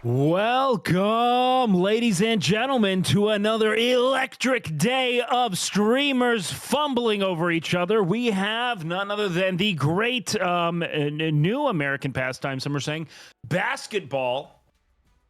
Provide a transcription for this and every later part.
Welcome, ladies and gentlemen, to another electric day of streamers fumbling over each other. We have none other than the great new American pastime, some are saying, basketball.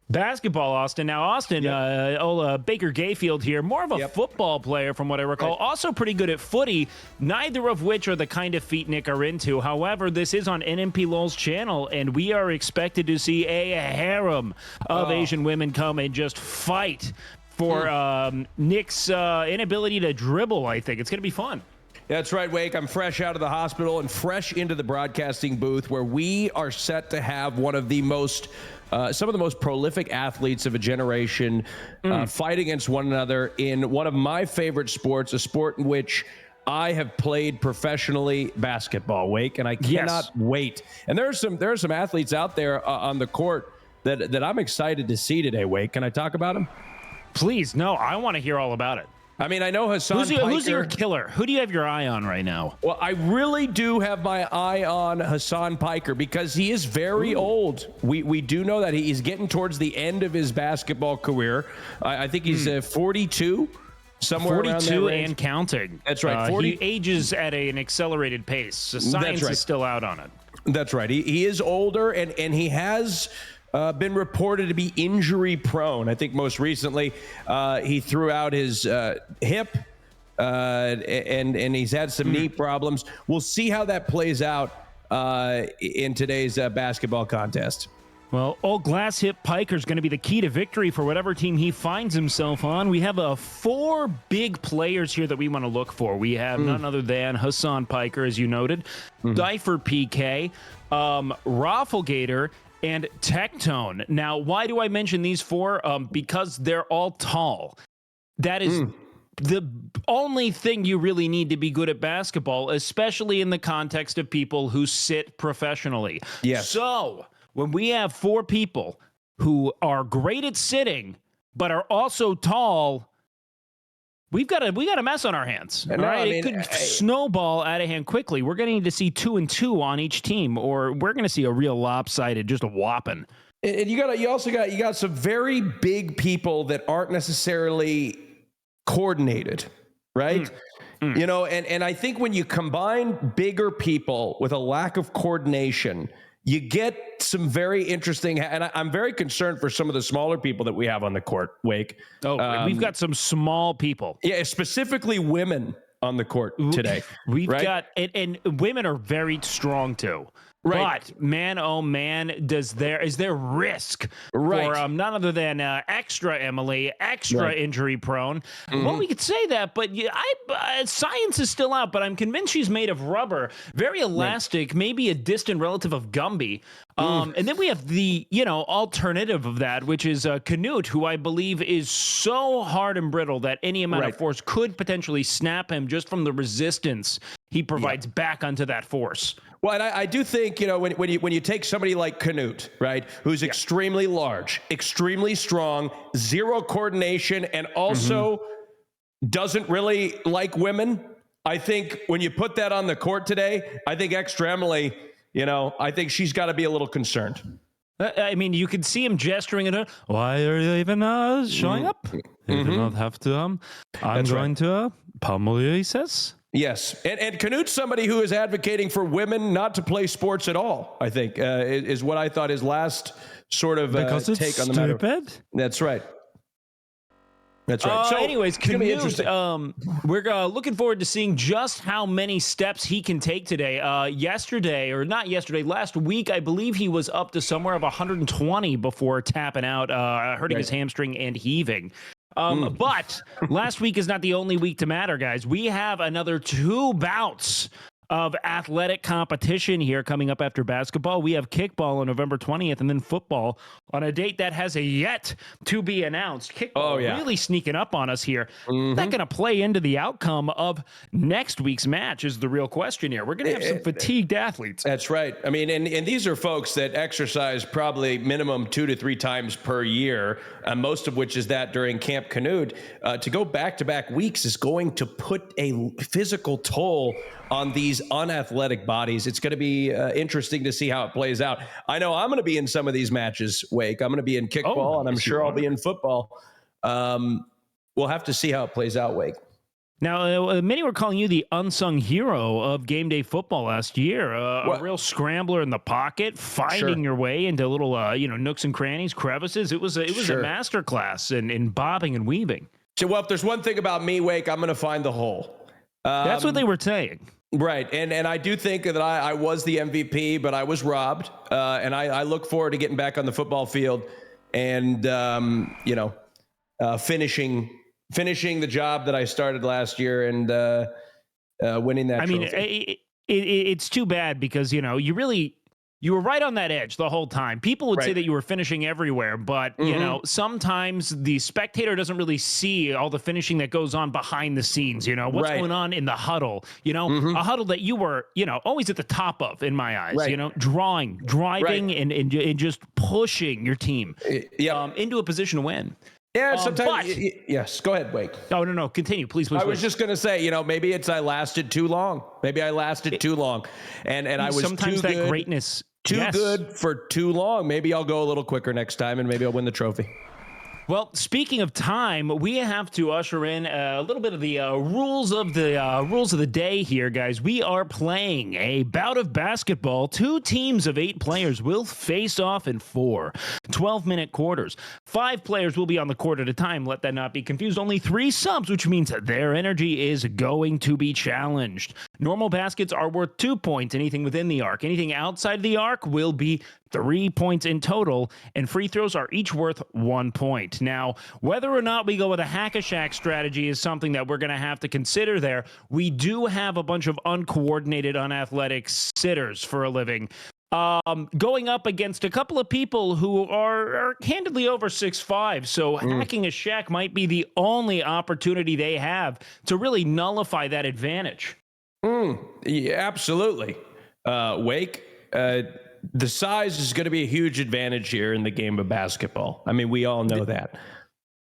Basketball, Austin. Now, Austin, Baker Gayfield here, more of a football player from what I recall. Also pretty good at footy, neither of which are the kind of feat Nick are into. However, this is on Nmplol's channel, and we are expected to see a harem of Asian women come and just fight for Nick's inability to dribble, I think. It's going to be fun. That's right, Wake. I'm fresh out of the hospital and fresh into the broadcasting booth where we are set to have one of the most some of the most prolific athletes of a generation fight against one another in one of my favorite sports, a sport in which I have played professionally, basketball, Wake, and I cannot wait. And there are some athletes out there on the court that I'm excited to see today, Wake. Can I talk about them? Please, no, I want to hear all about it. I mean, I know Hassan Piker. Who's your killer? Who do you have your eye on right now? Well, I really do have my eye on Hassan Piker because he is very old. We do know that he's getting towards the end of his basketball career. I think he's 42, somewhere around there. 42 and counting. That's right. 40. He ages at an accelerated pace. So science is still out on it. That's right. He is older, and he has been reported to be injury prone. I think most recently he threw out his hip and he's had some knee problems. We'll see how that plays out in today's basketball contest. Well, old glass hip Piker is going to be the key to victory for whatever team he finds himself on. We have 4 big players here that we want to look for. We have none other than Hassan Piker, as you noted, Difer PK, Rafflegator, and Tectone. Now, why do I mention these 4? Because they're all tall. That is the only thing you really need to be good at basketball, especially in the context of people who sit professionally. Yes. So, when we have 4 people who are great at sitting, but are also tall, we got a mess on our hands. All right, it could snowball out of hand quickly. We're going to need to see 2 and 2 on each team, or we're going to see a real lopsided, just a whopping. And you also got some very big people that aren't necessarily coordinated, right? You know, and I think when you combine bigger people with a lack of coordination, you get some very interesting, and I'm very concerned for some of the smaller people that we have on the court, Wake. We've got some small people. Yeah, specifically women on the court today. We've got, and women are very strong too. Right. But man, oh man, is there risk for none other than extra Emily, extra injury prone? Well, we could say that, but science is still out. But I'm convinced she's made of rubber, very elastic, maybe a distant relative of Gumby. And then we have the alternative of that, which is Canute, who I believe is so hard and brittle that any amount of force could potentially snap him just from the resistance he provides back onto that force. Well, and I do think, when you take somebody like Canute, right, who's extremely large, extremely strong, zero coordination, and also doesn't really like women, I think when you put that on the court today, I think extra Emily, I think she's got to be a little concerned. I mean, you could see him gesturing at her. Why are you even showing up? You do not have to. I'm going to pummel you, he says. Yes, and Canute's somebody who is advocating for women not to play sports at all, I think, is what I thought his last sort of take on the matter. That's right. That's right. So, anyways, Canute, we're looking forward to seeing just how many steps he can take today. Last week, I believe he was up to somewhere of 120 before tapping out, hurting his hamstring and heaving. But last week is not the only week to matter, guys. We have another 2 bouts of athletic competition here coming up after basketball. We have kickball on November 20th and then football on a date that has yet to be announced. Kickball really sneaking up on us here. Is that going to play into the outcome of next week's match is the real question here. We're going to have some fatigued athletes. That's right. I mean, and these are folks that exercise probably minimum 2 to 3 times per year, most of which is that during Camp Canute. To go back-to-back weeks is going to put a physical toll on these these unathletic bodies. It's going to be interesting to see how it plays out. I know I'm going to be in some of these matches, Wake. I'm going to be in kickball, and I'm sure I'll be in football. We'll have to see how it plays out, Wake. Now, many were calling you the unsung hero of game day football last year. A real scrambler in the pocket, finding your way into little, nooks and crannies, crevices. It was a masterclass in bobbing and weaving. So, well, if there's one thing about me, Wake, I'm going to find the hole. That's what they were saying. Right. And I do think that I was the MVP, but I was robbed. And I look forward to getting back on the football field and, finishing the job that I started last year and winning that trophy. I mean, it's too bad because, you were right on that edge the whole time. People would say that you were finishing everywhere, but, sometimes the spectator doesn't really see all the finishing that goes on behind the scenes, what's going on in the huddle, a huddle that you were, always at the top of in my eyes, driving and just pushing your team into a position to win. Yeah, sometimes. Yes, go ahead, Wake. Oh, no, continue, please. I was just going to say, maybe I lasted too long. Maybe I lasted too long, and I was sometimes too that good, greatness good for too long. Maybe I'll go a little quicker next time, and maybe I'll win the trophy. Well, speaking of time, we have to usher in a little bit of the rules of the day here, guys. We are playing a bout of basketball. 2 teams of 8 players will face off in 4 12-minute quarters. 5 players will be on the court at a time. Let that not be confused. Only 3 subs, which means their energy is going to be challenged. Normal baskets are worth 2 points. Anything within the arc. Anything outside the arc will be 3 points in total, and free throws are each worth 1 point. Now, whether or not we go with a hack-a-shack strategy is something that we're going to have to consider there. We do have a bunch of uncoordinated, unathletic sitters for a living. Going up against a couple of people who are candidly over 6'5", so hacking a shack might be the only opportunity they have to really nullify that advantage. Yeah, absolutely. Wake, the size is going to be a huge advantage here in the game of basketball. I mean, we all know that.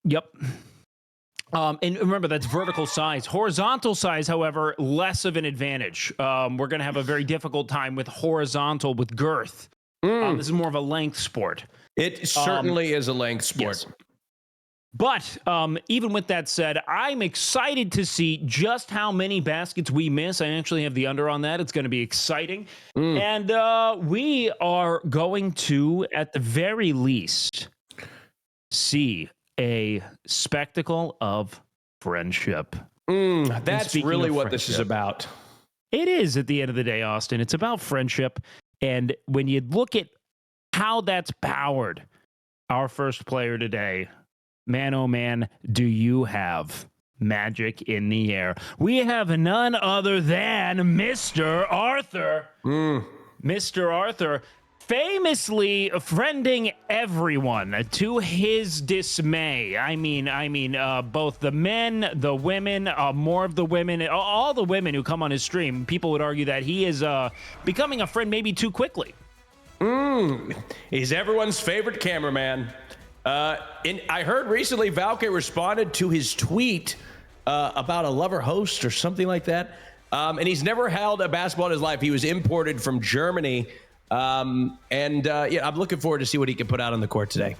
Yep. And remember, that's vertical size. Horizontal size, however, less of an advantage. We're going to have a very difficult time with horizontal, with girth. This is more of a length sport. It certainly is a length sport. Yes. But even with that said, I'm excited to see just how many baskets we miss. I actually have the under on that. It's going to be exciting. And we are going to, at the very least, see a spectacle of friendship. That's really what this is about. It is, at the end of the day, Austin. It's about friendship. And when you look at how that's powered our first player today, man, oh man, do you have magic in the air. We have none other than Mr. Arthur. Mr. Arthur, famously friending everyone to his dismay. I mean, both the men, the women, more of the women, all the women who come on his stream. People would argue that he is becoming a friend maybe too quickly. He's everyone's favorite cameraman. I heard recently Valkyrie responded to his tweet about a lover host or something like that. And he's never held a basketball in his life. He was imported from Germany. I'm looking forward to see what he can put out on the court today.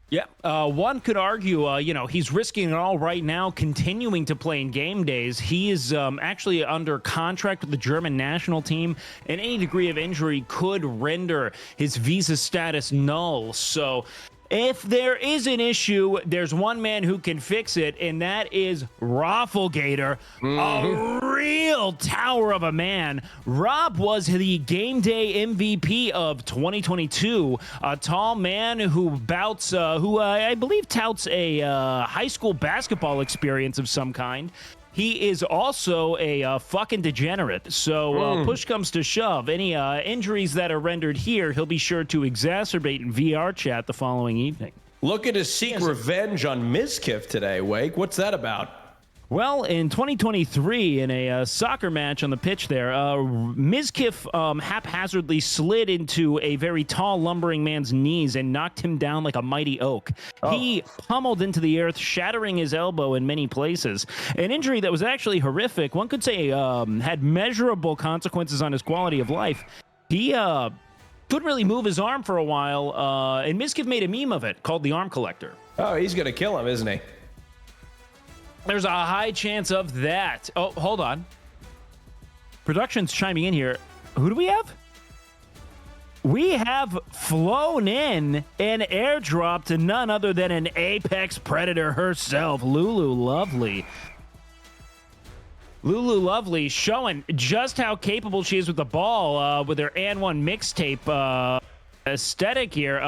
Yeah, one could argue, he's risking it all right now, continuing to play in game days. He is actually under contract with the German national team, and any degree of injury could render his visa status null. So if there is an issue, there's one man who can fix it, and that is Rafflegator, a real tower of a man. Rob was the game day MVP of 2022, a tall man who I believe touts a high school basketball experience of some kind. He is also a fucking degenerate. So push comes to shove. Any injuries that are rendered here, he'll be sure to exacerbate in VR chat the following evening. Looking to seek revenge on Mizkif today, Wake. What's that about? Well, in 2023, in a soccer match on the pitch there, Mizkif haphazardly slid into a very tall, lumbering man's knees and knocked him down like a mighty oak. He pummeled into the earth, shattering his elbow in many places. An injury that was actually horrific. One could say had measurable consequences on his quality of life. He couldn't really move his arm for a while, and Mizkif made a meme of it called the arm collector. Oh, he's going to kill him, isn't he? There's a high chance of that. Oh, hold on. Production's chiming in here. Who do we have? We have flown in and airdropped to none other than an apex predator herself, Lulu Lovely. Lulu Lovely showing just how capable she is with the ball with her And1 mixtape aesthetic here.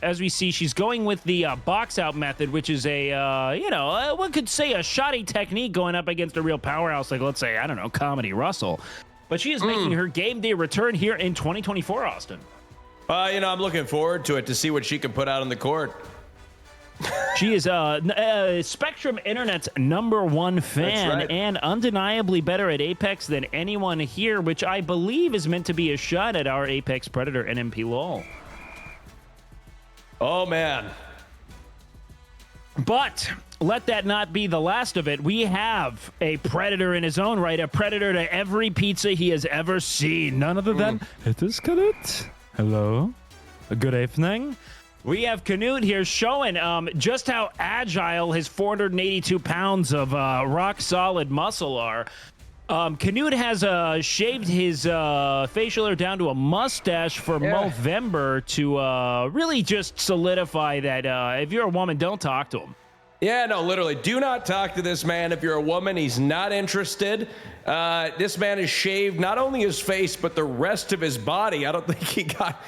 As we see, she's going with the box out method, which is a one could say a shoddy technique going up against a real powerhouse like, let's say, I don't know, Comedy Russell. But she is making her game day return here in 2024, Austin. I'm looking forward to it, to see what she can put out on the court. She is Spectrum Internet's #1 fan, and undeniably better at Apex than anyone here, which I believe is meant to be a shot at our Apex Predator, Nmplol. Oh, man. But let that not be the last of it. We have a predator in his own right, a predator to every pizza he has ever seen. None other than, it is Canute. Hello. Good evening. We have Canute here showing just how agile his 482 pounds of rock-solid muscle are. Canute has shaved his facial hair down to a mustache for Movember to really just solidify that if you're a woman, don't talk to him. Yeah, no, literally, do not talk to this man if you're a woman. He's not interested. This man has shaved not only his face but the rest of his body. I don't think he got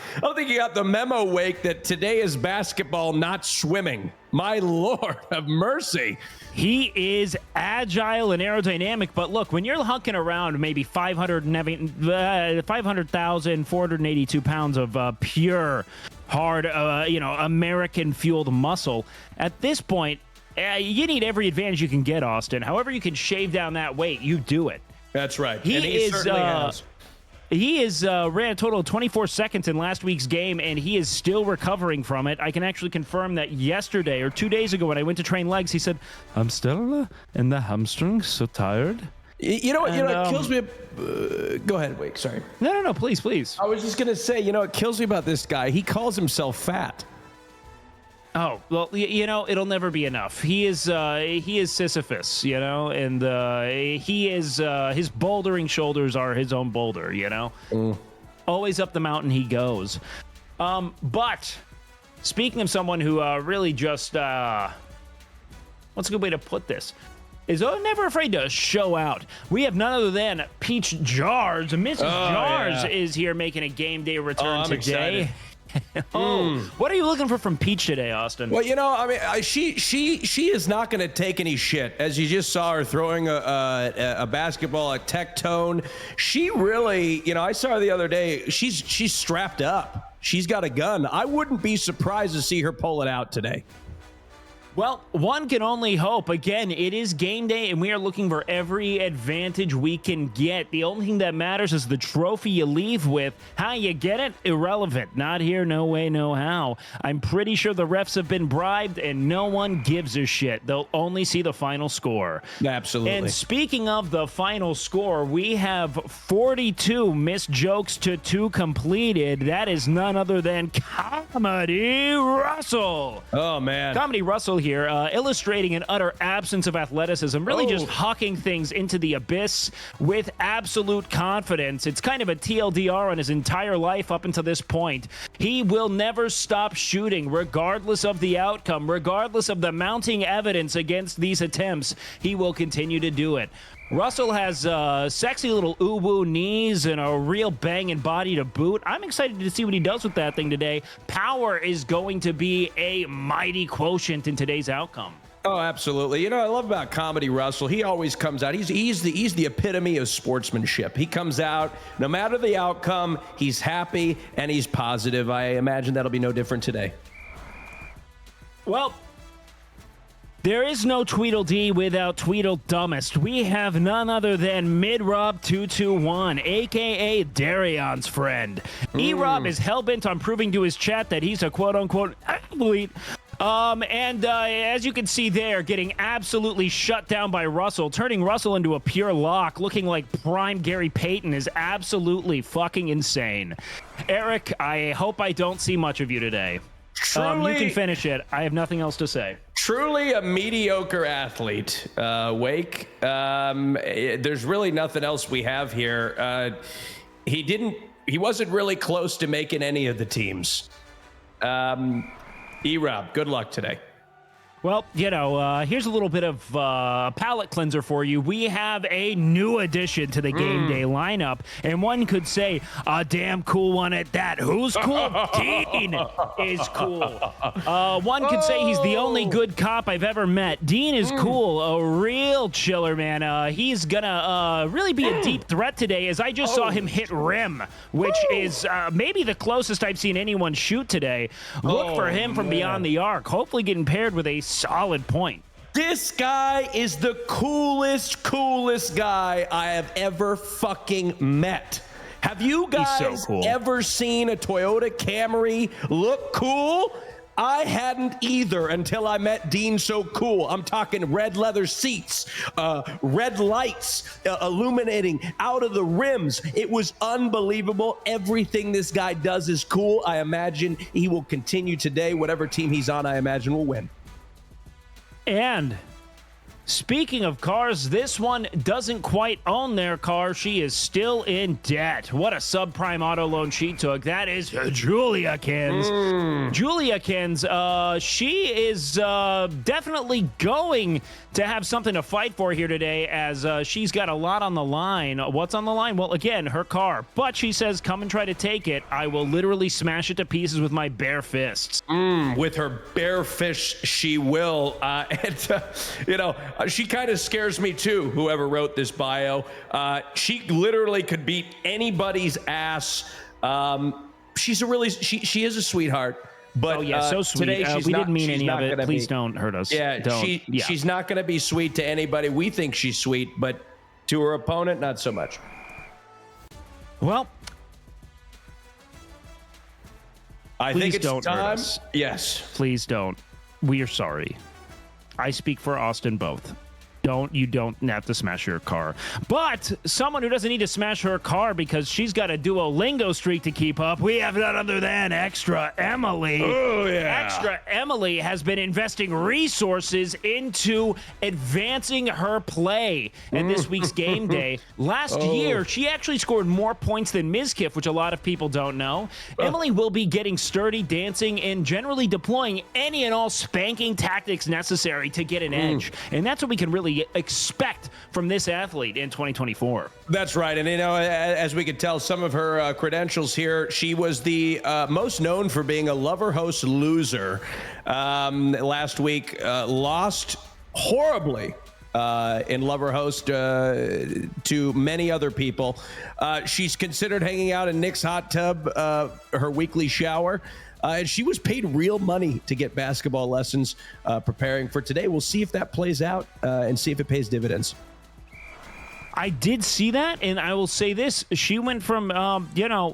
the memo, Wake, that today is basketball, not swimming. My Lord have mercy. He is agile and aerodynamic, but look, when you're hunking around maybe 500,482 pounds of pure, hard, American-fueled muscle, at this point, you need every advantage you can get, Austin. However you can shave down that weight, you do it. That's right. He certainly has. He ran a total of 24 seconds in last week's game, and he is still recovering from it. I can actually confirm that yesterday or 2 days ago when I went to train legs, he said, I'm still in the hamstrings, so tired. You know what? It kills me. Go ahead, Wake. Sorry. No. Please. I was just going to say, it kills me about this guy. He calls himself fat. Oh, well, it'll never be enough. He is Sisyphus, and he is, his bouldering shoulders are his own boulder, Always up the mountain he goes. But speaking of someone who really just, what's a good way to put this? Is never afraid to show out. We have none other than Peach Jars. Mrs. Jars is here making a game day return today. Excited. What are you looking for from Peach today, Austin? Well, she is not going to take any shit. As you just saw her throwing a basketball at Tectone. She really, I saw her the other day. She's strapped up. She's got a gun. I wouldn't be surprised to see her pull it out today. Well, one can only hope. Again, it is game day, and we are looking for every advantage we can get. The only thing that matters is the trophy you leave with. How you get it? Irrelevant. Not here, no way, no how. I'm pretty sure the refs have been bribed, and no one gives a shit. They'll only see the final score. Absolutely. And speaking of the final score, we have 42 missed jokes to 2 completed. That is none other than Comedy Russell. Oh, man. Comedy Russell here, illustrating an utter absence of athleticism, really just hucking things into the abyss with absolute confidence. It's kind of a TLDR on his entire life up until this point. He will never stop shooting, regardless of the outcome, regardless of the mounting evidence against these attempts. He will continue to do it. Russell has sexy little uwu knees and a real banging body to boot. I'm excited to see what he does with that thing today. Power is going to be a mighty quotient in today's outcome. Oh, absolutely. I love about Comedy Russell. He always comes out. He's the epitome of sportsmanship. He comes out, no matter the outcome, he's happy and he's positive. I imagine that'll be no different today. Well, There is no Tweedledee without Tweedledumbest. We have none other than Midrob221, a.k.a. Darion's friend. E-Rob is hell-bent on proving to his chat that he's a quote-unquote athlete. As you can see there, getting absolutely shut down by Russell, turning Russell into a pure lock, looking like prime Gary Payton is absolutely fucking insane. Eric, I hope I don't see much of you today. Truly, you can finish it. I have nothing else to say. Truly a mediocre athlete, Wake. There's really nothing else we have here. He wasn't really close to making any of the teams. E-Rob, good luck today. Well, here's a little bit of palate cleanser for you. We have a new addition to the Game Day lineup, and one could say a damn cool one at that. Who's cool? Dean is cool. One could say he's the only good cop I've ever met. Dean is cool, a real chiller, man. He's gonna really be a deep threat today, as I just saw him hit rim, which is maybe the closest I've seen anyone shoot today. Look for him from beyond the arc, hopefully getting paired with a solid point. This guy is the coolest guy I have ever fucking met. Have you guys ever seen a Toyota Camry look cool? I hadn't either until I met Dean So Cool. I'm talking red leather seats, red lights illuminating out of the rims. It was unbelievable. Everything this guy does is cool. I imagine he will continue today. Whatever team he's on, I imagine will win. And speaking of cars, this one doesn't quite own their car. She is still in debt. What a subprime auto loan she took. That is Julia Kins. Julia Kins, she is definitely going to have something to fight for here today, as she's got a lot on the line. What's on the line? Well, again, her car. But she says, come and try to take it. I will literally smash it to pieces with my bare fists. With her bare fist, she will. She kind of scares me too, whoever wrote this bio. She literally could beat anybody's ass. She is a sweetheart. But so sweet. Today we didn't mean any of it. Please don't hurt us. She's not going to be sweet to anybody. We think she's sweet, but to her opponent, not so much. Well, I think it's don't time. Hurt us. Yes. Please don't. We are sorry. I speak for Austin both. You don't have to smash your car. But someone who doesn't need to smash her car because she's got a Duolingo streak to keep up, we have none other than Extra Emily. Oh, yeah. Extra Emily has been investing resources into advancing her play at this week's game day. Last year, she actually scored more points than Mizkif, which a lot of people don't know. Emily will be getting sturdy, dancing, and generally deploying any and all spanking tactics necessary to get an edge. And that's what we can really expect from this athlete in 2024. That's right. And, as we could tell, some of her credentials here, she was the most known for being a lover-host loser. Last week, lost horribly in lover-host to many other people. She's considered hanging out in Nick's hot tub, her weekly shower. And she was paid real money to get basketball lessons preparing for today. We'll see if that plays out and see if it pays dividends. I did see that, and I will say this. She went from,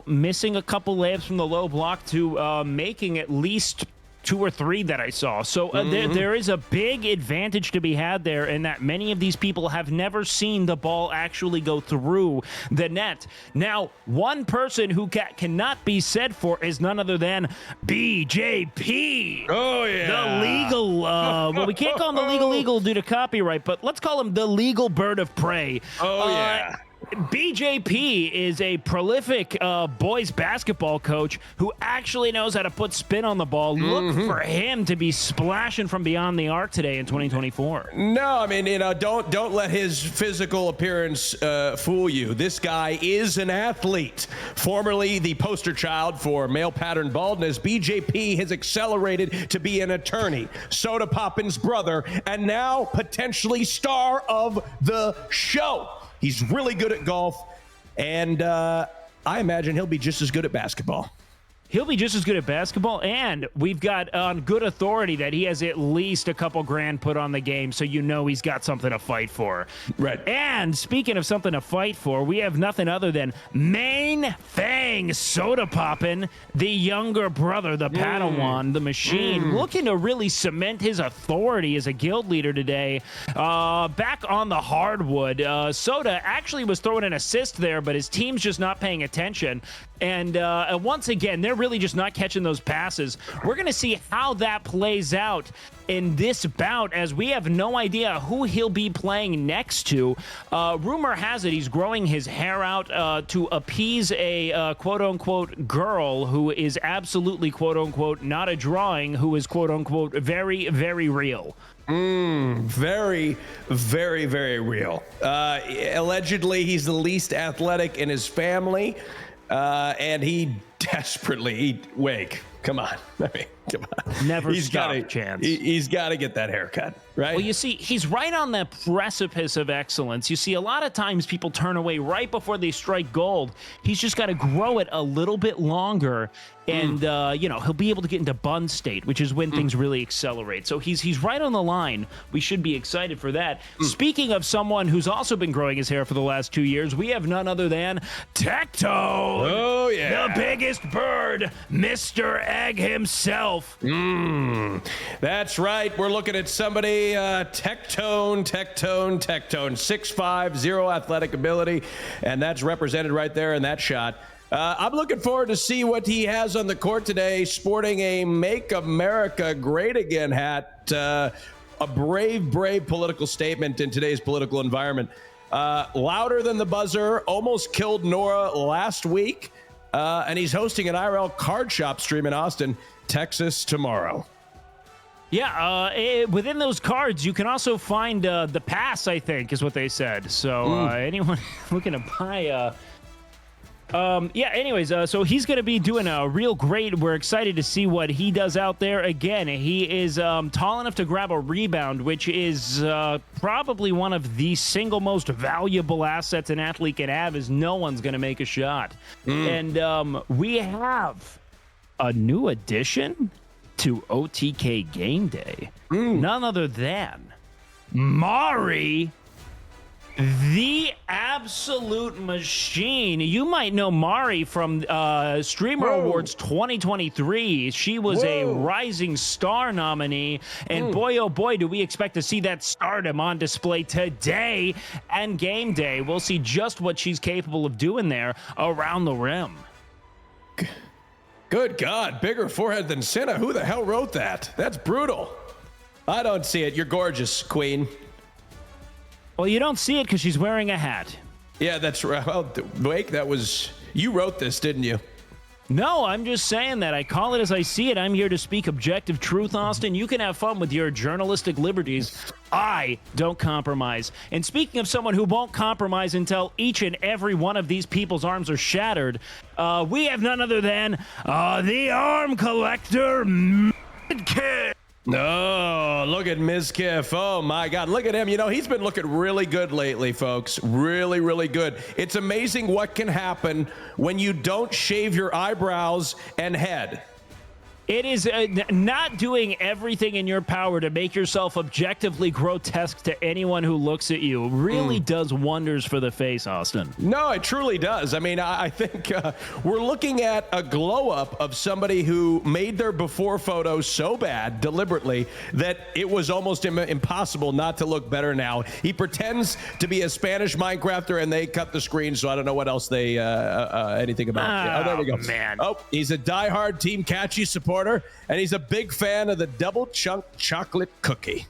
missing a couple layups from the low block to making at least 2 or 3 that I saw. So there is a big advantage to be had there, in that many of these people have never seen the ball actually go through the net. Now, one person who cannot be said for is none other than BJP. Oh, yeah. The legal, well, we can't call him the legal eagle due to copyright, but let's call him the legal bird of prey. Oh, yeah. BJP is a prolific boys basketball coach who actually knows how to put spin on the ball. Look for him to be splashing from beyond the arc today in 2024. No, I mean, don't let his physical appearance fool you. This guy is an athlete. Formerly the poster child for male pattern baldness, BJP has accelerated to be an attorney, Soda Poppin's brother, and now potentially star of the show. He's really good at golf, and I imagine he'll be just as good at basketball. He'll be just as good at basketball, and we've got on good authority that he has at least a couple grand put on the game, so you know he's got something to fight for. Right. And speaking of something to fight for, we have nothing other than Main Fang Soda Poppin', the younger brother, the Padawan, the machine, looking to really cement his authority as a guild leader today. Back on the hardwood, Soda actually was throwing an assist there, but his team's just not paying attention. And once again, they're really just not catching those passes. We're going to see how that plays out in this bout, as we have no idea who he'll be playing next to. Rumor has it he's growing his hair out to appease a quote-unquote girl who is absolutely quote-unquote not a drawing, who is quote-unquote very, very real. Very, very, very real. Allegedly, he's the least athletic in his family. And he desperately, Wake, come on. I mean, come on. Never stop chance. He's got to get that haircut, right? Well, you see, he's right on the precipice of excellence. You see, a lot of times people turn away right before they strike gold. He's just got to grow it a little bit longer. And, you know, he'll be able to get into bun state, which is when things really accelerate. So he's right on the line. We should be excited for that. Speaking of someone who's also been growing his hair for the last 2 years, we have none other than Tectone. Oh, yeah. The biggest bird, Mr. Egg himself. That's right. We're looking at somebody, Tectone. 6'5", 0 athletic ability. And that's represented right there in that shot. I'm looking forward to see what he has on the court today, sporting a Make America Great Again hat. A brave political statement in today's political environment. Louder than the buzzer, almost killed Nora last week. And he's hosting an IRL card shop stream in Austin, Texas tomorrow. Yeah, within those cards, you can also find the pass, I think, is what they said. So anyone looking to buy... yeah, anyways, so he's going to be doing a real great. We're excited to see what he does out there. Again, he is tall enough to grab a rebound, which is probably one of the single most valuable assets an athlete can have, is no one's going to make a shot. And we have a new addition to OTK Game Day. None other than Mari, the absolute machine. You might know Mari from Streamer Awards 2023. She was a Rising Star nominee. And boy, oh boy, do we expect to see that stardom on display today and Game Day. We'll see just what she's capable of doing there around the rim. Good God, bigger forehead than Senna. Who the hell wrote that? That's brutal. I don't see it. You're gorgeous, Queen. Well, you don't see it because she's wearing a hat. Yeah, that's right. Well, Wake, that was... You wrote this, didn't you? No, I'm just saying that. I call it as I see it. I'm here to speak objective truth, Austin. You can have fun with your journalistic liberties. I don't compromise. And speaking of someone who won't compromise until each and every one of these people's arms are shattered, we have none other than the arm collector, Kid. No, look at Mizkif. Oh, my God. Look at him. You know, he's been looking really good lately, folks. Really, really good. It's amazing what can happen when you don't shave your eyebrows and head. It is not doing everything in your power to make yourself objectively grotesque to anyone who looks at you. Really does wonders for the face, Austin. No, it truly does. I mean, I think we're looking at a glow up of somebody who made their before photo so bad deliberately that it was almost impossible not to look better now. He pretends to be a Spanish Minecrafter and they cut the screen, so I don't know what else they anything about. There we go. Man. Oh, he's a diehard Team Catchy supporter. And he's a big fan of the double chunk chocolate cookie.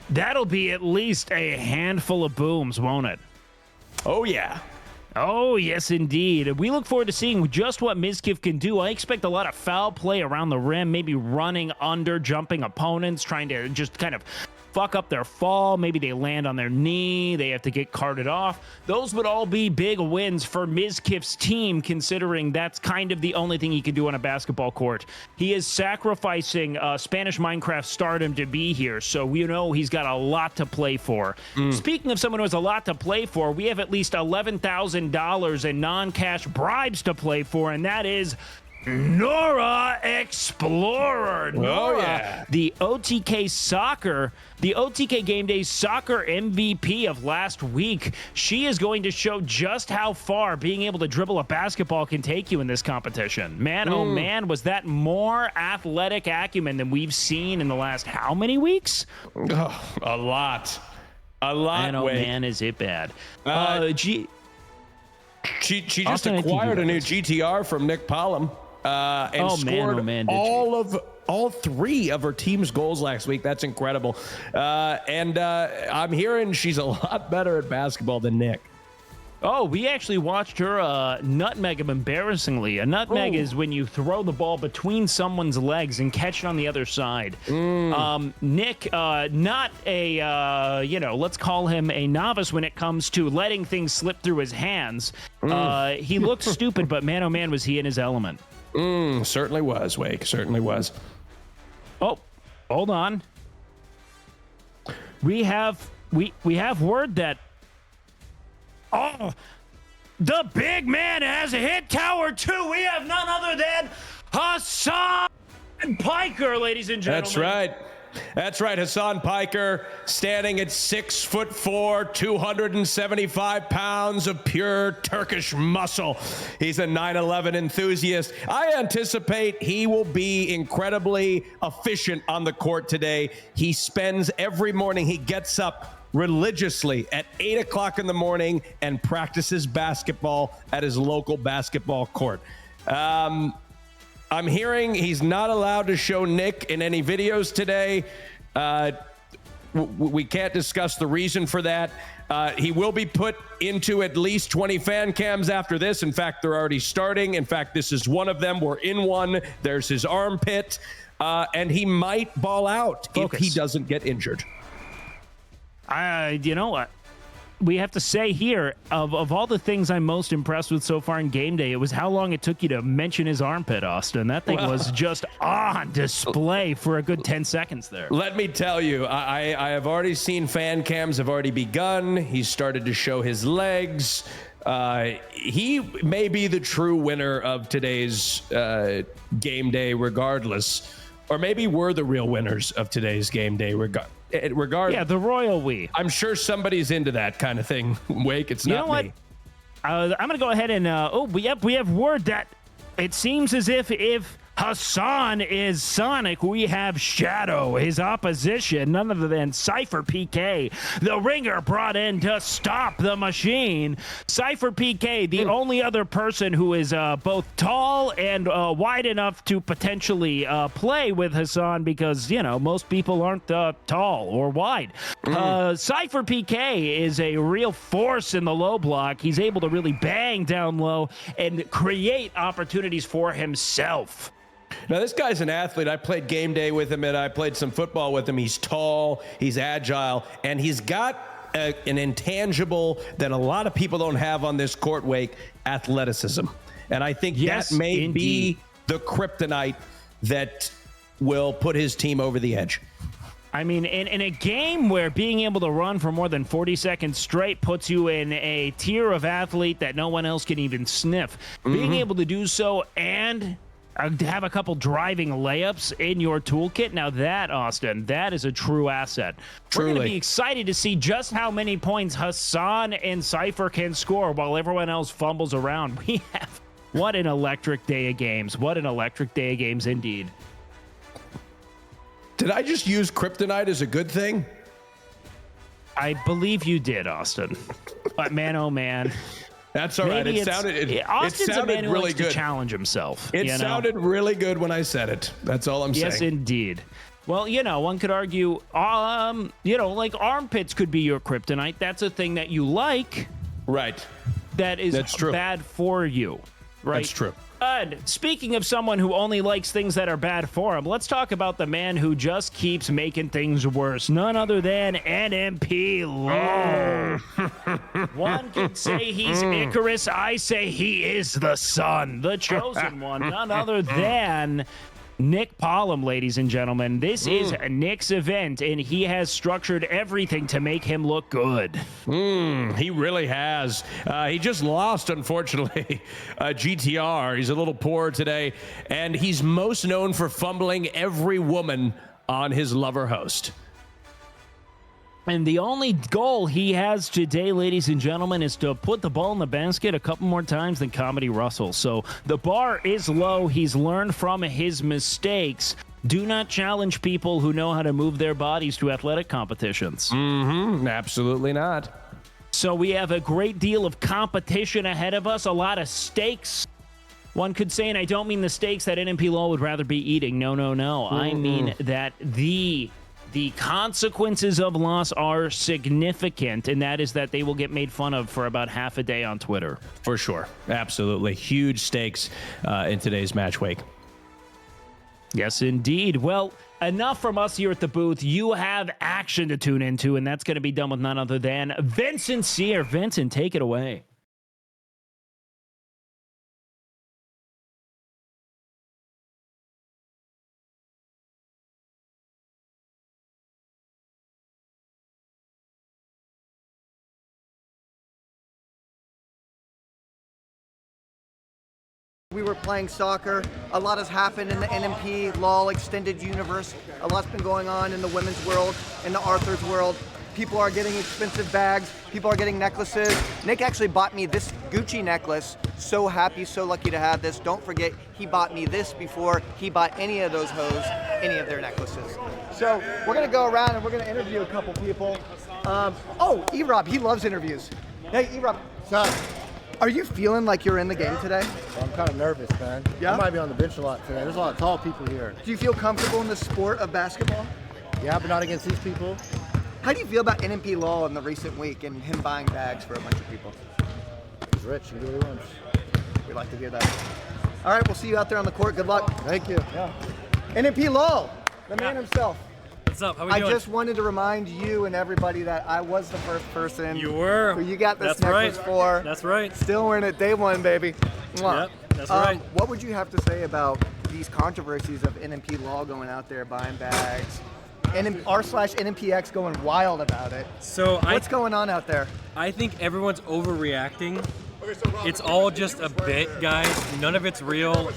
That'll be at least a handful of booms, won't it? Oh, yeah. Oh, yes, indeed. We look forward to seeing just what Mizkif can do. I expect a lot of foul play around the rim, maybe running under, jumping opponents, trying to just kind of fuck up their fall. Maybe they land on their knee. They have to get carted off. Those would all be big wins for Mizkif's team, considering that's kind of the only thing he can do on a basketball court. He is sacrificing Spanish Minecraft stardom to be here, so we know he's got a lot to play for. Speaking of someone who has a lot to play for, we have at least $11,000 in non-cash bribes to play for, and that is Nora Explorer. Nora, yeah. the OTK Game Day soccer MVP of last week. She is going to show just how far being able to dribble a basketball can take you in this competition. Man, oh man, was that more athletic acumen than we've seen in the last how many weeks? Oh, a lot. Man, oh man, is it bad. She just Austin, acquired a new GTR from Nmplol. And scored all three of her team's goals last week. That's incredible. And I'm hearing she's a lot better at basketball than Nick. Oh, we actually watched her nutmeg him embarrassingly. A nutmeg is when you throw the ball between someone's legs and catch it on the other side. Nick, not a, let's call him a novice when it comes to letting things slip through his hands. He looked stupid, but man, oh man, was he in his element. Certainly was, Wake. Certainly was. Oh, hold on. We have word that the big man has hit Tower 2. We have none other than Hassan Piker, ladies and gentlemen. That's right. That's right. Hassan Piker, standing at 6'4", 275 pounds of pure Turkish muscle. He's a 9/11 enthusiast. I anticipate he will be incredibly efficient on the court today. He spends every morning, he gets up religiously at 8 o'clock in the morning and practices basketball at his local basketball court. I'm hearing he's not allowed to show Nick in any videos today. We can't discuss the reason for that. He will be put into at least 20 fan cams after this. In fact, they're already starting. In fact, this is one of them. We're in one. There's his armpit. And he might ball out if he doesn't get injured. You know what? We have to say here, of all the things I'm most impressed with so far in Game Day, it was how long it took you to mention his armpit, Austin. That thing was just on display for a good 10 seconds there. Let me tell you, I have already seen fan cams have already begun. He's started to show his legs. He may be the true winner of today's Game Day regardless. Or maybe we're the real winners of today's Game Day regardless. Yeah, the royal we. I'm sure somebody's into that kind of thing. Wake, it's not me. I'm going to go ahead and we have word that it seems as if Hassan is Sonic, we have Shadow, his opposition, none other than Cypher PK, the ringer brought in to stop the machine. Cypher PK, the only other person who is both tall and wide enough to potentially play with Hassan because, most people aren't tall or wide. Cypher PK is a real force in the low block. He's able to really bang down low and create opportunities for himself. Now, this guy's an athlete. I played Game Day with him, and I played some football with him. He's tall, he's agile, and he's got an intangible that a lot of people don't have on this court, Wake, athleticism. And I think that may be the kryptonite that will put his team over the edge. I mean, in a game where being able to run for more than 40 seconds straight puts you in a tier of athlete that no one else can even sniff, being able to do so and have a couple driving layups in your toolkit. Now that, Austin, that is a true asset. Truly. We're going to be excited to see just how many points Hassan and Cypher can score while everyone else fumbles around. We have, what an electric day of games. What an electric day of games indeed. Did I just use kryptonite as a good thing? I believe you did, Austin. But man, oh man. That's all right. It sounded really good. To challenge himself. It sounded really good when I said it. That's all I'm saying. Yes, indeed. Well, one could argue, like armpits could be your kryptonite. That's a thing that you like. Right. That's true. Bad for you. Right. That's true. And speaking of someone who only likes things that are bad for him, let's talk about the man who just keeps making things worse. None other than Nmplol. One can say he's Icarus. I say he is the sun, the chosen one. None other than Nmplol, ladies and gentlemen. This is Nick's event, and he has structured everything to make him look good. He really has. He just lost, unfortunately, GTR. He's a little poor today, and he's most known for fumbling every woman on his lover host. And the only goal he has today, ladies and gentlemen, is to put the ball in the basket a couple more times than Comedy Russell. So the bar is low. He's learned from his mistakes. Do not challenge people who know how to move their bodies to athletic competitions. Absolutely not. So we have a great deal of competition ahead of us, a lot of stakes. One could say, and I don't mean the steaks that Nmplol would rather be eating. No, no, no. I mean that the consequences of loss are significant, and that is that they will get made fun of for about half a day on Twitter. For sure. Absolutely. Huge stakes in today's match week. Yes, indeed. Well, enough from us here at the booth. You have action to tune into, and that's going to be done with none other than Vincent Sear. Vincent, take it away. We were playing soccer. A lot has happened in the Nmplol extended universe. A lot's been going on in the women's world, in the Arthur's world. People are getting expensive bags. People are getting necklaces. Nick actually bought me this Gucci necklace. So happy, so lucky to have this. Don't forget, he bought me this before he bought any of those hoes, any of their necklaces. So we're gonna go around and we're gonna interview a couple people. Oh, E-Rob, he loves interviews. Hey, E-Rob. What's up? Are you feeling like you're in the game today? I'm kind of nervous, man. Yeah? I might be on the bench a lot today. There's a lot of tall people here. Do you feel comfortable in the sport of basketball? Yeah, but not against these people. How do you feel about Nmplol in the recent week and him buying bags for a bunch of people? He's rich. He really wants. We'd like to hear that. All right, we'll see you out there on the court. Good luck. Thank you. Yeah. Nmplol, the man himself. What's up? How we I doing? just wanted to remind you and everybody that I was the first person You were. who you got this That's necklace right. for. That's right. Still wearing it day one, baby. Mwah. Yep, that's right. What would you have to say about these controversies of Nmplol going out there buying bags, r/NMPX going wild about it? So What's going on out there? I think everyone's overreacting. It's all just a bit, guys. None of it's real.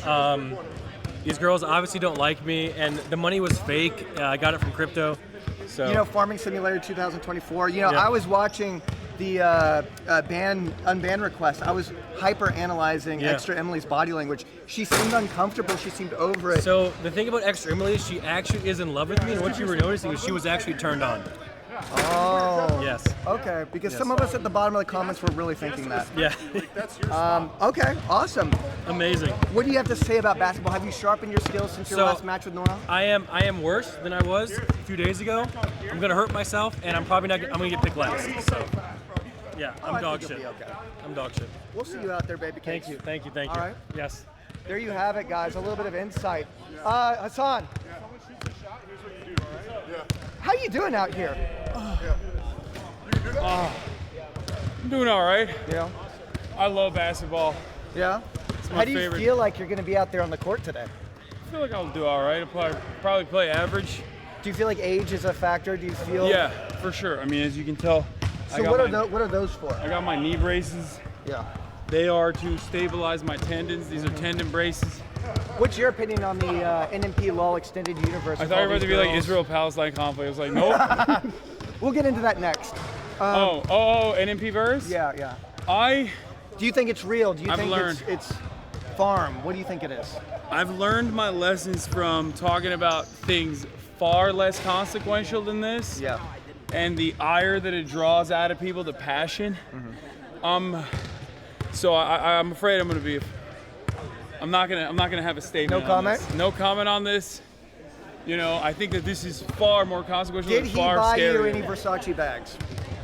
These girls obviously don't like me, and the money was fake. I got it from crypto. So You know, Farming Simulator 2024. You know, Yeah. I was watching the unban request. I was hyper analyzing Yeah. Extra Emily's body language. She seemed uncomfortable. She seemed over it. So the thing about Extra Emily is she actually is in love with me, and what you were noticing is she was actually turned on. Oh. Yes. Okay, because some of us at the bottom of the comments were really thinking that. Yeah. Okay, awesome. Amazing. What do you have to say about basketball? Have you sharpened your skills since your So- last match with Nora? I am worse than I was a few days ago. I'm gonna hurt myself, and I'm probably not. I'm gonna get picked last. So yeah, I'm I dog think shit. you'll be okay. I'm dog shit. We'll see you out there, baby. Thank you. Thank you. Thank you. All right. Yes. There you have it, guys. A little bit of insight. Hassan. How you doing out here? I'm doing all right. Yeah. I love basketball. Yeah. my How do you favorite. feel like you're going to be out there on the court today? I feel like I'll do all right. I'll probably play average. Do you feel like age is a factor? Do you feel? Yeah, for sure. I mean, as you can tell, So what are those for? I got my knee braces. Yeah. They are to stabilize my tendons. These are tendon braces. What's your opinion on the Nmplol extended universe? I with thought you all were about these to be like girls? Israel-Palestine conflict. I was like, nope. We'll get into that next. NMP verse? Yeah, yeah. Do you think it's real? Do you I've think learned. it's farm? What do you think it is? I've learned my lessons from talking about things far less consequential than this. Yeah. And the ire that it draws out of people, the passion. So I'm afraid I'm not gonna have a statement. No comment? On this. No comment on this. You know, I think that this is far more consequential. Did and he far buy you scarier. any Versace bags?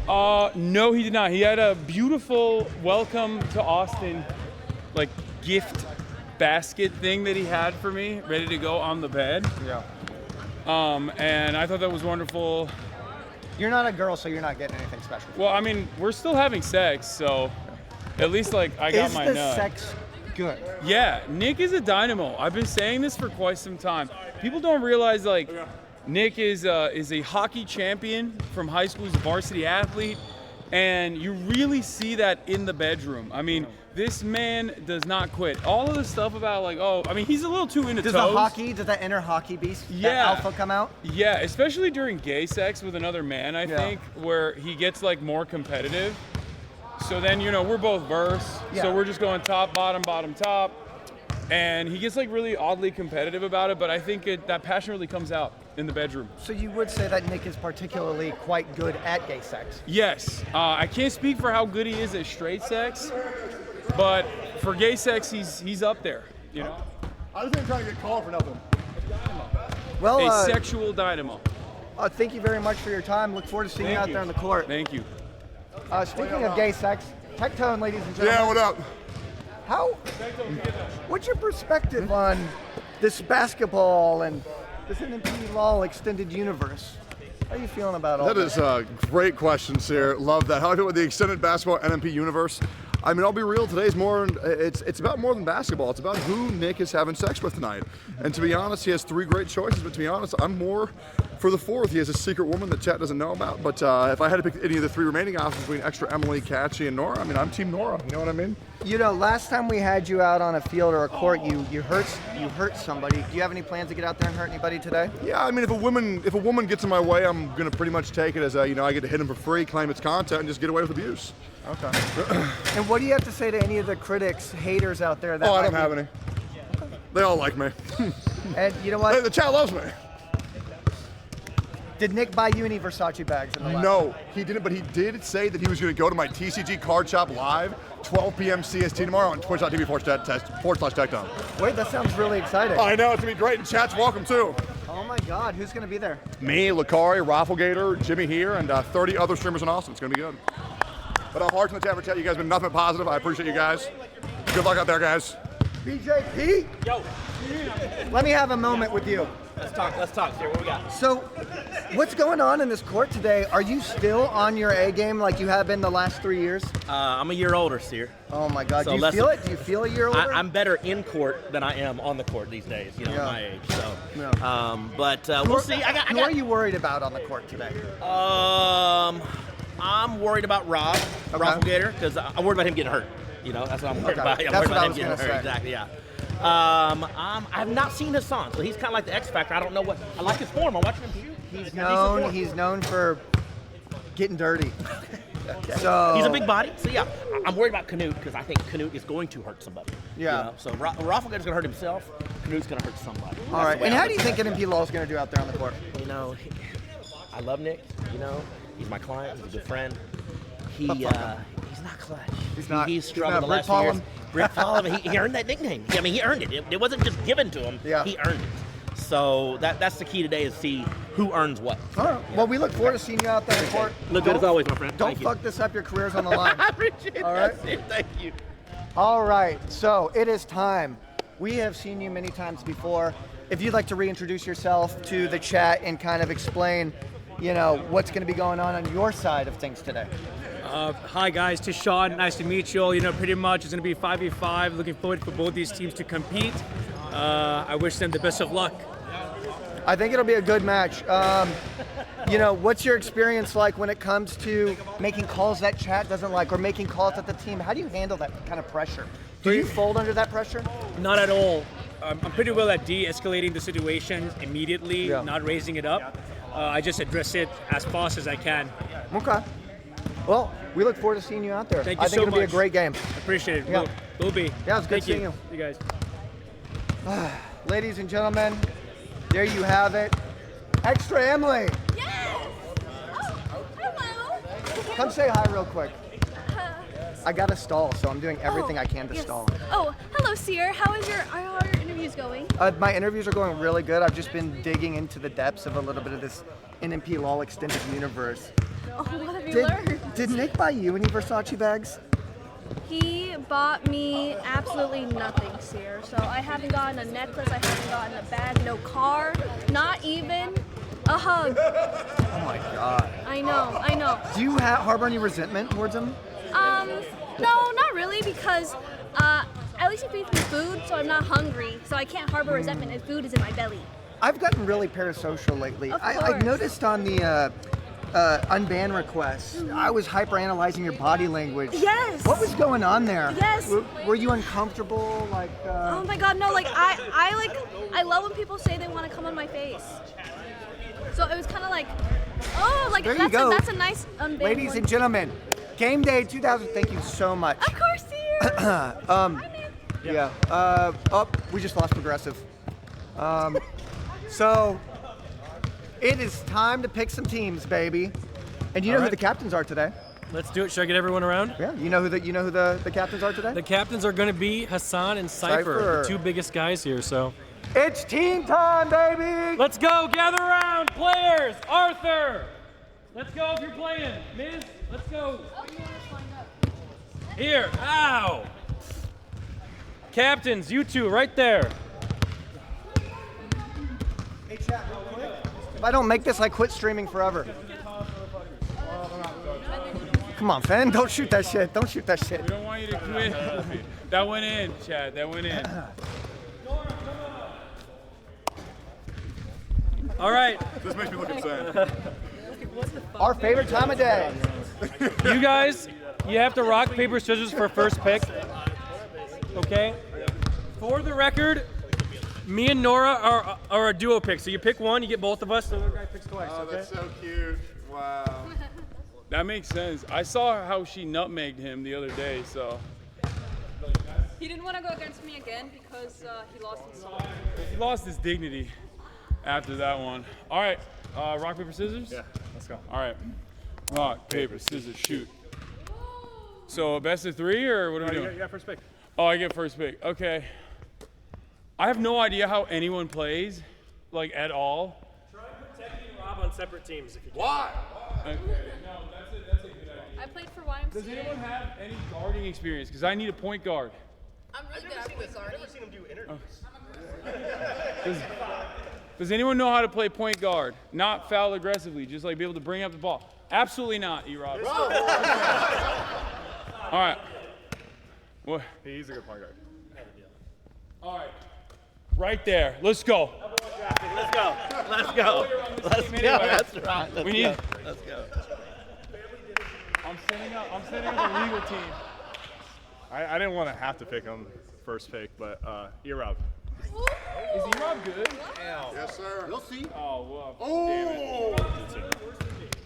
No, he did not. He had a beautiful welcome to Austin, like gift basket thing that he had for me, ready to go on the bed. Yeah. And I thought that was wonderful. You're not a girl, so you're not getting anything special. Well, I mean, we're still having sex, so at least like I got Is my the nut. sex good. Yeah, Nick is a dynamo. I've been saying this for quite some time. People don't realize, like, Nick is a hockey champion from high school. He's a varsity athlete, and you really see that in the bedroom. I mean, this man does not quit. All of the stuff about, like, he's a little too into toes. Does that inner hockey beast, that Yeah. alpha come out? Yeah, especially during gay sex with another man, I think, where he gets, like, more competitive. So then, we're both verse, so we're just going top, bottom, top. And he gets, like, really oddly competitive about it, but I think that passion really comes out in the bedroom. So you would say that Nick is particularly quite good at gay sex? Yes. I can't speak for how good he is at straight sex, but for gay sex, he's up there, I just ain't trying to get called for nothing. Well, A sexual dynamo. thank you very much for your time. Look forward to seeing you out there on the court. Thank you. Speaking of gay sex, Tectone, ladies and gentlemen. Yeah, what up? What's your perspective on this basketball and this Nmplol extended universe? How are you feeling about all That is a great question, sir. Love that. How do I feel with the extended basketball NMP universe? I mean, I'll be real. Today's it's about more than basketball. It's about who Nick is having sex with tonight. And to be honest, he has 3 great choices. But to be honest, I'm more for the 4th. He has a secret woman that chat doesn't know about. But if I had to pick any of the 3 remaining options between extra Emily, Catchy, and Nora, I mean, I'm Team Nora. You know what I mean? Last time we had you out on a field or a court, you hurt somebody. Do you have any plans to get out there and hurt anybody today? Yeah, I mean, if a woman gets in my way, I'm gonna pretty much take it as I get to hit him for free, claim it's content, and just get away with abuse. Okay. And what do you have to say to any of the critics, haters out there? That I don't have any. They all like me. And you know what? The chat loves me. Did Nick buy you any Versace bags in the last No, he didn't, but he did say that he was going to go to my TCG card shop live, 12 p.m. CST tomorrow on twitch.tv/Tectone. Wait, that sounds really exciting. I know, it's going to be great, and chat's welcome too. Oh my God, who's going to be there? Me, Lakari, Rafflegator, Jimmy here, and 30 other streamers in Austin. It's going to be good. But I'm hard in the chat for chat. You guys have been nothing but positive. I appreciate you guys. Good luck out there, guys. BJP? Yo. Let me have a moment with you. Let's talk, sir. What we got? So, what's going on in this court today? Are you still on your A game like you have been the last 3 years? I'm a year older, sir. Oh my God, So do you feel it? Do you feel a year older? I'm better in court than I am on the court these days, at my age. So, Yeah. we'll see. Who are you worried about on the court today? I'm worried about Rob, Rafflegator, because I'm worried about him getting hurt. That's what I'm worried about. I'm That's worried what I about him was getting gonna hurt. say. Exactly, yeah. I've not seen his son, so he's kind of like the X Factor. I don't know what. I like his form. I'm watching him shoot. He's known for getting dirty. So He's a big body, so yeah. I'm worried about Canute because I think Canute is going to hurt somebody. Yeah. So Rafflegator's going to hurt himself. Canute's going to hurt somebody. All right. And how do you think Nmplol is going to do out there on the court? I love Nick. He's my client. He's a good friend. He's not clutch. He's not. He's struggled the Brick last few years. Paul. Brick Paul. He earned that nickname. I mean, he earned it. It wasn't just given to him. Yeah. He earned it. So that's the key today is see who earns what. All right. Well, we look forward to seeing you out there on the court. Look good as always, my friend. Don't Thank you. fuck this up. Your career's on the line. I appreciate All that. right. Thank you. All right. So it is time. We have seen you many times before. If you'd like to reintroduce yourself to the chat and kind of explain, what's going to be going on your side of things today. Hi guys, to Sean, nice to meet you all. Pretty much it's going to be 5v5. Looking forward for both these teams to compete. I wish them the best of luck. I think it'll be a good match. What's your experience like when it comes to making calls that chat doesn't like or making calls that the team? How do you handle that kind of pressure? Do you fold under that pressure? Not at all. I'm pretty well at de-escalating the situation immediately, not raising it up. I just address it as fast as I can. Okay. Well, we look forward to seeing you out there. Thank you I think so it'll be a much. great game. Appreciate it. Yeah. Will be. Yeah, it's good Thank seeing you. You guys. Ladies and gentlemen, there you have it. Extra Emily. Yes! Oh, hello. Come say hi real quick. I got to stall, so I'm doing everything I can to yes. stall. Oh, hello, Seer. How are your interviews going? My interviews are going really good. I've just been digging into the depths of a little bit of this Nmplol extended universe. Oh, what have you learned? Did Nick buy you any Versace bags? He bought me absolutely nothing, Seer. So I haven't gotten a necklace, I haven't gotten a bag, no car, not even a hug. Oh my God. I know. Do you harbor any resentment towards him? No, not really, because at least he feeds me food, so I'm not hungry, so I can't harbor resentment if food is in my belly. I've gotten really parasocial lately. Of I've course. noticed on the unban request, I was hyper-analyzing your body language. Yes. What was going on there? Yes. Were you uncomfortable? Like. Oh my God, no! Like I love when people say they want to come on my face. So it was kind of like, oh, like There you go. that's a nice unban. Ladies one. and gentlemen, Game Day 2000. Thank you so much. Of course, dear. Yeah. Oh, we just lost Progressive. So it is time to pick some teams, baby. And you know who the captains are today? Let's do it. Should I get everyone around? Yeah. You know who the captains are today? The captains are going to be Hassan and Cypher, the two biggest guys here. So It's team time, baby. let's go. Gather around, players. Arthur, let's go if you're playing. Miz, let's go. Here. Ow. Captains, you two, right there. Hey, chat, real quick. If I don't make this, I quit streaming forever. Come on, Finn. Don't shoot that shit. Don't shoot that shit. We don't want you to quit. That went in, Chad. That went in. All right. This makes me look insane. Our favorite time of day. You guys, you have to rock, paper, scissors for first pick. Okay? For the record, me and Nora are a duo pick. So you pick one, you get both of us, the other guy picks twice. Oh, Okay? that's so cute. Wow. That makes sense. I saw how she nutmegged him the other day, so. He didn't want to go against me again because he lost his soul. He lost his dignity after that one. All right, rock, paper, scissors? Yeah, let's go. All right, rock, paper, scissors, shoot. So a best of three, or what are we doing? You got first pick. Oh, I get first pick. Okay. I have no idea how anyone plays, like at all. Try protecting Rob on separate teams if you can. Why? Okay. No, that's a good idea. I played for YMCA. Does anyone have any guarding experience? Because I need a point guard. I'm really good at point guarding. I've never seen him do interviews. Does anyone know how to play point guard? Not foul aggressively, just like be able to bring up the ball. Absolutely not, E-Rob. All right. What? He's a good point guard. All right. Right there. Let's go. Let's go. Let's go. Let's go. That's right. Let's We need. go. Let's go. I'm setting up a legal team. I didn't want to have to pick him first pick, but E-Rob. Is E-Rob good? Yes, sir. We'll see. Oh, well. Oh. Damn it.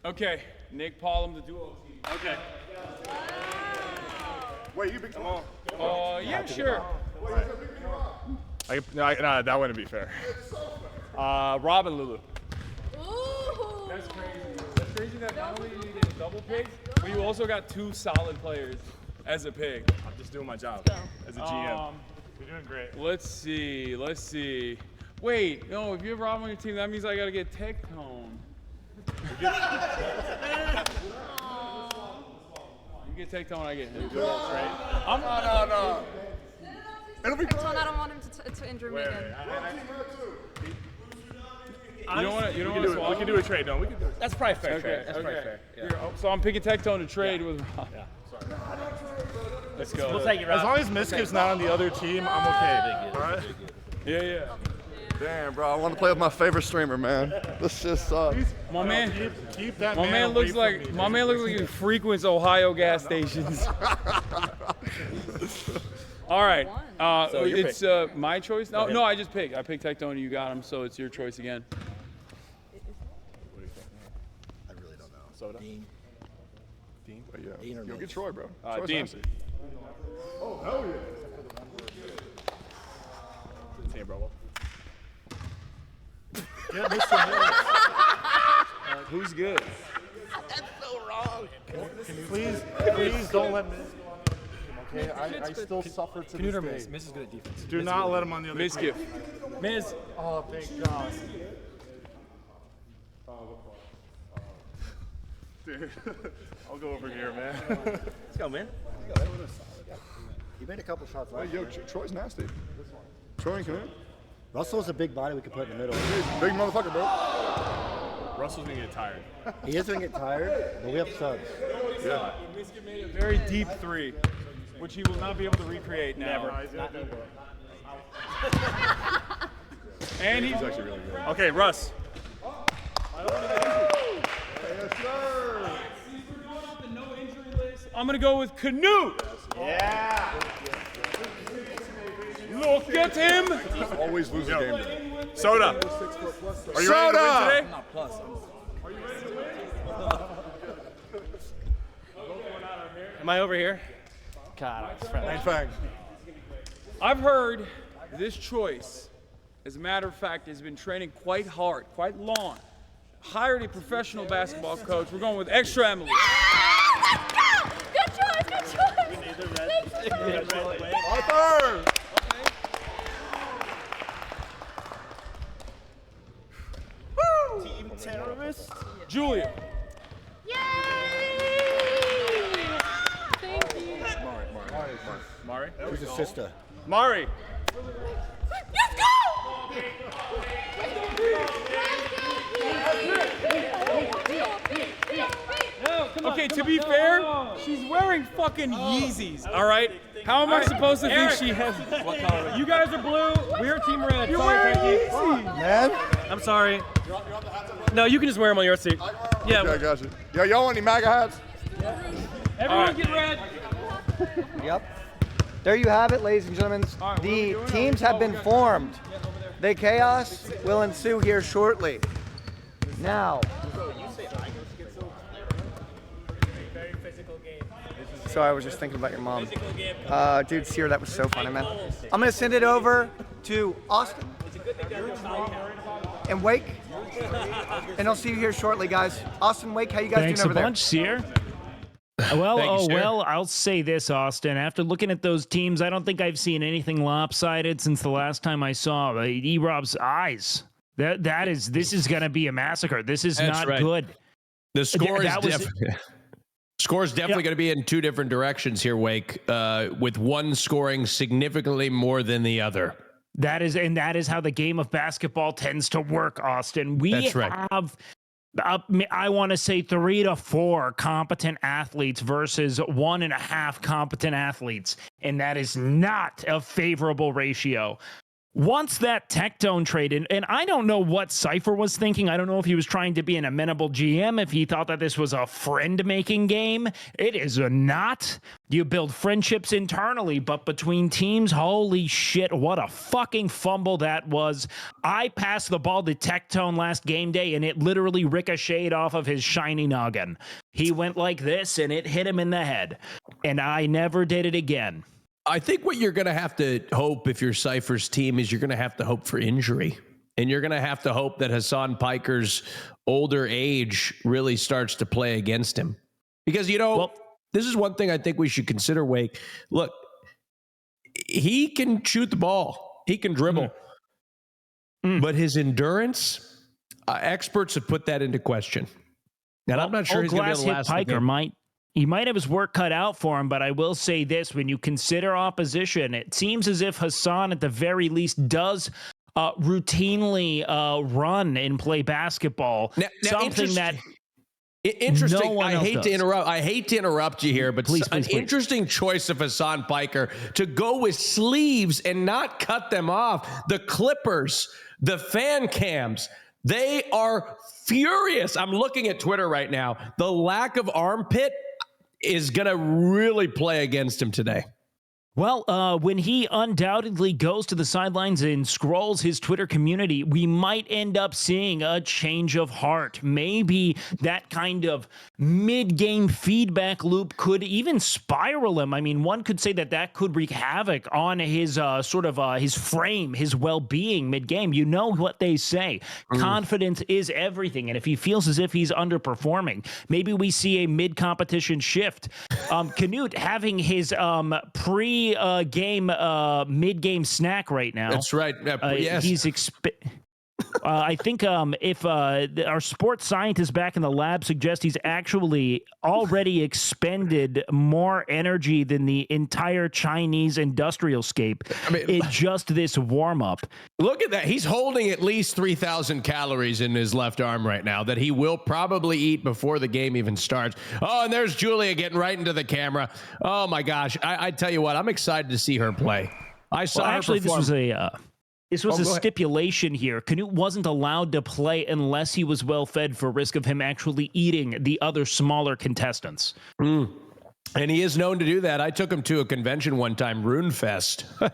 Okay. Nick Paul, the duo team. Okay. Wait, you picked him on. Yeah, sure. No, that wouldn't be fair. Rob and Lulu. Ooh. That's crazy. That's crazy that not only did you get a double pick, but you also got two solid players as a pick. I'm just doing my job as a GM. You're doing great. Let's see. Wait, no, if you have Rob on your team, that means I gotta get Tectone. You get Tectone, I get him. No. It'll be Tectone, I don't want him to injure me again. You don't want to We can do a trade, no? We can do it. That's probably fair. Okay, Trade. That's probably okay. fair. Yeah. Here, so I'm picking Tectone to trade with Rob. Yeah. Let's go. We'll take it, Rob. As long as Miskiv's not on the other team, I'm okay. All right? Yeah. Damn, bro. I want to play with my favorite streamer, man. This just sucks. My man. Keep that My man man away looks from like me. my man looks like he frequents Ohio gas stations. All right, So your it's my choice. No, I just picked. I picked Tectone. You got him, so it's your choice again. I really don't know. Soda? Dean. But yeah. Dean or Yo, Mitch? get Troy, bro. Troy's Dean. nasty. Oh, hell yeah. Team, bro. Who's good? That's so wrong. Please don't let Miz go on the other team, okay? I still suffer to Commuter this Miz. day. Miz is good at defense. Do not let him on the other Miskiff. team. Miz. Oh, thank God. Dude, I'll go over here, man. Let's go, man. He made a couple shots Hey, last yo, year. Troy's nasty. Troy and Canute. Russell's a big body we could put in the middle. Big motherfucker, bro. Russell's gonna get tired. He is going to get tired, but we have subs. Yeah. Miskiff made a very deep three. which he will not be able to recreate now. Never. And he's actually really good. okay, Russ. I'm gonna go with Canute. Yeah. Look at him. Always lose a game. Soda. Are you ready to win today? Am I over here? God, Thanks, thanks. I've heard this choice, as a matter of fact, has been training quite hard, quite long. Hired a professional basketball coach. We're going with extra Emily. Let's go! Good choice, good choice. Arthur! Team terrorist. Julia. Yay! Thank you. Mari. Who's his sister? Mari. Let's go! Okay, to be fair, she's wearing fucking Yeezys, all right? How am I supposed to think she has... What color? You guys are blue. We're team red. You're Sorry, wearing Frankie. Yeezys. Man? I'm sorry. No, you can just wear them on your seat. Yeah. Okay, I got you. Yo, y'all want any MAGA hats? Everyone get red. Yep. There you have it, ladies and gentlemen. The teams have been formed. The chaos will ensue here shortly. Now. So I was just thinking about your mom. Dude, Sear, that was so funny, man. I'm going to send it over to Austin and Wake. And I'll see you here shortly, guys. Austin, Wake, how you guys Thanks doing over a bunch, Sear. Well, Thank you, sir. I'll say this, Austin. After looking at those teams, I don't think I've seen anything lopsided since the last time I saw E-Rob's eyes. This is going to be a massacre. This is That's not right. good. The score That is was- Score's definitely going to be in two different directions here, Wake, with one scoring significantly more than the other. That is how the game of basketball tends to work, Austin. We That's right. have, I want to say 3 to 4 competent athletes versus 1.5 competent athletes, and that is not a favorable ratio. Once that Tectone trade, and I don't know what Cypher was thinking. I don't know if he was trying to be an amenable GM, if he thought that this was a friend-making game. It is not. You build friendships internally, but between teams, holy shit, what a fucking fumble that was. I passed the ball to Tectone last game day, and it literally ricocheted off of his shiny noggin. He went like this, and it hit him in the head, and I never did it again. I think what you're going to have to hope if you're Cypher's team is you're going to have to hope for injury. And you're going to have to hope that Hassan Piker's older age really starts to play against him. Because, this is one thing I think we should consider, Wake. Look, he can shoot the ball. He can dribble. But his endurance, experts have put that into question. And I'm not sure he's going to be able to last the game. He might have his work cut out for him, but I will say this. When you consider opposition, it seems as if Hassan, at the very least, does routinely run and play basketball. Now something that interesting. No one else does. I hate to interrupt you here, but please. Interesting choice of Hassan Piker to go with sleeves and not cut them off. The Clippers, the fan cams, they are furious. I'm looking at Twitter right now. The lack of armpit is going to really play against him today. Well, when he undoubtedly goes to the sidelines and scrolls his Twitter community, we might end up seeing a change of heart. Maybe that kind of mid-game feedback loop could even spiral him. I mean, one could say that could wreak havoc on his his frame, his well-being mid-game. You know what they say. Confidence is everything. And if he feels as if he's underperforming, maybe we see a mid-competition shift. Canute having his mid-game snack right now. That's right. Yes. He's I think if our sports scientist back in the lab suggests he's actually already expended more energy than the entire Chinese industrial scape in just this warm-up. Look at that. He's holding at least 3,000 calories in his left arm right now that he will probably eat before the game even starts. Oh, and there's Julia getting right into the camera. Oh, my gosh. I tell you what, I'm excited to see her play. I saw her actually, perform. This was a stipulation here. Canute wasn't allowed to play unless he was well-fed for risk of him actually eating the other smaller contestants. And he is known to do that. I took him to a convention one time, RuneFest.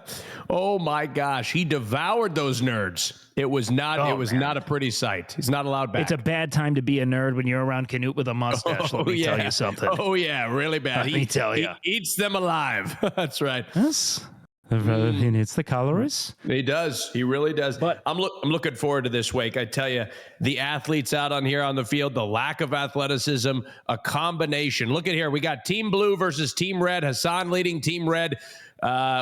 Oh my gosh, he devoured those nerds. It was not not a pretty sight. He's not allowed back. It's a bad time to be a nerd when you're around Canute with a mustache. Let me tell you something. Oh yeah, really bad. Let me tell you. He eats them alive. That's right. Yes. He needs the calories. He does. He really does. But I'm looking forward to this week. I tell you, the athletes out on here on the field, the lack of athleticism, a combination. Look at here. We got Team Blue versus Team Red. Hassan leading Team Red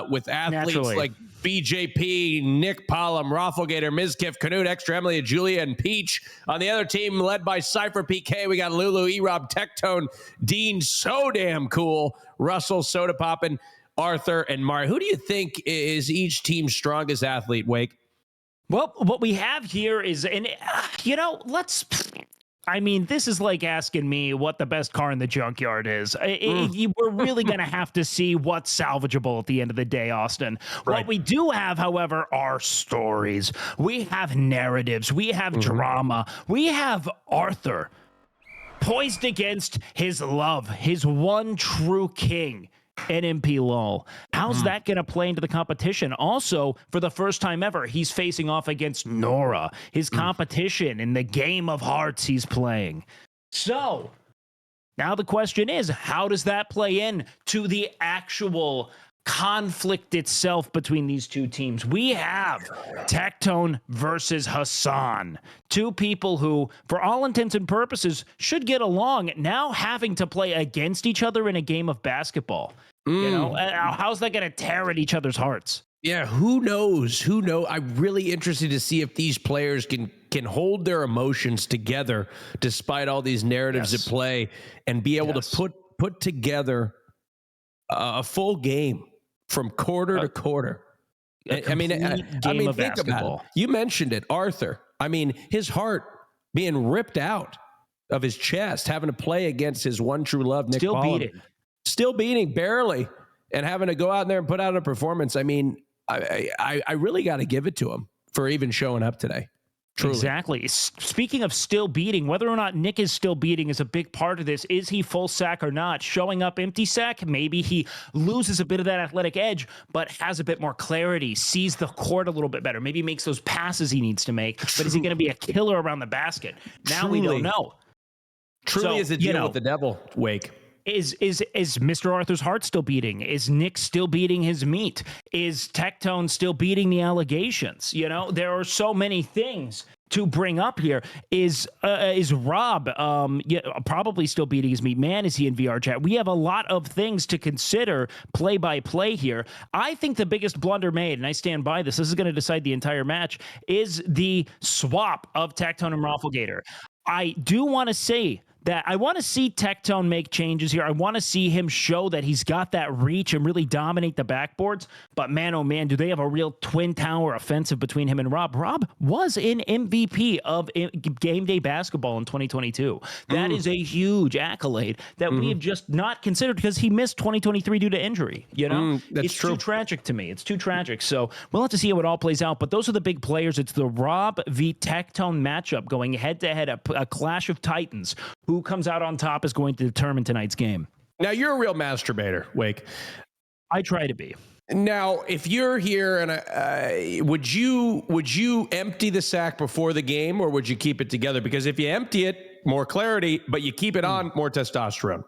with athletes like BJP, Nick Pollum, Rafflegator, Mizkif, Canute, Extra Emily, Julia, and Peach. On the other team, led by Cypher PK, we got Lulu, E-Rob, Tectone, Dean, so damn cool, Russell, Soda Poppin', Arthur, and Mari. Who do you think is each team's strongest athlete, Wake? Well, what we have here is, and this is like asking me what the best car in the junkyard is. We're really going to have to see what's salvageable at the end of the day, Austin. Right. What we do have, however, are stories. We have narratives. We have drama. We have Arthur poised against his love, his one true king, Nmplol. How's that going to play into the competition? Also, for the first time ever, he's facing off against Nora, his competition in the game of hearts he's playing. So, now the question is, how does that play in to the actual conflict itself between these two teams? We have Tectone versus Hassan, two people who, for all intents and purposes, should get along, now having to play against each other in a game of basketball. How's that going to tear at each other's hearts? Yeah, who knows? I'm really interested to see if these players can hold their emotions together despite all these narratives at play and be able to put together a full game from quarter to quarter. I mean, think about it. You mentioned it, Arthur. I mean, his heart being ripped out of his chest, having to play against his one true love, Nick Pollum. Still beating barely, and having to go out there and put out a performance. I mean, I really got to give it to him for even showing up today. Truly. Exactly. Speaking of still beating, whether or not Nick is still beating is a big part of this. Is he full sack or not? Showing up empty sack, maybe he loses a bit of that athletic edge, but has a bit more clarity, sees the court a little bit better, maybe makes those passes he needs to make, but is he going to be a killer around the basket? Now we don't know. Truly is a deal with the devil, Wake. Is Mr. Arthur's heart still beating? Is Nick still beating his meat? Is Tectone still beating the allegations? There are so many things to bring up here. Is Rob probably still beating his meat? Man, is he in VR chat? We have a lot of things to consider play by play here. I think the biggest blunder made, and I stand by this is going to decide the entire match, is the swap of Tectone and Rafflegator. I do want to say that I want to see Tectone make changes here. I want to see him show that he's got that reach and really dominate the backboards. But man, oh man, do they have a real twin tower offensive between him and Rob. Rob was an MVP of Game Day basketball in 2022. That is a huge accolade that we have just not considered because he missed 2023 due to injury. It's too tragic to me. It's too tragic. So we'll have to see how it all plays out. But those are the big players. It's the Rob v Tectone matchup going head to head, a clash of titans. Who comes out on top is going to determine tonight's game. Now, you're a real masturbator, Wake. I try to be. Now, if you're here, and would you empty the sack before the game, or would you keep it together? Because if you empty it, more clarity, but you keep it on, more testosterone.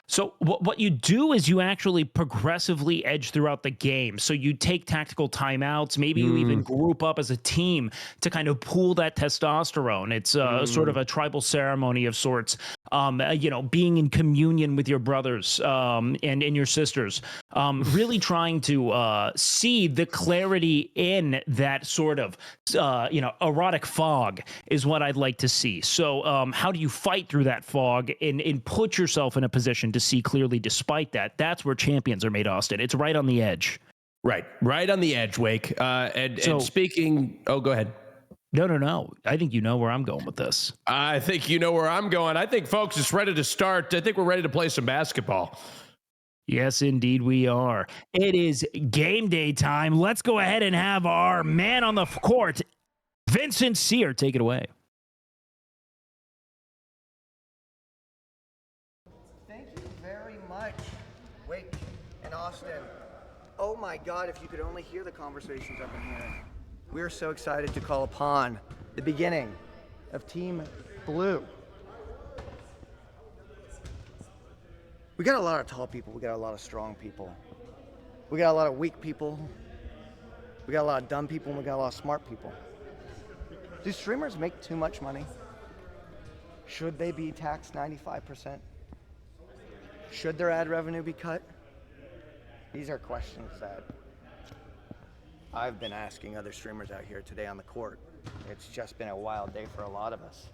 So what you do is you actually progressively edge throughout the game. So you take tactical timeouts. Maybe you even group up as a team to kind of pool that testosterone. It's sort of a tribal ceremony of sorts. Being in communion with your brothers and your sisters. Really trying to see the clarity in that sort of erotic fog is what I'd like to see. So how do you fight through that fog and put yourself in a position to see clearly despite that? That's where champions are made, Austin. It's right on the edge. Right on the edge, Wake. And speaking... Oh, go ahead. No. I think you know where I'm going with this. I think you know where I'm going. I think, folks, it's ready to start. I think we're ready to play some basketball. Yes, indeed we are. It is game day time. Let's go ahead and have our man on the court, Vincent Sear, take it away. Thank you very much, Wake and Austin. Oh my God, if you could only hear the conversations I've been hearing. We're so excited to call upon the beginning of Team Blue. We got a lot of tall people, we got a lot of strong people. We got a lot of weak people. We got a lot of dumb people, and we got a lot of smart people. Do streamers make too much money? Should they be taxed 95%? Should their ad revenue be cut? These are questions that I've been asking other streamers out here today on the court. It's just been a wild day for a lot of us,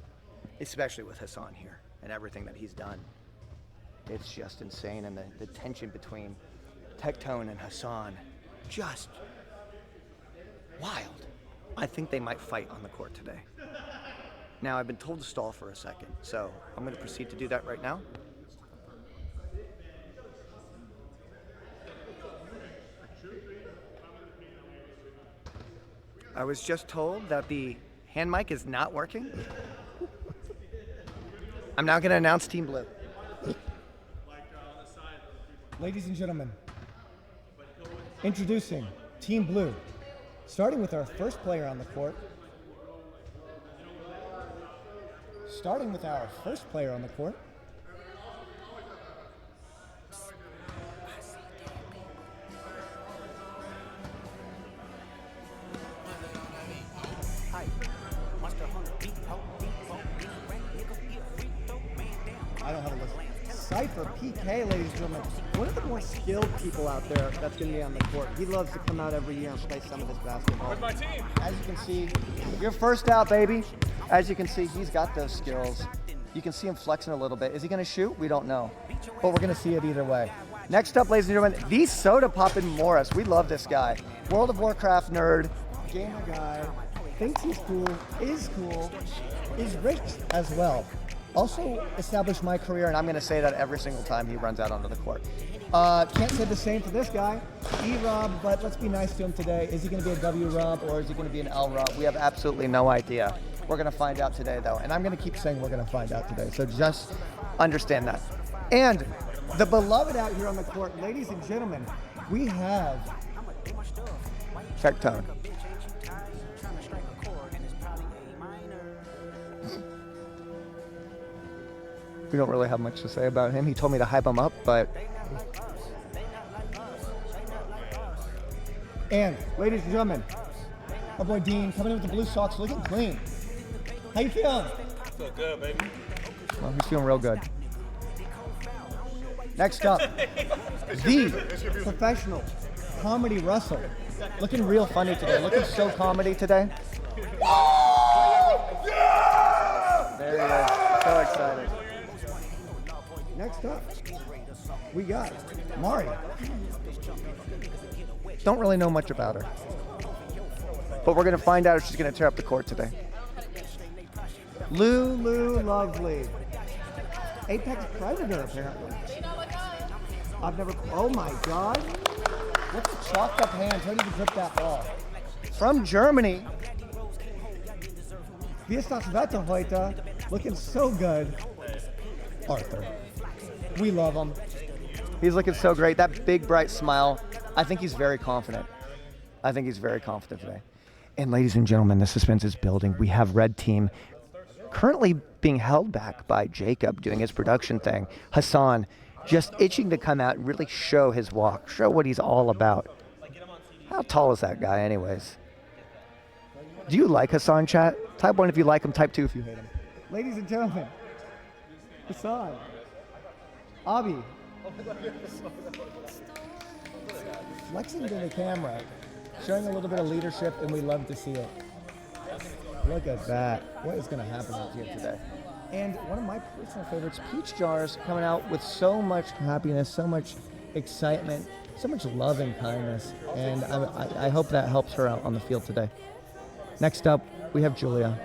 especially with Hassan here and everything that he's done. It's just insane, and the tension between Tectone and Hassan, just wild. I think they might fight on the court today. Now, I've been told to stall for a second, so I'm going to proceed to do that right now. I was just told that the hand mic is not working. I'm now going to announce Team Blue. Ladies and gentlemen, introducing Team Blue, starting with our first player on the court. I don't have a list. Cypher PK, ladies and gentlemen, one of the more skilled people out there that's going to be on the court. He loves to come out every year and play some of this basketball. With my team. As you can see, you're first out, baby. As you can see, he's got those skills. You can see him flexing a little bit. Is he going to shoot? We don't know. But we're going to see it either way. Next up, ladies and gentlemen, the Soda Poppin' Morris. We love this guy. World of Warcraft nerd, gamer guy, thinks he's cool, is rich as well. Also established my career, and I'm going to say that every single time he runs out onto the court. Can't say the same for this guy, E-Rob, but let's be nice to him today. Is he going to be a W-Rob or is he going to be an L-Rob? We have absolutely no idea. We're going to find out today, though, and I'm going to keep saying we're going to find out today, so just understand that. And the beloved out here on the court, ladies and gentlemen, we have Tectone. We don't really have much to say about him. He told me to hype him up, but... And, ladies and gentlemen, our boy Dean coming in with the blue socks, looking clean. How you feeling? Feel good, baby. Well, he's feeling real good. Next up, the professional comedy Russell. Looking real funny today. Looking so comedy today. There he is. So excited. Next up, we got Mari. Don't really know much about her, but we're going to find out if she's going to tear up the court today. Lulu Lovely. Apex Predator, apparently. I've never, oh my God. What's the chalked up hands ready to grip that ball? From Germany. Wie ist das Wetter heute? Looking so good. Arthur. We love him. He's looking so great. That big, bright smile. I think he's very confident. Today. And ladies and gentlemen, the suspense is building. We have Red Team currently being held back by Jacob doing his production thing. Hassan, just itching to come out and really show his walk, show what he's all about. How tall is that guy anyways? Do you like Hassan, chat? Type 1 if you like him, type 2 if you hate him. Ladies and gentlemen, Hassan. Abi. Flexing to the camera, showing a little bit of leadership, and we love to see it. Look at that. What is going to happen out here today? And one of my personal favorites, Peach Jars, coming out with so much happiness, so much excitement, so much love and kindness. And I hope that helps her out on the field today. Next up, we have Julia.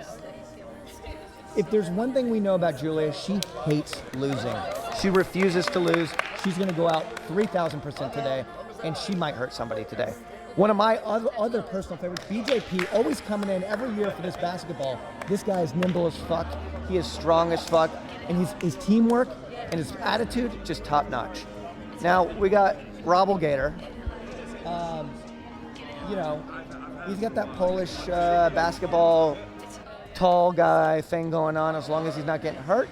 If there's one thing we know about Julia, she hates losing. She refuses to lose. She's going to go out 3,000% today, and she might hurt somebody today. One of my other personal favorites, BJP, always coming in every year for this basketball. This guy is nimble as fuck. He is strong as fuck, and his teamwork and his attitude just top notch. Now we got Robblegator. You know, he's got that Polish basketball tall guy thing going on as long as he's not getting hurt.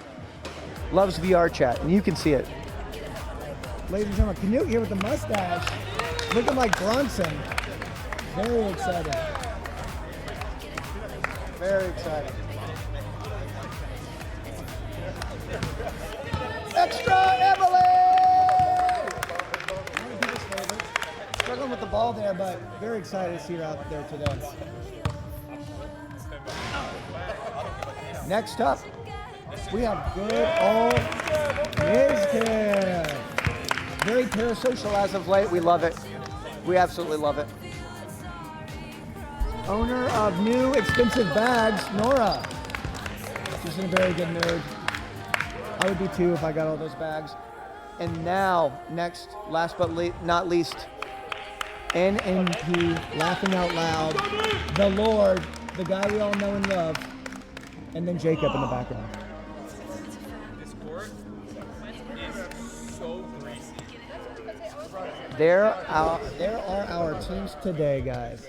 Loves VR chat, and you can see it. Ladies and gentlemen, Canute here with the mustache, looking like Bronson. Very excited. Very excited. Extra Emily! One of people's favorites. Struggling with the ball there, but very excited to see her out there today. Next up, we have good old Mizkif. Very parasocial as of late. We love it. We absolutely love it. Owner of new expensive bags, Nora. She's in a very good mood. I would be too if I got all those bags. And now, next, last but not least, NMP, laughing out loud, the Lord, the guy we all know and love, and then Jacob in the background. This court is so greasy. There are our teams today, guys.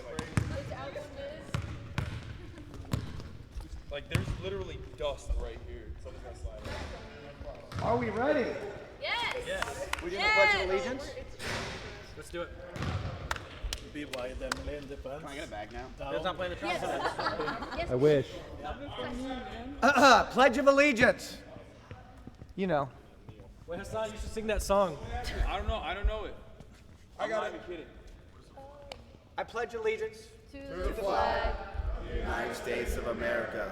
Like, there's literally dust right here. Someone's gonna slide. Are we ready? Yes. We doing the Pledge of Allegiance? Let's do it. Be wide then lane defense. Can I get a bag now? Let's not play the trumpet. I wish. Pledge of Allegiance. You know. Wait, Hassan, you should sing that song. I don't know it. I'm not even kidding. I pledge allegiance To the flag. United States of America,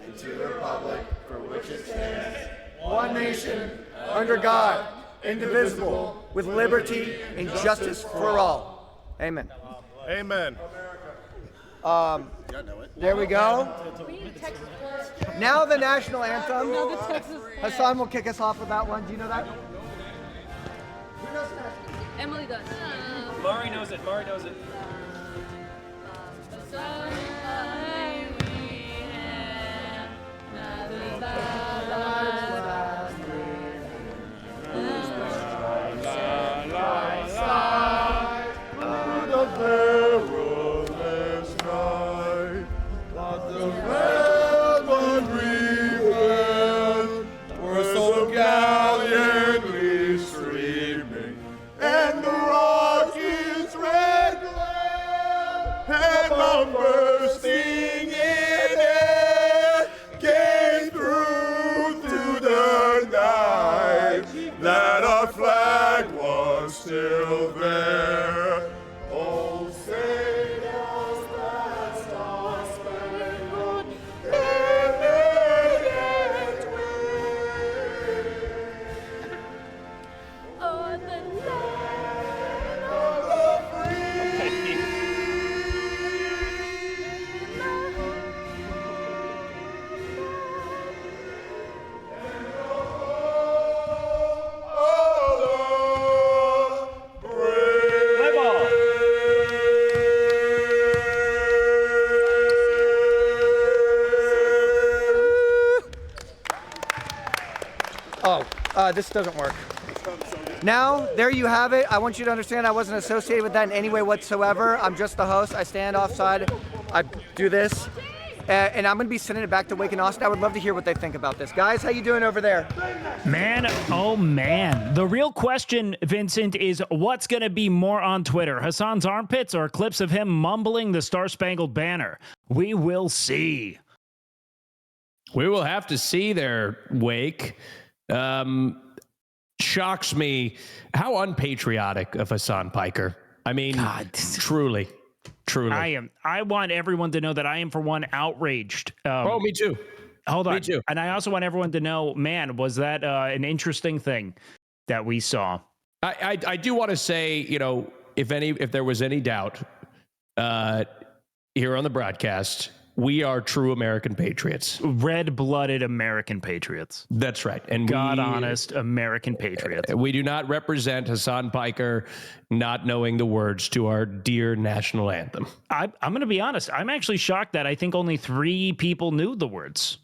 and to the republic for which it stands, one nation, under God, indivisible, with liberty and justice for all. Amen. Amen. There we go. Now the national anthem. Hassan will kick us off with that one. Do you know that? Emily does. Mari knows it. Mari knows it. Bursting in air, came through the night, that our flag was still there. Oh, say does that star-spangled banner yet wave On the land of the free? This doesn't work. Now, there you have it. I want you to understand I wasn't associated with that in any way whatsoever. I'm just the host. I stand offside. I do this. And I'm going to be sending it back to Wake and Austin. I would love to hear what they think about this. Guys, how you doing over there? Man, oh man. The real question, Vincent, is what's going to be more on Twitter? Hassan's armpits or clips of him mumbling the Star-Spangled Banner? We will see. We will have to see there, Wake. Shocks me how unpatriotic of Hassan Piker. I mean, God. Truly. I want everyone to know that I am, for one, outraged. Me too. Hold on. Me too. And I also want everyone to know, man, was that an interesting thing that we saw? I do want to say, if there was any doubt here on the broadcast, we are true American patriots. Red-blooded American patriots. That's right. And God-honest American patriots. We do not represent Hassan Piker not knowing the words to our dear national anthem. I'm going to be honest. I'm actually shocked that I think only 3 people knew the words.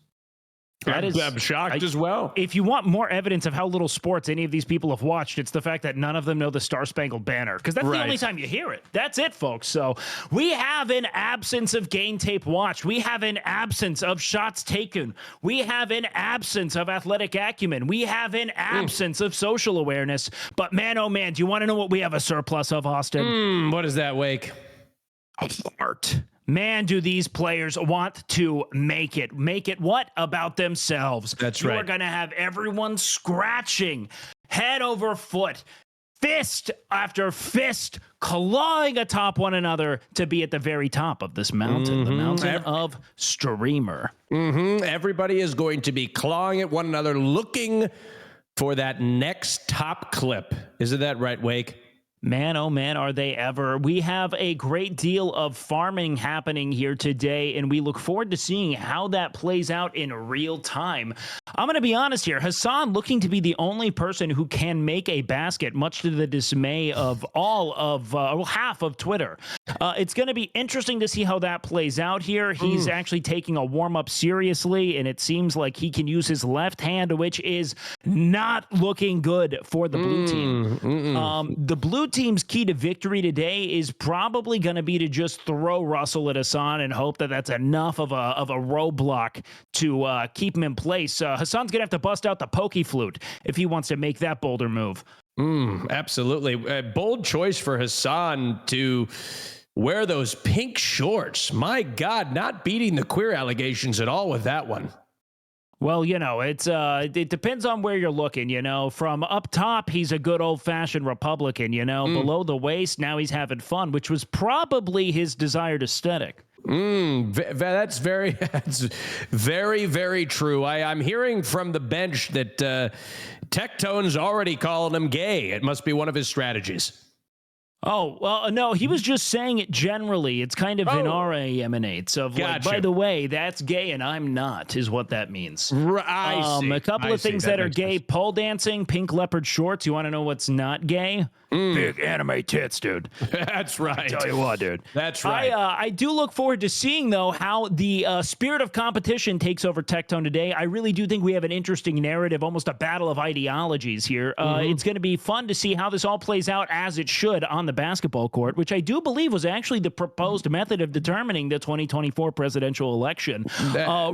I'm shocked as well. If you want more evidence of how little sports any of these people have watched, it's the fact that none of them know the Star-Spangled Banner, because that's the only time you hear it. That's it, folks. So we have an absence of game tape watched. We have an absence of shots taken. We have an absence of athletic acumen. We have an absence of social awareness. But man, oh man, do you want to know what we have a surplus of, Austin? What is that, Wake? Heart. Man, do these players want to make it. Make it what? About themselves. That's right. You're going to have everyone scratching head over foot, fist after fist, clawing atop one another to be at the very top of this mountain, the mountain of Streamer. Everybody is going to be clawing at one another, looking for that next top clip. Isn't that right, Wake? Man, oh man, are they ever. We have a great deal of farming happening here today, and we look forward to seeing how that plays out in real time. I'm going to be honest here. Hassan looking to be the only person who can make a basket, much to the dismay of all of, half of Twitter. It's going to be interesting to see how that plays out here. He's actually taking a warm-up seriously, and it seems like he can use his left hand, which is not looking good for the blue team. The blue team's key to victory today is probably going to be to just throw Russell at Hassan and hope that that's enough of a roadblock to keep him in place. Hassan's going to have to bust out the pokey flute if he wants to make that bolder move. Absolutely. A bold choice for Hassan to wear those pink shorts. My God, not beating the queer allegations at all with that one. Well, it depends on where you're looking, From up top, he's a good old-fashioned Republican, Below the waist, now he's having fun, which was probably his desired aesthetic. That's very, very true. I'm hearing from the bench that Tectone's already calling him gay. It must be one of his strategies. Oh, well, no, he was just saying it generally. It's kind of an RA emanates of, like, by the way, that's gay and I'm not, is what that means. I see. A couple of things that are gay: pole dancing, pink leopard shorts. You want to know what's not gay? Big anime tits, dude. That's right. I tell you what, dude. That's right. I do look forward to seeing, though, how the spirit of competition takes over Tectone today. I really do think we have an interesting narrative, almost a battle of ideologies here. It's going to be fun to see how this all plays out, as it should, on the basketball court, which I do believe was actually the proposed method of determining the 2024 presidential election.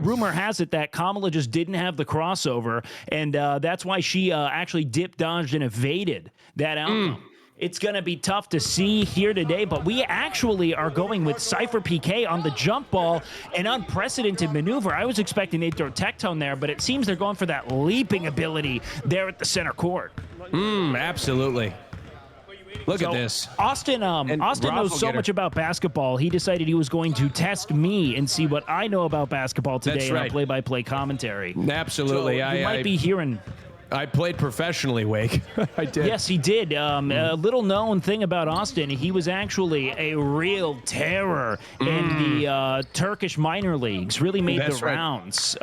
Rumor has it that Kamala just didn't have the crossover, and that's why she actually dipped, dodged, and evaded that outcome. It's going to be tough to see here today, but we actually are going with Cypher PK on the jump ball, an unprecedented maneuver. I was expecting they'd throw Tectone there, but it seems they're going for that leaping ability there at the center court. Absolutely. Look at this. Austin knows so much about basketball, he decided he was going to test me and see what I know about basketball today in our play-by-play commentary. Absolutely. So you might be hearing... I played professionally, Wake. I did. Yes, he did. A little known thing about Austin, he was actually a real terror in the Turkish minor leagues, really made the rounds.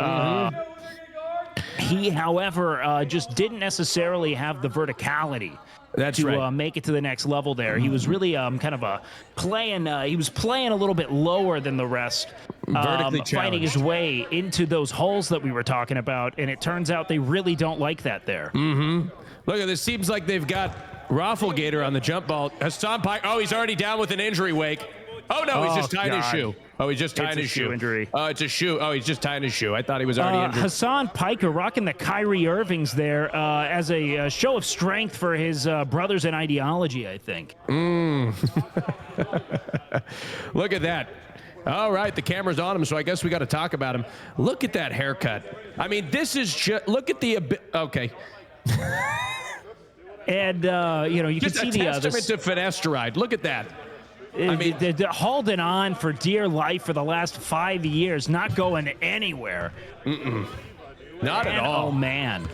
He, however, just didn't necessarily have the verticality to make it to the next level there. He was really kind of playing a little bit lower than the rest, finding his way into those holes that we were talking about, and it turns out they really don't like that there. Look at this. Seems like they've got Rafflegator on the jump ball. Hassan Pike. Oh, he's already down with an injury, Wake. Oh, no, he's just tying his God. shoe. Oh, he's just tying his shoe. Injury. Oh, it's a shoe. Oh, he's just tying his shoe. I thought he was already injured. Hassan Piker rocking the Kyrie Irvings there as a show of strength for his brothers in ideology, I think. Look at that. All right, the camera's on him, so I guess we got to talk about him. Look at that haircut. I mean, this is just, look at the, okay. And, you just can see a testament to finasteride. Look at that. I mean, they're holding on for dear life for the last 5 years, not going anywhere. Not at all. Oh, man.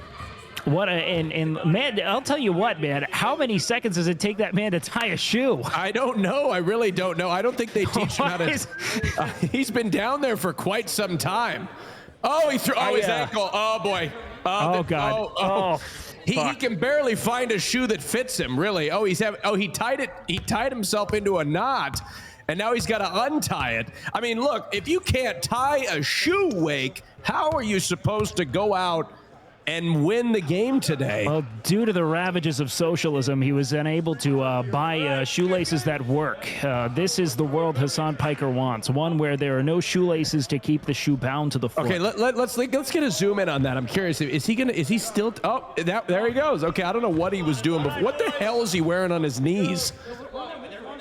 What and man, I'll tell you what, man. How many seconds does it take that man to tie a shoe? I don't know. I really don't know. I don't think they teach him how to. He's been down there for quite some time. Oh, he threw. Oh, his ankle. Oh boy. God. He can barely find a shoe that fits him. Really. Oh, he tied it. He tied himself into a knot, and now he's got to untie it. I mean, look. If you can't tie a shoe, Wake, how are you supposed to go out and win the game today? Well, due to the ravages of socialism, he was unable to buy shoelaces that work. This is the world Hassan Piker wants, one where there are no shoelaces to keep the shoe bound to the foot. Okay, let's get a zoom in on that. I'm curious. Is he still? Oh, there he goes. Okay, I don't know what he was doing before. What the hell is he wearing on his knees?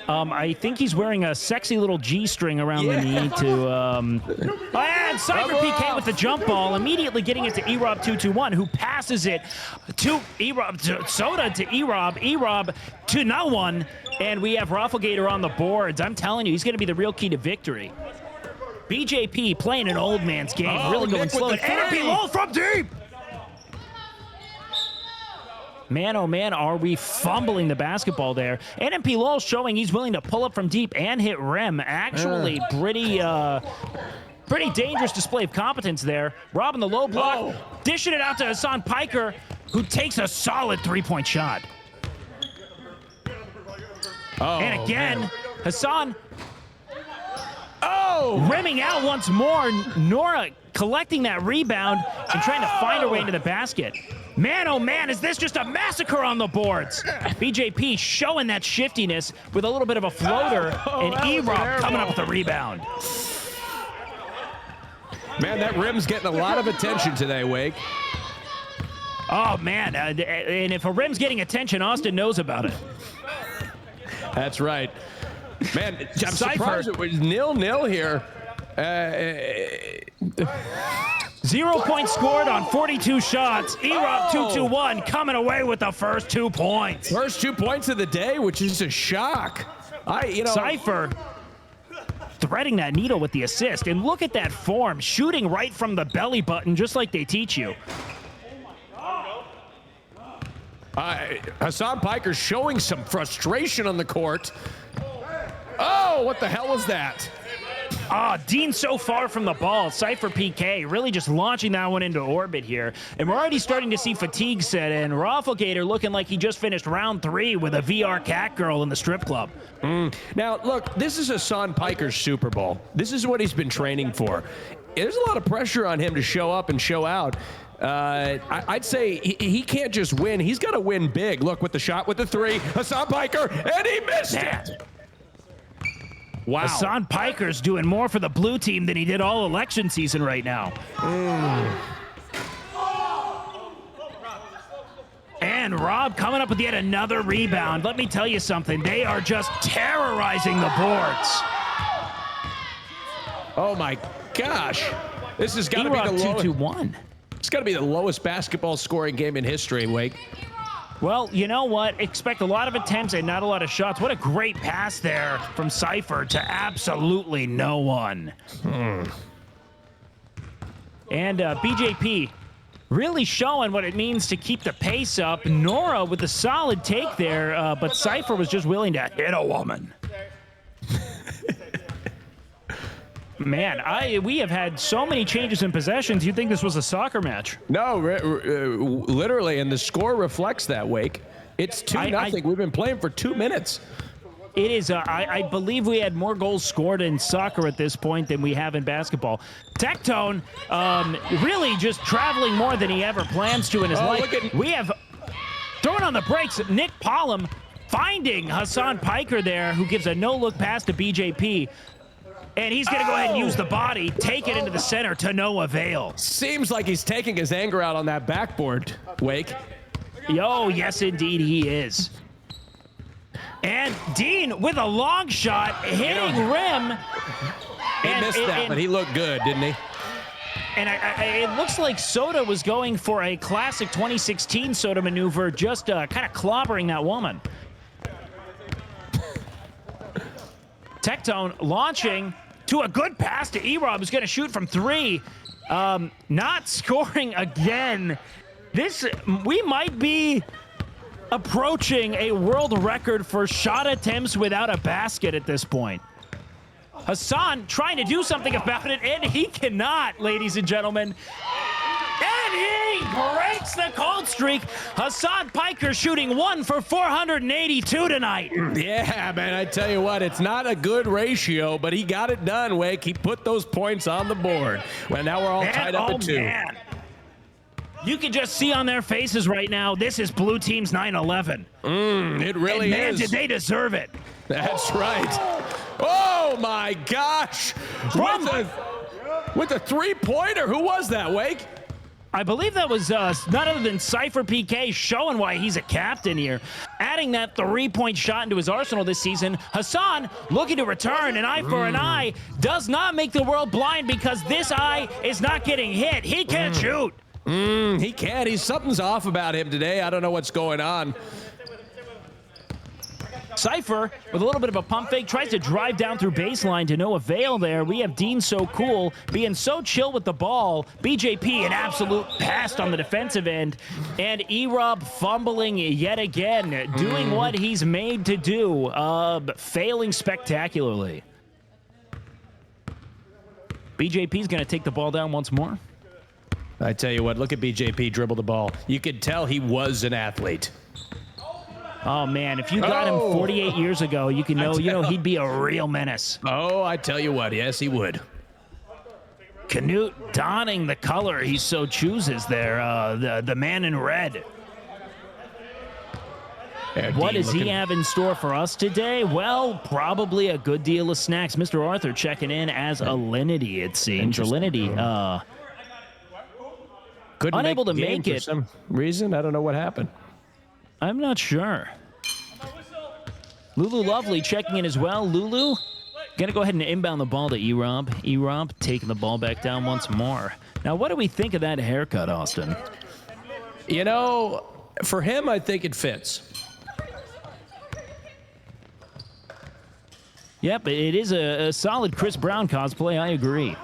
I think he's wearing a sexy little G-string around the knee to. And Cyber PK with the jump ball, immediately getting it to Erob221, who passes it to Erob, Soda to Erob, Erob to no one, and we have Rafflegator on the boards. I'm telling you, he's going to be the real key to victory. BJP playing an old man's game, really going slow. And Nmplol from deep. Man, oh man, are we fumbling the basketball there. Nmplol showing he's willing to pull up from deep and hit rim. Actually, pretty dangerous display of competence there. Robbing the low block, dishing it out to Hassan Piker, who takes a solid three-point shot. And again, Hassan rimming out once more. Nora collecting that rebound and trying to find her way into the basket. Man, oh man, is this just a massacre on the boards? BJP showing that shiftiness with a little bit of a floater, and Erob coming up with the rebound. Man, that rim's getting a lot of attention today, Wake. Oh man, and if a rim's getting attention, Austin knows about it. That's right. Man, I'm surprised it was 0-0 here. 0 points scored on 42 shots. Erob221 coming away with the first 2 points. First 2 points of the day, which is a shock. Cypher threading that needle with the assist, and look at that form, shooting right from the belly button, just like they teach you. Hassan Piker showing some frustration on the court. Oh, what the hell was that? Dean so far from the ball. Cypher PK really just launching that one into orbit here. And we're already starting to see fatigue set in. Rafflegator looking like he just finished round 3 with a VR cat girl in the strip club. Now, look, this is Hassan Piker's Super Bowl. This is what he's been training for. There's a lot of pressure on him to show up and show out. I'd say he can't just win. He's got to win big. Look, with the shot with the 3, Hassan Piker, and he missed it. Wow. Hassan Piker's doing more for the blue team than he did all election season right now. And Rob coming up with yet another rebound. Let me tell you something. They are just terrorizing the boards. Oh, my gosh. This has got to be the lowest. 2-2-1. It's got to be the lowest basketball scoring game in history, Wake. Well, you know what? Expect a lot of attempts and not a lot of shots. What a great pass there from Cypher to absolutely no one. And BJP really showing what it means to keep the pace up. Nora with a solid take there, but Cypher was just willing to hit a woman. Man, we have had so many changes in possessions. You'd think this was a soccer match. No, literally, and the score reflects that, Wake. It's 2-0. We've been playing for 2 minutes. It is. I believe we had more goals scored in soccer at this point than we have in basketball. Tectone really just traveling more than he ever plans to in his life. We have throwing on the brakes. Nmplol finding Hassan Piker there, who gives a no-look pass to BJP. And he's going to go ahead and use the body, take it into the center to no avail. Seems like he's taking his anger out on that backboard, Wake. Yo, yes, indeed, he is. And Dean with a long shot, hitting rim. He missed that, but he looked good, didn't he? And it looks like Soda was going for a classic 2016 Soda maneuver, just kind of clobbering that woman. Tectone launching to a good pass to E-Rob, who's going to shoot from 3. Not scoring again. We might be approaching a world record for shot attempts without a basket at this point. Hassan trying to do something about it, and he cannot, ladies and gentlemen. And he breaks the cold streak. Hassan Piker shooting 1 for 482 tonight. Yeah, man, I tell you what, it's not a good ratio, but he got it done, Wake. He put those points on the board. Well, now we're all tied up at 2. Man. You can just see on their faces right now, this is blue team's 9-11. It really and man, is. did they deserve it. That's right. Oh, my gosh. With a three-pointer. Who was that, Wake? I believe that was none other than Cypher PK, showing why he's a captain here. Adding that 3-point shot into his arsenal this season. Hassan looking to return, an eye for an eye. Does not make the world blind because this eye is not getting hit. He can't shoot. He can't. Something's off about him today. I don't know what's going on. Cypher, with a little bit of a pump fake, tries to drive down through baseline to no avail there. We have Dean so cool, being so chill with the ball. BJP, an absolute pest on the defensive end. And E-Rob fumbling yet again, doing what he's made to do, failing spectacularly. BJP's going to take the ball down once more. I tell you what, look at BJP dribble the ball. You could tell he was an athlete. Oh, man, if you got him 48 years ago, you know he'd be a real menace. Oh, I tell you what, yes, he would. Canute donning the color he so chooses there, the man in red. What does he have in store for us today? Well, probably a good deal of snacks. Mr. Arthur checking in as Alinity, it seems. Alinity, unable to make it. For some reason, I don't know what happened. I'm not sure. Lulu Lovely checking in as well. Lulu gonna go ahead and inbound the ball to E-Rob. E-Rob taking the ball back down once more. Now, what do we think of that haircut, Austin? You know, for him, I think it fits. Yep, it is a solid Chris Brown cosplay. I agree.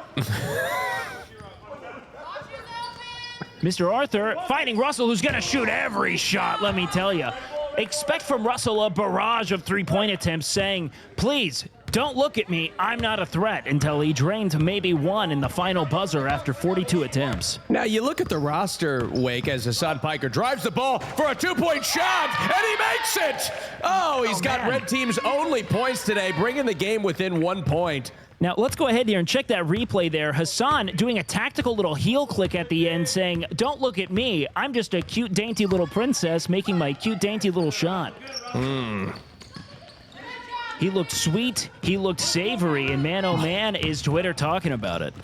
Mr. Arthur fighting Russell, who's going to shoot every shot, let me tell you. Expect from Russell a barrage of three-point attempts saying, please, don't look at me, I'm not a threat, until he drains maybe one in the final buzzer after 42 attempts. Now, you look at the roster, Wake, as Hassan Piker drives the ball for a two-point shot, and he makes it! Oh, he's got red team's only points today, bringing the game within 1 point. Now, let's go ahead here and check that replay there. Hassan doing a tactical little heel click at the end saying, don't look at me. I'm just a cute, dainty little princess making my cute, dainty little shot. He looked sweet. He looked savory. And man, oh man, is Twitter talking about it.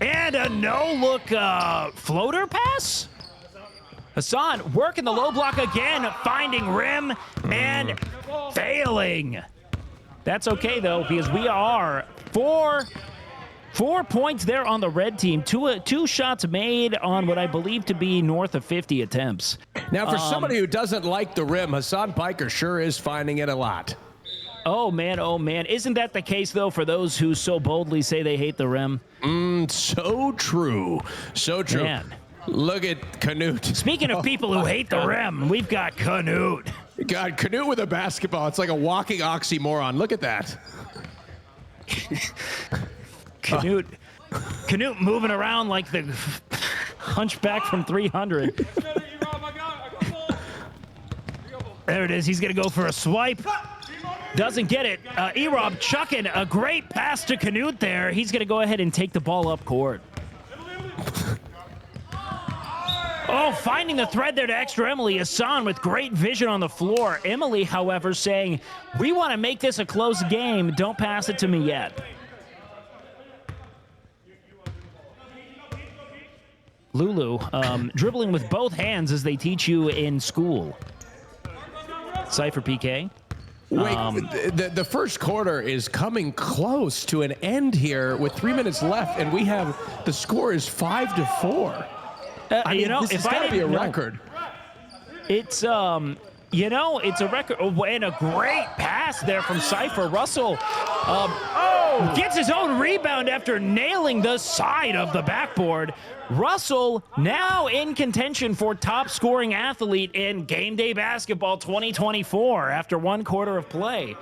And a no-look floater pass? Hassan working the low block again, finding rim and failing. That's okay, though, because we are four points there on the red team. Two shots made on what I believe to be north of 50 attempts. Now, for somebody who doesn't like the rim, Hassan Piker sure is finding it a lot. Oh, man. Isn't that the case, though, for those who so boldly say they hate the rim? So true. So true. Man. Look at Canute. Speaking of people who hate the rim, we've got Canute. God, Canute with a basketball. It's like a walking oxymoron. Look at that. Canute moving around like the hunchback from 300. There it is. He's going to go for a swipe. Doesn't get it. E-Rob chucking a great pass to Canute there. He's going to go ahead and take the ball up court. Oh, finding the thread there to extra Emily. Hassan with great vision on the floor. Emily, however, saying, we want to make this a close game. Don't pass it to me yet. Lulu, dribbling with both hands as they teach you in school. Cypher PK. Wait, the first quarter is coming close to an end here with 3 minutes left, and we have the score is 5-4. I mean, this has got to be a record. It's it's a record. Oh, and a great pass there from Cypher. Russell gets his own rebound after nailing the side of the backboard. Russell now in contention for top scoring athlete in Game Day Basketball 2024 after 1 quarter of play.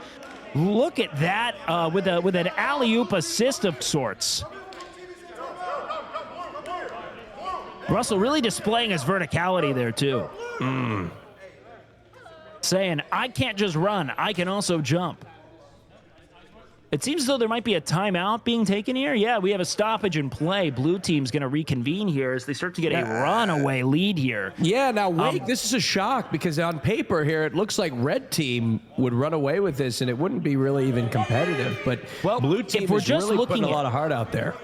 Look at that with an alley-oop assist of sorts. Russell really displaying his verticality there too. Saying, I can't just run, I can also jump. It seems as though there might be a timeout being taken here. Yeah, we have a stoppage in play. Blue team's going to reconvene here as they start to get a runaway lead here. Yeah, now wait, this is a shock because on paper here, it looks like red team would run away with this and it wouldn't be really even competitive. But blue team is really putting a lot of heart out there.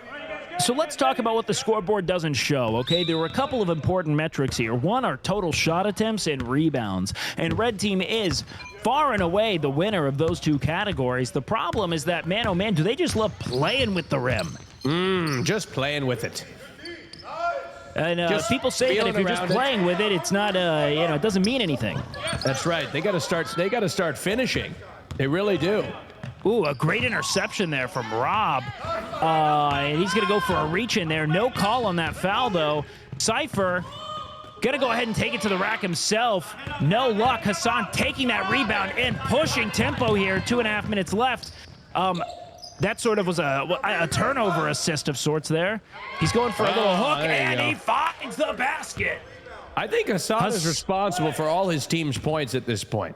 So let's talk about what the scoreboard doesn't show, okay? There were a couple of important metrics here. One are total shot attempts and rebounds. And red team is far and away the winner of those 2 categories. The problem is that, man, oh man, do they just love playing with the rim? Just playing with it. And people say that if you're just playing with it, it's not, it doesn't mean anything. That's right. They got to start finishing. They really do. Ooh, a great interception there from Rob. And he's going to go for a reach in there. No call on that foul, though. Cypher going to go ahead and take it to the rack himself. No luck. Hassan taking that rebound and pushing tempo here. 2.5 minutes left. That sort of was a turnover assist of sorts there. He's going for a little hook, and he finds the basket. I think Hassan is responsible for all his team's points at this point.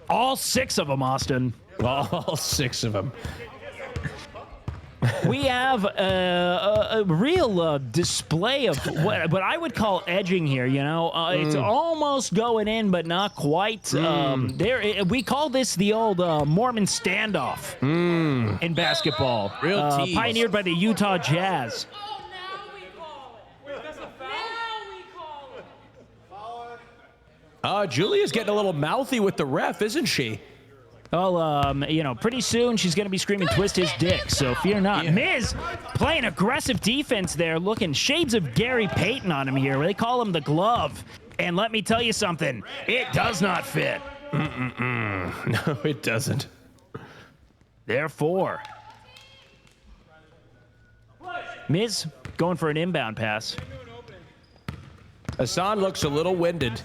All 6 of them, Austin. All 6 of them. We have a real display of what I would call edging here. It's almost going in, but not quite. We call this the old Mormon standoff in basketball. Pioneered by the Utah Jazz. Julia's getting a little mouthy with the ref, isn't she? Well, pretty soon she's going to be screaming, twist his dick, so fear not. Yeah. Miz playing aggressive defense there, looking shades of Gary Payton on him here. They call him the glove. And let me tell you something, it does not fit. No, it doesn't. Therefore, Miz going for an inbound pass. Hassan looks a little winded.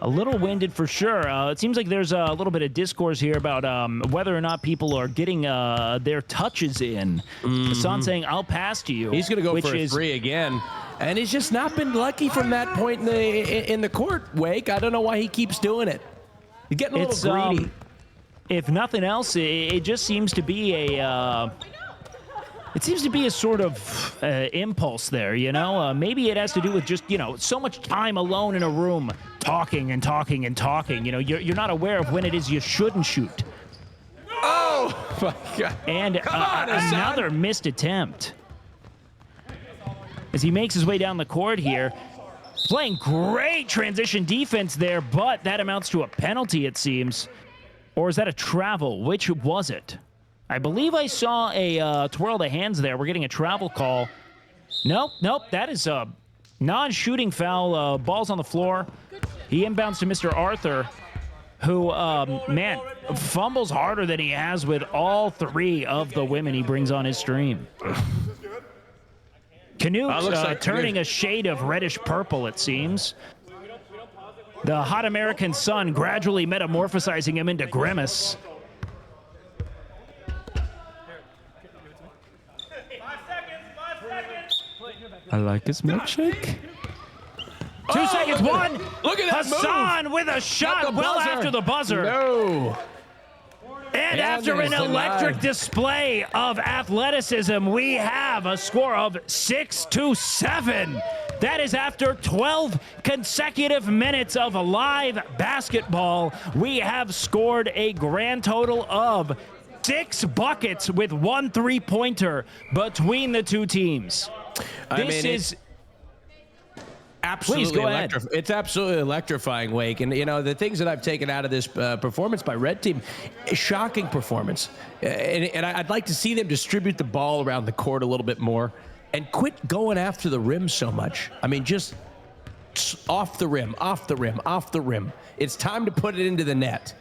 A little winded for sure. It seems like there's a little bit of discourse here about whether or not people are getting their touches in. Hassan saying, I'll pass to you. He's going to go for a 3 again. And he's just not been lucky from that point in the court, Wake. I don't know why he keeps doing it. He's getting a little greedy. If nothing else, it just seems to be a... It seems to be a sort of impulse there, Maybe it has to do with just, so much time alone in a room, talking and talking and talking. You're not aware of when it is you shouldn't shoot. Oh, my God. And another missed attempt. As he makes his way down the court here, playing great transition defense there, but that amounts to a penalty, it seems. Or is that a travel? Which was it? I believe I saw a twirl the hands there. We're getting a travel call. Nope. That is a non-shooting foul. Ball's on the floor. He inbounds to Mr. Arthur, who, fumbles harder than he has with all 3 of the women he brings on his stream. Canute turning a shade of reddish purple, it seems. The hot American sun gradually metamorphosizing him into Grimace. I like his milkshake. 2 seconds, 1. Look at that Hassan with a shot well after the buzzer. No. And after an electric display of athleticism, we have a score of 6-7. That is after 12 consecutive minutes of live basketball. We have scored a grand total of 6 buckets with 1 3-pointer between the two teams. This is absolutely it's absolutely electrifying, Wake. And you know, the things that I've taken out of this performance by Red Team, a shocking performance. And I'd like to see them distribute the ball around the court a little bit more and quit going after the rim so much. I mean, just off the rim, off the rim, off the rim. It's time to put it into the net.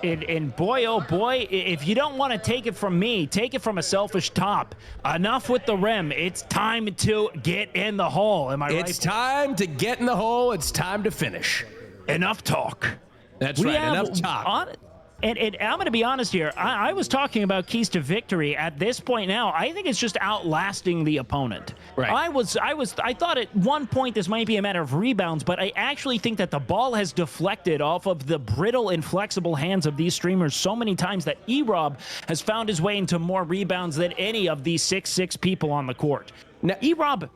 And boy, oh boy, if you don't want to take it from me, take it from a selfish top. Enough with the rim. It's time to get in the hole. Am I right? It's time to get in the hole. It's time to finish. Enough talk. That's right. Enough talk. And I'm going to be honest here. I was talking about keys to victory. At this point now, I think it's just outlasting the opponent. Right. I thought at one point this might be a matter of rebounds, but I actually think that the ball has deflected off of the brittle and flexible hands of these streamers so many times that E-Rob has found his way into more rebounds than any of these 6'6" people on the court. Now, E-Rob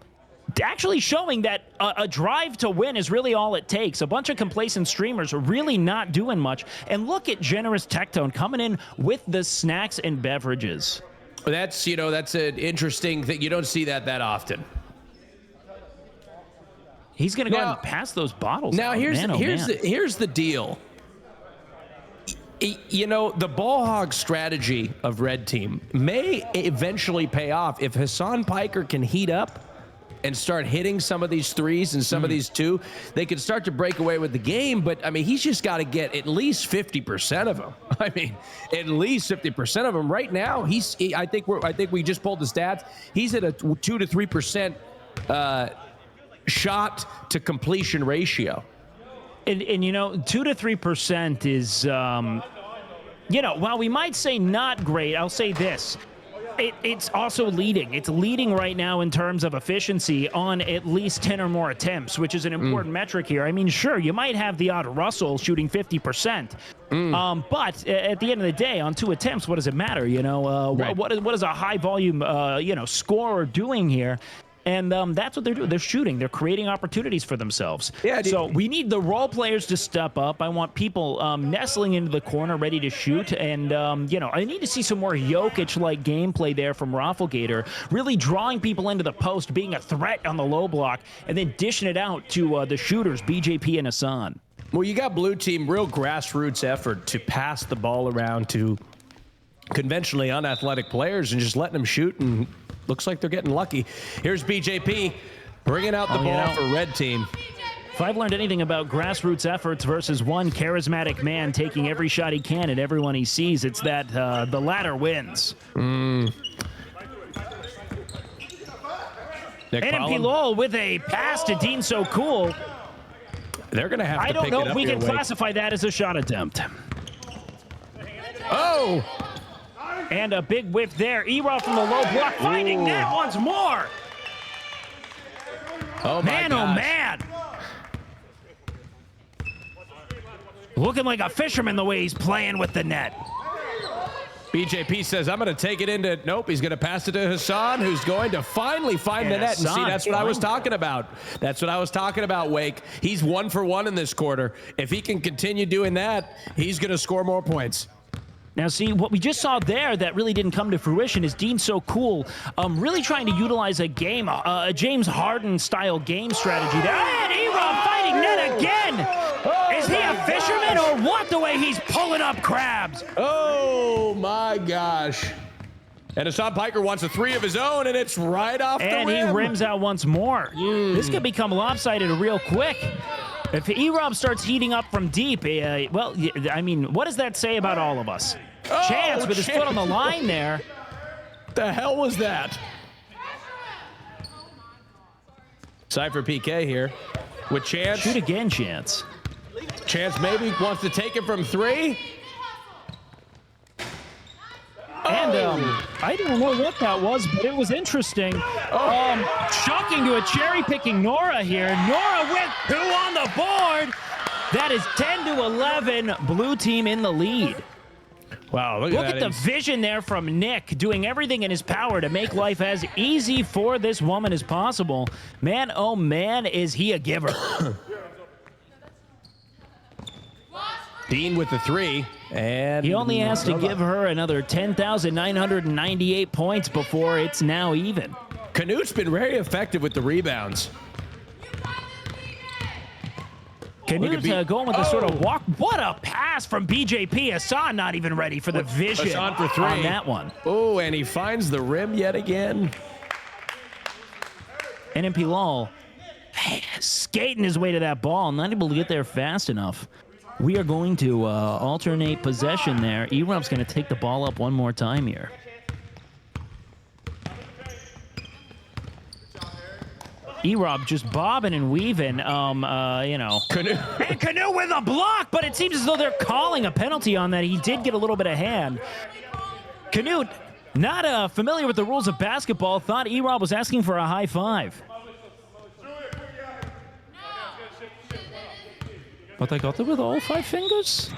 actually showing that a drive to win is really all it takes. A bunch of complacent streamers are really not doing much. And look at generous Tectone coming in with the snacks and beverages. That's, you know, that's an interesting thing. You don't see that often. He's going to go ahead and pass those bottles. Now, here's the deal. You know, the ball hog strategy of Red Team may eventually pay off if Hassan Piker can heat up and start hitting some of these threes and some of these two. They could start to break away with the game, but I mean, he's just got to get at least 50% of them. I mean, at least 50% of them. Right now, I think we just pulled the stats. He's at a 2 to 3% shot to completion ratio. And you know, 2 to 3% is, you know, while we might say not great, I'll say this. It's also leading. It's leading right now in terms of efficiency on at least 10 or more attempts, which is an important metric here. I mean, sure, you might have the odd Russell shooting 50%, but at the end of the day, on 2 attempts, what does it matter? You know, right. what is a high volume, you know, scorer doing here? And that's what they're doing. They're shooting. They're creating opportunities for themselves. Yeah, so we need the role players to step up. I want people nestling into the corner, ready to shoot. And, you know, I need to see some more Jokic-like gameplay there from Rafflegator, really drawing people into the post, being a threat on the low block, and then dishing it out to the shooters, BJP and Hassan. Well, you got Blue Team, real grassroots effort to pass the ball around to conventionally unathletic players and just letting them shoot, and looks like they're getting lucky. Here's BJP bringing out the ball for Red Team. If I've learned anything about grassroots efforts versus one charismatic man taking every shot he can at everyone he sees, it's that the latter wins. Nmplol with a pass to Dean So Cool. They're going to have to pick it up. I don't know if we can classify that as a shot attempt. Oh! And a big whiff there. E-Rob from the low block, finding net once more. Oh, man, oh, man. Looking like a fisherman the way he's playing with the net. BJP says, I'm going to take it into, nope, he's going to pass it to Hassan, who's going to finally find the net. And see, that's what I was talking about. That's what I was talking about, Wake. He's 1 for 1 in this quarter. If he can continue doing that, he's going to score more points. Now, see, what we just saw there that really didn't come to fruition is Dean So Cool really trying to utilize a James Harden-style game strategy there. And E-Rob fighting net again! Is he a fisherman or what, the way he's pulling up crabs? Oh, my gosh. And Hassan Piker wants a 3 of his own, and it's right off the rim. And he rims out once more. This could become lopsided real quick. If E-Rob starts heating up from deep, well, I mean, what does that say about all of us? Chance with his foot on the line there. The hell was that? Cypher PK here with Chance. Shoot again, Chance. Chance maybe wants to take it from 3. And I don't know what that was, but it was interesting. Shocking to a cherry-picking Nora here. Nora with 2 on the board. That is 10 to 11. Blue Team in the lead. Wow, look Look at at that. the vision there from Nick, doing everything in his power to make life as easy for this woman as possible. Man, oh man, is he a giver. Dean with the 3, and He only has to give her another 10,998 points before it's now even. Canute's been very effective with the rebounds. Canute going with the sort of walk. What a pass from BJP. Hassan not even ready for the vision Hassan for 3 on that one. Oh, and he finds the rim yet again. Nmplol skating his way to that ball, not able to get there fast enough. We are going to alternate possession there. Erob's going to take the ball up one more time here. Erob just bobbing and weaving, you know. Canute. And Canute with a block, but it seems as though they're calling a penalty on that. He did get a little bit of hand. Canute, not familiar with the rules of basketball, thought Erob was asking for a high five. But I got it with all 5 fingers.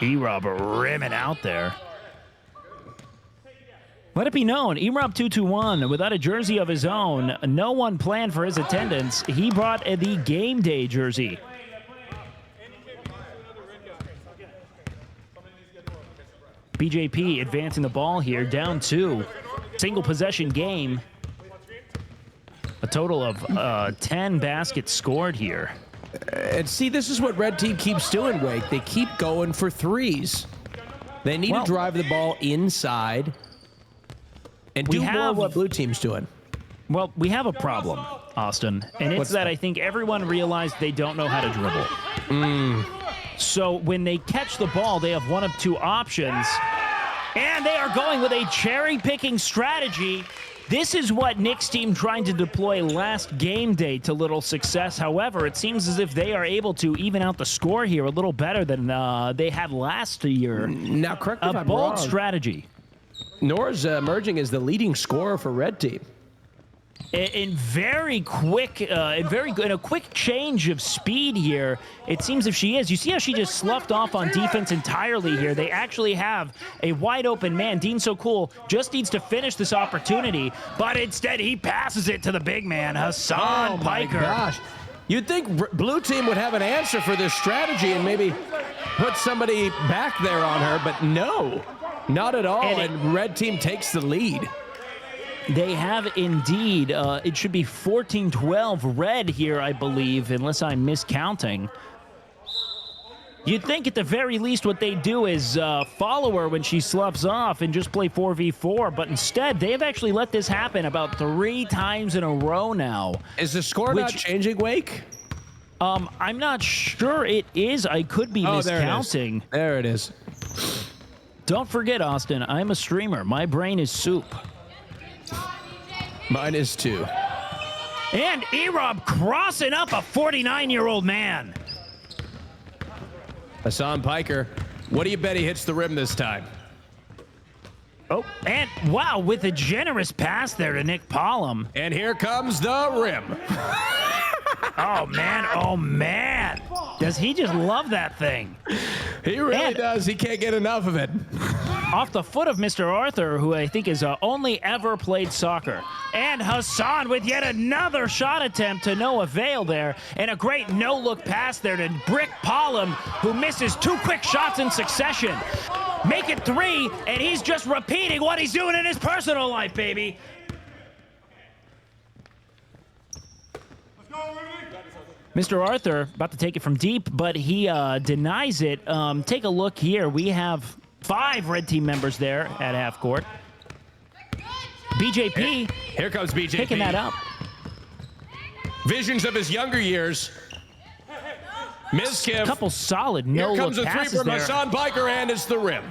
Erob rimming out there. Let it be known, Erob 221, without a jersey of his own, no one planned for his attendance. He brought the game day jersey. BJP advancing the ball here, down 2. Single possession game. A total of 10 baskets scored here. And see, this is what red team keeps doing, Wake. They keep going for 3s. They need to drive the ball inside and do more of what blue team's doing. Well, we have a problem, Austin, and it's that I think everyone realized they don't know how to dribble. So when they catch the ball, they have one of 2 options, and they are going with a cherry-picking strategy. This is what Nick's team tried to deploy last game day to little success. However, it seems as if they are able to even out the score here a little better than they had last year. Now, correct me if A I'm bold wrong. strategy. Nora's emerging as the leading scorer for red team. In very quick, in a quick change of speed here, it seems if she is. You see how she just sloughed off on defense entirely here. They actually have a wide open man. Dean So Cool just needs to finish this opportunity, but instead he passes it to the big man, Hassan Piker. My gosh. You'd think blue team would have an answer for this strategy and maybe put somebody back there on her, but no, not at all. And red team takes the lead. They have indeed. It should be 14-12 red here, I believe, unless I'm miscounting. You'd think at the very least what they do is follow her when she sloughs off and just play 4v4, but instead they've actually let this happen about 3 times in a row now. Is the score not changing, Wake? I'm not sure it is. I could be miscounting. There it is. Don't forget, Austin, I'm a streamer. My brain is soup. Mine is 2. And Erob crossing up a 49-year-old man. Hassan Piker, what do you bet he hits the rim this time? Oh, and wow, with a generous pass there to Nmplol. And here comes the rim. Oh, man. Oh, man. Does he just love that thing? He really does. He can't get enough of it. Off the foot of Mr. Arthur, who I think has only ever played soccer. And Hassan with yet another shot attempt to no avail there. And a great no-look pass there to Brick Pollum, who misses 2 quick shots in succession. Make it 3, and he's just repeating what he's doing in his personal life, baby. Mr. Arthur about to take it from deep, but he denies it. Take a look here. We have 5 red team members there at half court. BJP. Here comes BJP. Picking that up. Visions of his younger years. Miskiff. A couple solid no-look Here comes a 3 passes from there. Hassan Piker, and it's the rim.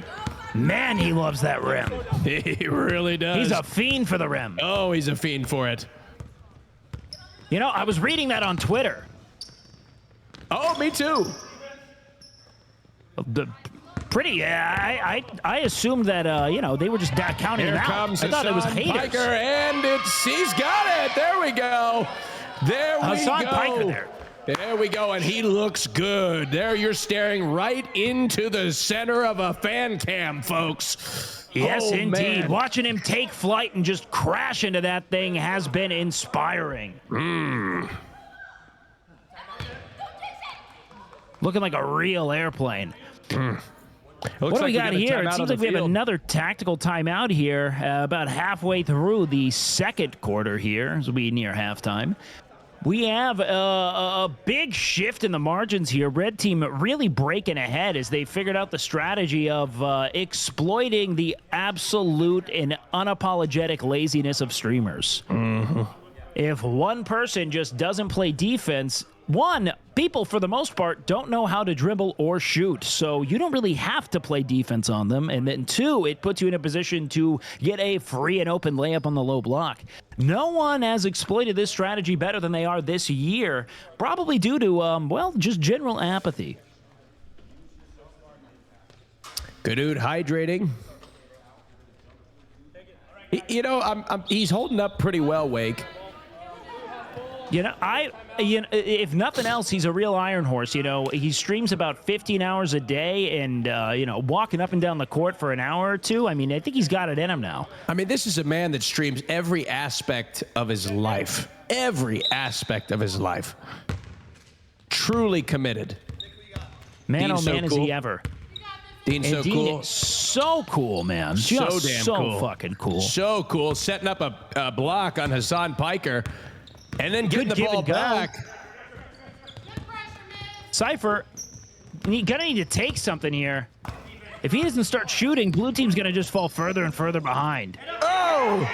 Man, he loves that rim. He really does. He's a fiend for the rim. Oh, he's a fiend for it. You know, I was reading that on Twitter. Oh, me too. I assumed that, you know, they were just counting Here it out. comes I thought it was Hassan haters. Piker, and he's got it. There we go. There we Hassan go. Piker there. There we go, and he looks good. There, you're staring right into the center of a fan cam, folks. Yes, Oh, indeed. man. Watching him take flight and just crash into that thing has been inspiring. Looking like a real airplane. What do we got here? It seems like we have another tactical timeout here, about halfway through the second quarter here, as we near halftime. We have a big shift in the margins here. Red team really breaking ahead as they figured out the strategy of exploiting the absolute and unapologetic laziness of streamers. If one person just doesn't play defense, one, people for the most part don't know how to dribble or shoot, so you don't really have to play defense on them. And then two, it puts you in a position to get a free and open layup on the low block. No one has exploited this strategy better than they are this year, probably due to, well, just general apathy. Good dude, hydrating. You know, he's holding up pretty well, Wake. You know, if nothing else, he's a real iron horse. You know, he streams about 15 hours a day and, you know, walking up and down the court for an hour or two. I mean, I think he's got it in him now. I mean, this is a man that streams every aspect of his life. Every aspect of his life. Truly committed. Man, Dean's oh man, so cool. is he ever. Dean's so Dean cool. is so cool, man. So Just damn so cool. fucking cool. So cool. Setting up a block on Hassan Piker. And then getting Good the give ball and go. back. Cypher, gonna need to take something here. If he doesn't start shooting, blue team's gonna just fall further and further behind. Oh!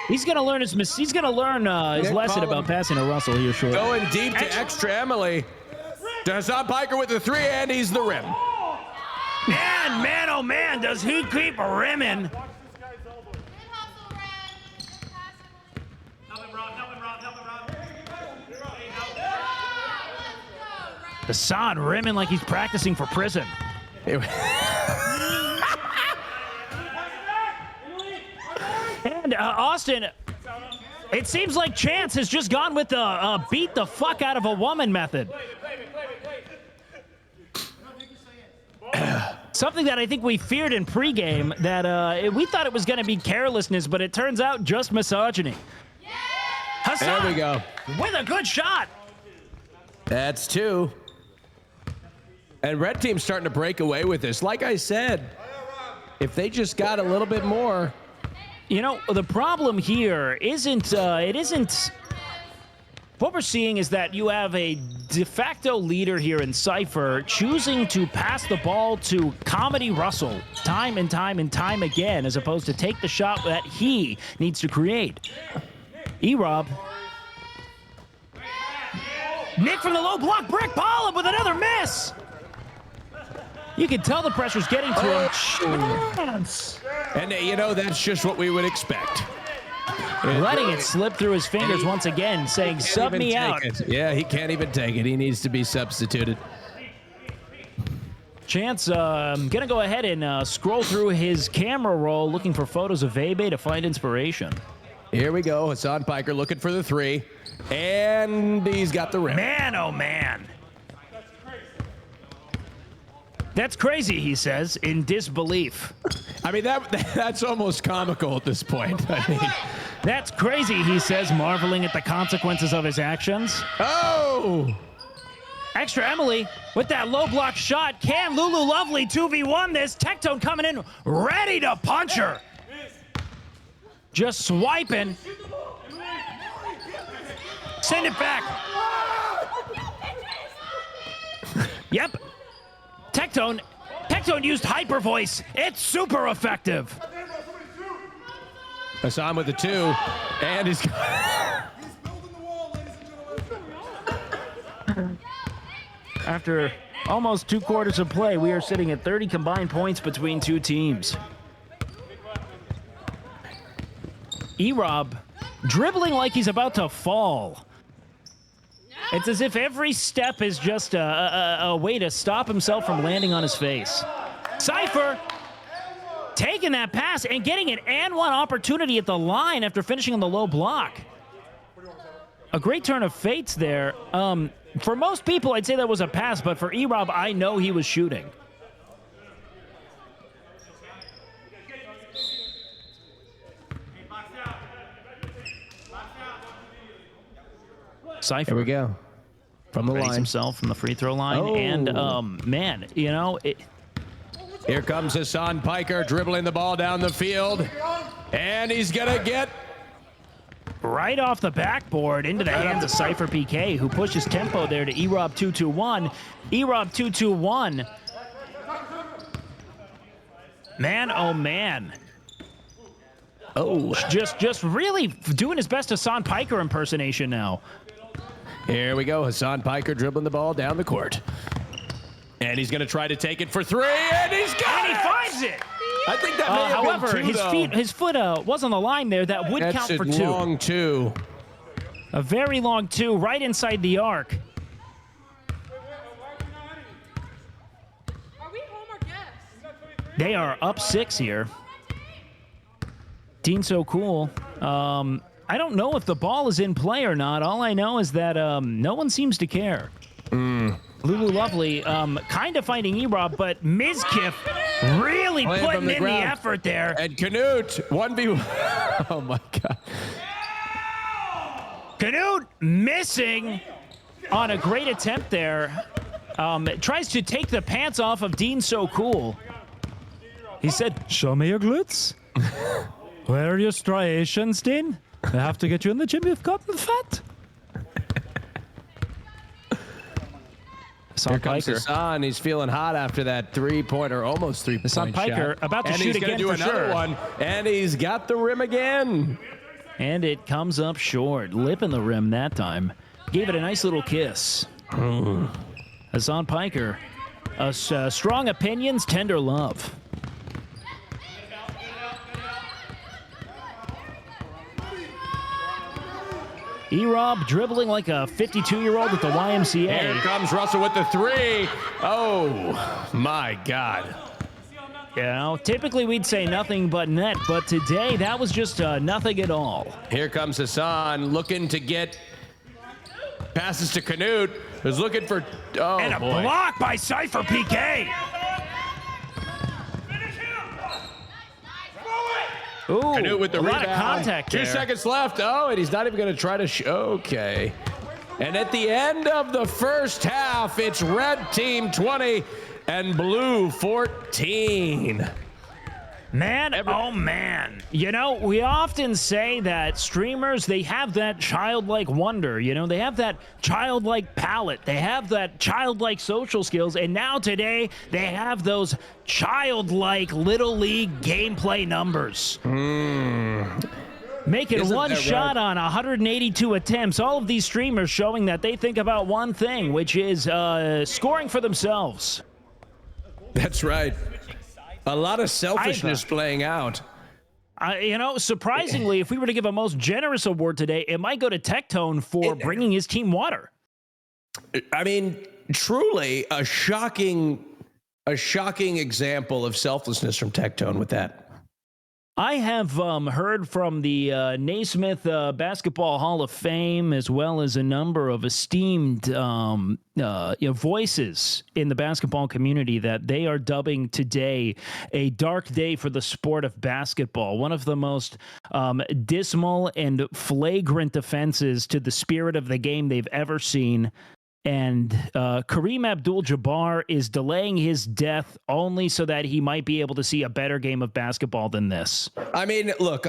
He's gonna learn his lesson about passing to Russell here shortly. Going deep to extra Emily. To Hassan Piker with the three, and he's the rim. Man, oh man, does he keep rimming? Hassan rimming like he's practicing for prison. And Austin, it seems like Chance has just gone with the beat the fuck out of a woman method. Something that I think we feared in pregame, that we thought it was going to be carelessness, but it turns out just misogyny. Hassan, there we go. With a good shot. That's two. And red team's starting to break away with this. Like I said, if they just got a little bit more. You know, the problem here isn't, what we're seeing is that you have a de facto leader here in Cypher choosing to pass the ball to Comedy Russell time and time and time again, as opposed to take the shot that he needs to create. E-Rob. Nick from the low block, Brick Pollard with another miss. You can tell the pressure's getting to him. Chance. And, you know, that's just what we would expect. Letting it slip through his fingers once again, saying, sub me out. Yeah, he can't even take it. He needs to be substituted. Chance, gonna go ahead and scroll through his camera roll, looking for photos of Vebe to find inspiration. Here we go. Hassan Piker looking for the three. And he's got the rim. Man, oh man. That's crazy, he says, in disbelief. I mean, that's almost comical at this point. I mean, that's crazy, he says, marveling at the consequences of his actions. Oh! Extra Emily with that low block shot. Can Lulu Lovely 2v1 this? Tectone coming in ready to punch her. Just swiping. Send it back. Yep. Tectone used hyper voice. It's super effective. Hassan with the two, and he's After almost 2 quarters of play, we are sitting at 30 combined points between two teams. E-Rob dribbling like he's about to fall. It's as if every step is just a way to stop himself from landing on his face. Cypher taking that pass and getting an and one opportunity at the line after finishing on the low block. A great turn of fates there. For most people, I'd say that was a pass, but for E-Rob, I know he was shooting. Cypher. Here we go. From the Readies line. himself from the free throw line. Oh. And, man, you know, Here comes Hassan Piker dribbling the ball down the field. And he's going to get right off the backboard into the hands of Cypher PK, who pushes tempo there to E-Rob 221. E-Rob 221. Man, oh man. Oh, just really doing his best Hassan Piker impersonation now. Here we go. Hassan Piker dribbling the ball down the court. And he's going to try to take it for three, and he's got And it! he finds it! I think that may have however, been two, his foot was on the line there. That would count for two. Long two. A very long two, right inside the arc. Are we home or guests? They are up 6 here. Dean So Cool. I don't know if the ball is in play or not. All I know is that no one seems to care. Lulu Lovely kind of finding E-Rob, but Mizkif really putting in the effort there. And Canute, 1v1. Oh, my God. Canute missing on a great attempt there. Tries to take the pants off of Dean So Cool. He said, "Show me your glutes. Where are your striations, Dean? I have to get you in the gym. You've gotten fat." Here comes Hassan. He's feeling hot after that three-pointer, almost three-point Hassan Piker shot. about to shoot again do for another sure. one, and he's got the rim again. And it comes up short. Lipping the rim that time. Gave it a nice little kiss. Hassan Piker. Strong opinions, tender love. E-Rob dribbling like a 52-year-old at the YMCA. Here comes Russell with the three. Oh, my God. You know, typically we'd say nothing but net, but today that was just nothing at all. Here comes Hassan looking to get passes to Canute, who's looking for, and a block by Cypher PK. Ooh, Canute with the a rebound. lot of contact there. 2 seconds left. Oh, and he's not even going to try to okay. And at the end of the first half, it's red team 20 and blue 14. Man, oh man. You know, we often say that streamers, they have that childlike wonder, you know, they have that childlike palate, they have that childlike social skills, and now today they have those childlike little league gameplay numbers. Making Isn't one that shot right? on 182 attempts. All of these streamers showing that they think about one thing, which is scoring for themselves. That's right. A lot of selfishness playing out. You know, surprisingly, if we were to give a most generous award today, it might go to Tectone for bringing his team water. I mean, truly a shocking example of selflessness from Tectone with that. I have heard from the Naismith Basketball Hall of Fame, as well as a number of esteemed voices in the basketball community, that they are dubbing today a dark day for the sport of basketball. One of the most dismal and flagrant offenses to the spirit of the game they've ever seen. And Kareem Abdul-Jabbar is delaying his death only so that he might be able to see a better game of basketball than this. I mean, look,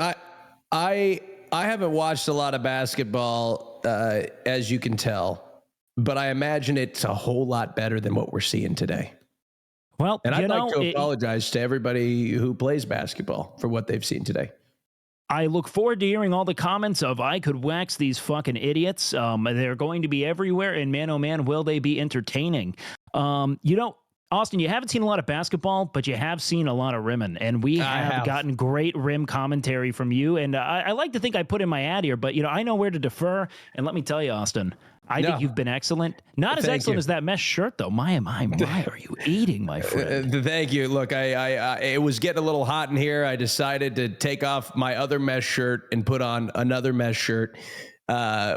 I haven't watched a lot of basketball, as you can tell, but I imagine it's a whole lot better than what we're seeing today. Well, and I'd like to apologize to everybody who plays basketball for what they've seen today. I look forward to hearing all the comments of "I could wax these fucking idiots." They're going to be everywhere, and man, oh man, will they be entertaining. You know, Austin, you haven't seen a lot of basketball, but you have seen a lot of rimming, and we have gotten great rim commentary from you. And I like to think I put in my ad here, but you know, I know where to defer. And let me tell you, Austin, I think you've been excellent. Not as excellent as that mesh shirt, though. My, are you eating, my friend? Thank you. Look, I it was getting a little hot in here. I decided to take off my other mesh shirt and put on another mesh shirt,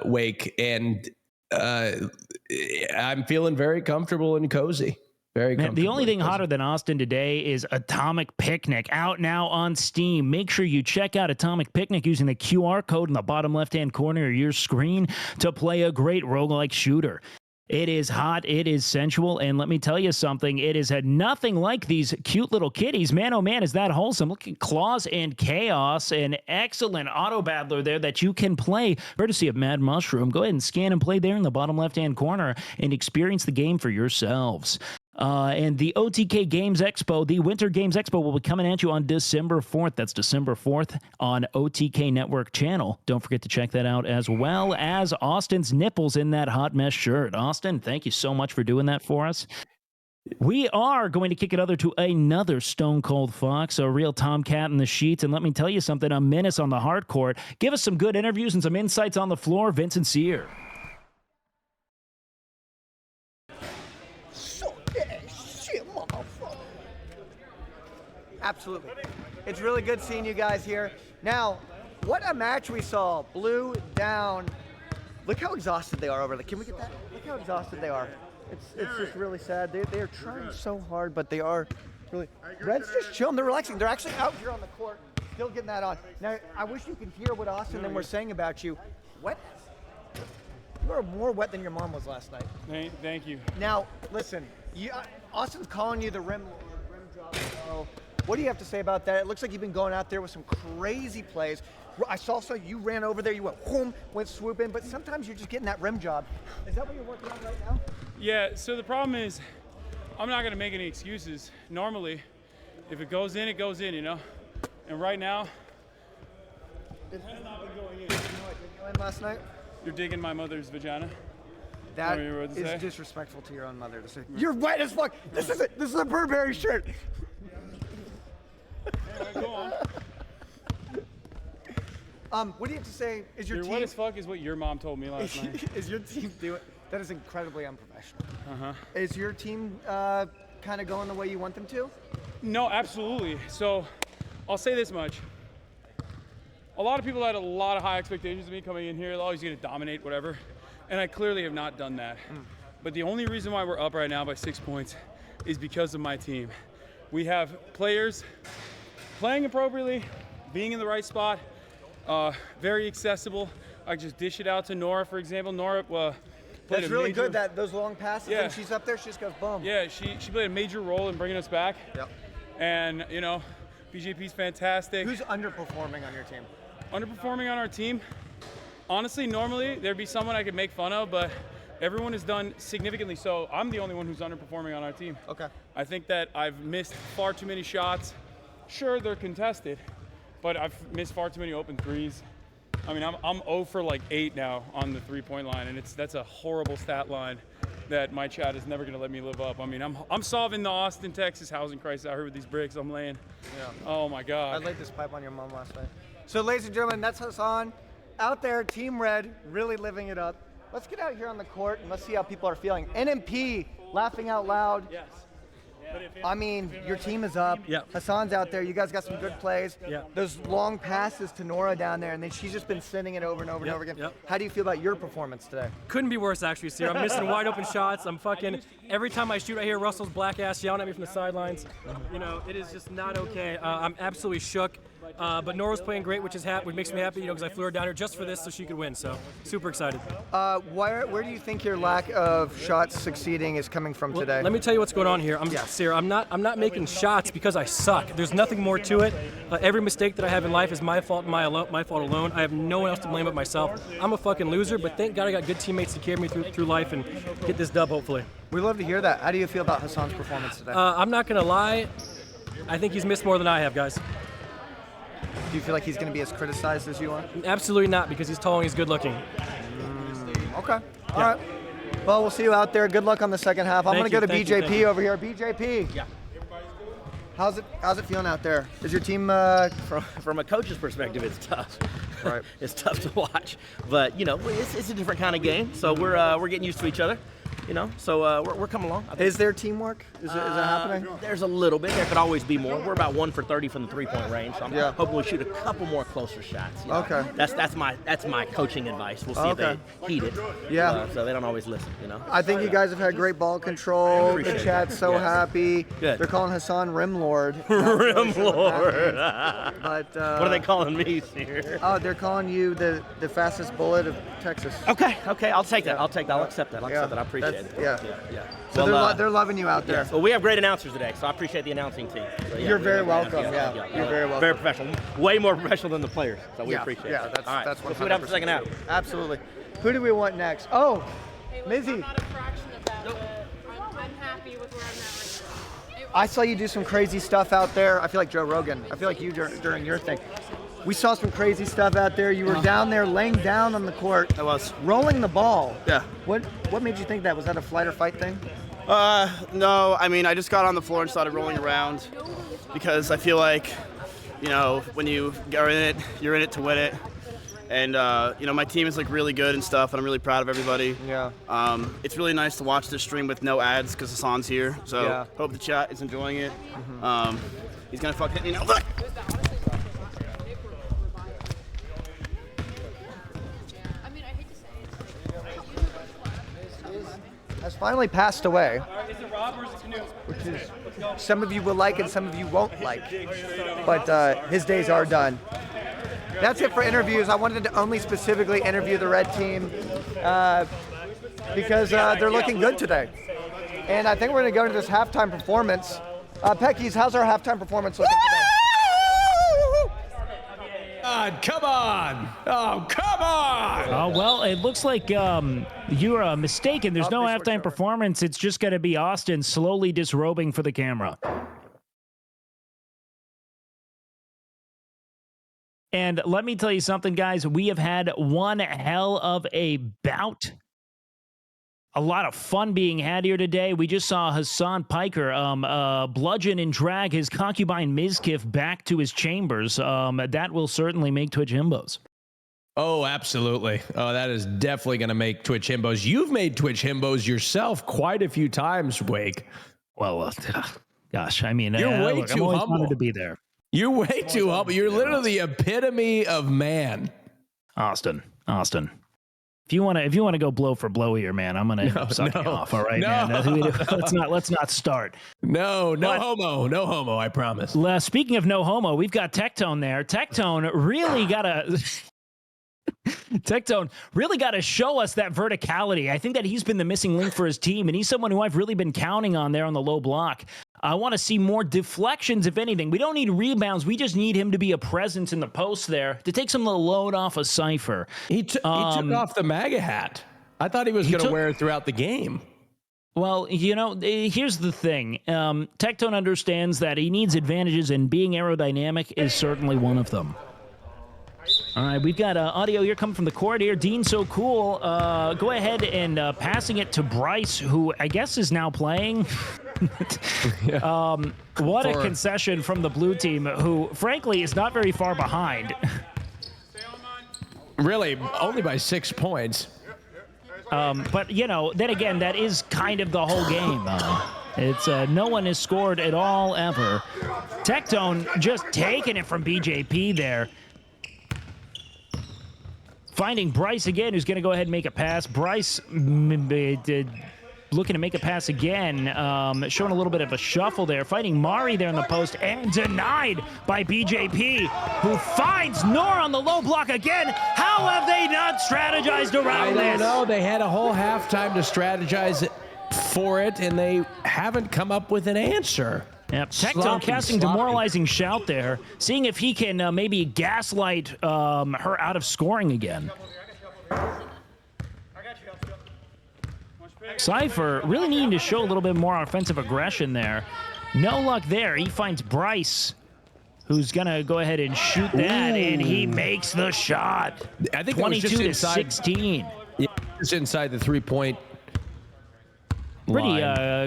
Wake. And I'm feeling very comfortable and cozy. Very Man, the only thing comfortable. hotter than Austin today is Atomic Picnic, out now on Steam. Make sure you check out Atomic Picnic using the QR code in the bottom left-hand corner of your screen to play a great roguelike shooter. It is hot, it is sensual, and let me tell you something, it has had nothing like these cute little kitties. Man, oh man, is that wholesome. Look at Claws and Chaos, an excellent auto battler there that you can play, courtesy of Mad Mushroom. Go ahead and scan and play there in the bottom left-hand corner and experience the game for yourselves. And the OTK Games Expo, the Winter Games Expo, will be coming at you on December 4th. That's December 4th on OTK Network channel. Don't forget to check that out, as well as Austin's nipples in that hot mess shirt. Austin, thank you so much for doing that for us. We are going to kick it to another Stone Cold Fox, a real Tomcat in the sheets. And let me tell you something, a menace on the hard court. Give us some good interviews and some insights on the floor, Vincent Sear. Absolutely. It's really good seeing you guys here. Now, what a match we saw. Blue down. Look how exhausted they are over there. Can we get that? Look how exhausted they are. It's just really sad. They are trying so hard, but they are really. Red's just chilling. They're relaxing. They're actually out here on the court, still getting that on. Now, I wish you could hear what Austin and them were saying about you. Wet? You are more wet than your mom was last night. Thank you. Now, listen. Austin's calling you the rim job. So, what do you have to say about that? It looks like you've been going out there with some crazy plays. I saw you ran over there, you went whoom, went swooping, but sometimes you're just getting that rim job. Is that what you're working on right now? Yeah, so the problem is I'm not going to make any excuses. Normally, if it goes in, it goes in, you know? And right now, it has not been going in. You know what did go in last night? You're digging my mother's vagina? That is disrespectful to your own mother to say. You're wet as fuck. This is a Burberry shirt. Go on. What do you have to say? Is your You're team wet as fuck is what your mom told me last night. Is your team doing? That is incredibly unprofessional. Uh-huh. Is your team kind of going the way you want them to? No, absolutely. So, I'll say this much. A lot of people had a lot of high expectations of me coming in here. Oh, he's going to dominate, whatever. And I clearly have not done that. But the only reason why we're up right now by 6 points is because of my team. We have players playing appropriately, being in the right spot, very accessible. I just dish it out to Nora, for example. Nora played That's really major, good, those long passes, yeah. and she's up there, she just goes boom. Yeah, she played a major role in bringing us back. Yep. And, you know, BJP's fantastic. Who's underperforming on your team? Underperforming on our team? Honestly, normally there'd be someone I could make fun of, but everyone has done significantly so. I'm the only one who's underperforming on our team. Okay. I think that I've missed far too many shots. Sure, they're contested, but I've missed far too many open threes. I mean, I'm 0 for like 8 now on the three-point line, and that's a horrible stat line that my chat is never going to let me live up. I mean, I'm solving the Austin, Texas housing crisis out here with these bricks I'm laying. Yeah. Oh my God. I laid this pipe on your mom last night. So, ladies and gentlemen, that's Hassan out there, Team Red, really living it up. Let's get out here on the court and let's see how people are feeling. NMP laughing out loud. Yes. I mean, your team is up. Yep. Hassan's out there. You guys got some good plays. Yep. Those long passes to Nora down there, and then she's just been sending it over and over and over again. Yep. How do you feel about your performance today? Couldn't be worse, actually, Sierra. I'm missing wide open shots. I'm fucking, every time I shoot, I hear Russell's black ass yelling at me from the sidelines. You know, it is just not okay. I'm absolutely shook. But Nora's playing great, which makes me happy, you know, because I flew her down here just for this so she could win. So super excited. Where do you think your lack of shots succeeding is coming from today? Let me tell you what's going on here. Sierra, I'm not making shots because I suck. There's nothing more to it. Every mistake that I have in life is my fault, my fault alone. I have no one else to blame but myself. I'm a fucking loser, but thank God I got good teammates to carry me through life and get this dub, hopefully. We love to hear that. How do you feel about Hassan's performance today? I'm not gonna lie. I think he's missed more than I have, guys. Do you feel like he's going to be as criticized as you are? Absolutely not, because he's tall and he's good looking. Okay. All right. Well, we'll see you out there. Good luck on the second half. I'm going to go to BJP over here. BJP. Yeah. How's it feeling out there? Is your team from a coach's perspective, it's tough. Right. It's tough to watch, but you know, it's a different kind of game. So we're getting used to each other. You know, so we're coming along. Is there teamwork? Is it happening? There's a little bit. There could always be more. We're about 1 for 30 from the three-point range, so I'm hoping we shoot a couple more closer shots. You know? Okay. That's my coaching advice. We'll see if they heed it. Yeah. So they don't always listen. You know. I think you guys have had great ball control. The Appreciate chat's it. so Yes. happy. Good. They're calling Hassan Rimlord. Rimlord. But What are they calling me here? Oh, they're calling you the fastest bullet of Texas. Okay. I'll take that. I'll take that. I'll accept that. I appreciate it. Yeah. So Well, they're loving you out there. Yes. Well, we have great announcers today, so I appreciate the announcing team. So, You're we very have- welcome. Yeah. You're very welcome. Very professional. Way more professional than the players. So we appreciate yeah, it. that's All right. that's We'll see what happens in the second half. Absolutely. Who do we want next? Oh, Mizzy. Not a fraction of that, but I'm happy with where I'm at right now. I saw you do some crazy stuff out there. I feel like Joe Rogan. I feel like you during your thing. We saw some crazy stuff out there. You were down there laying down on the court. I was. Rolling the ball. Yeah. What made you think that? Was that a flight or fight thing? No, I mean, I just got on the floor and started rolling around because I feel like, you know, when you are in it, you're in it to win it. And, you know, my team is, like, really good and stuff, and I'm really proud of everybody. Yeah. It's really nice to watch this stream with no ads because Hassan's here. So hope the chat is enjoying it. He's going to fucking hit me now. Look! Has finally passed away, Is it Rob or is it Canoe? which is some of you will like and some of you won't like. But his days are done. That's it for interviews. I wanted to only specifically interview the red team because they're looking good today. And I think we're going to go into this halftime performance. Peckies, how's our halftime performance looking today? Come on! Oh, come on! Oh, well, it looks like you're mistaken. There's no halftime performance. It's just going to be Austin slowly disrobing for the camera. And let me tell you something, guys. We have had one hell of a bout. A lot of fun being had here today. We just saw Hassan Piker bludgeon and drag his concubine Mizkif back to his chambers. That will certainly make Twitch himbos. Oh, absolutely. Oh, that is definitely going to make Twitch himbos. You've made Twitch himbos yourself quite a few times, Wake. Well, gosh, I mean, you're way look, too I'm always humble honored to be there. You're way too humble. You're literally the epitome of man. Austin. If you want to go blow for blow here, man, I'm gonna suck you off. All right, man. Let's not start. No homo. I promise. Speaking of no homo, we've got Tectone there. Tectone really got to show us that verticality. I think that he's been the missing link for his team, and he's someone who I've really been counting on there on the low block. I want to see more deflections, if anything. We don't need rebounds. We just need him to be a presence in the post there to take some of the load off of Cypher. He took off the MAGA hat. I thought he was going to wear it throughout the game. Well, you know, here's the thing. Tectone understands that he needs advantages, and being aerodynamic is certainly one of them. All right, we've got audio here coming from the court here. Dean So Cool, go ahead and passing it to Bryce, who I guess is now playing. What a concession from the blue team, who frankly is not very far behind. Really, only by 6 points. But, you know, then again, that is kind of the whole game. It's no one has scored at all ever. Tectone just taking it from BJP there. Finding Bryce again, who's going to go ahead and make a pass. Bryce looking to make a pass again, showing a little bit of a shuffle there. Fighting Mari there in the post, and denied by BJP, who finds Nor on the low block again. How have they not strategized around this? I don't know. They had a whole halftime to strategize for it, and they haven't come up with an answer. Yep. Tectone casting demoralizing shout there, seeing if he can maybe gaslight her out of scoring again. Cypher really needing to show a little bit more offensive aggression there. No luck there. He finds Bryce, who's going to go ahead and shoot that, and he makes the shot. I think 22-16. Yeah, just inside the three-point line. Pretty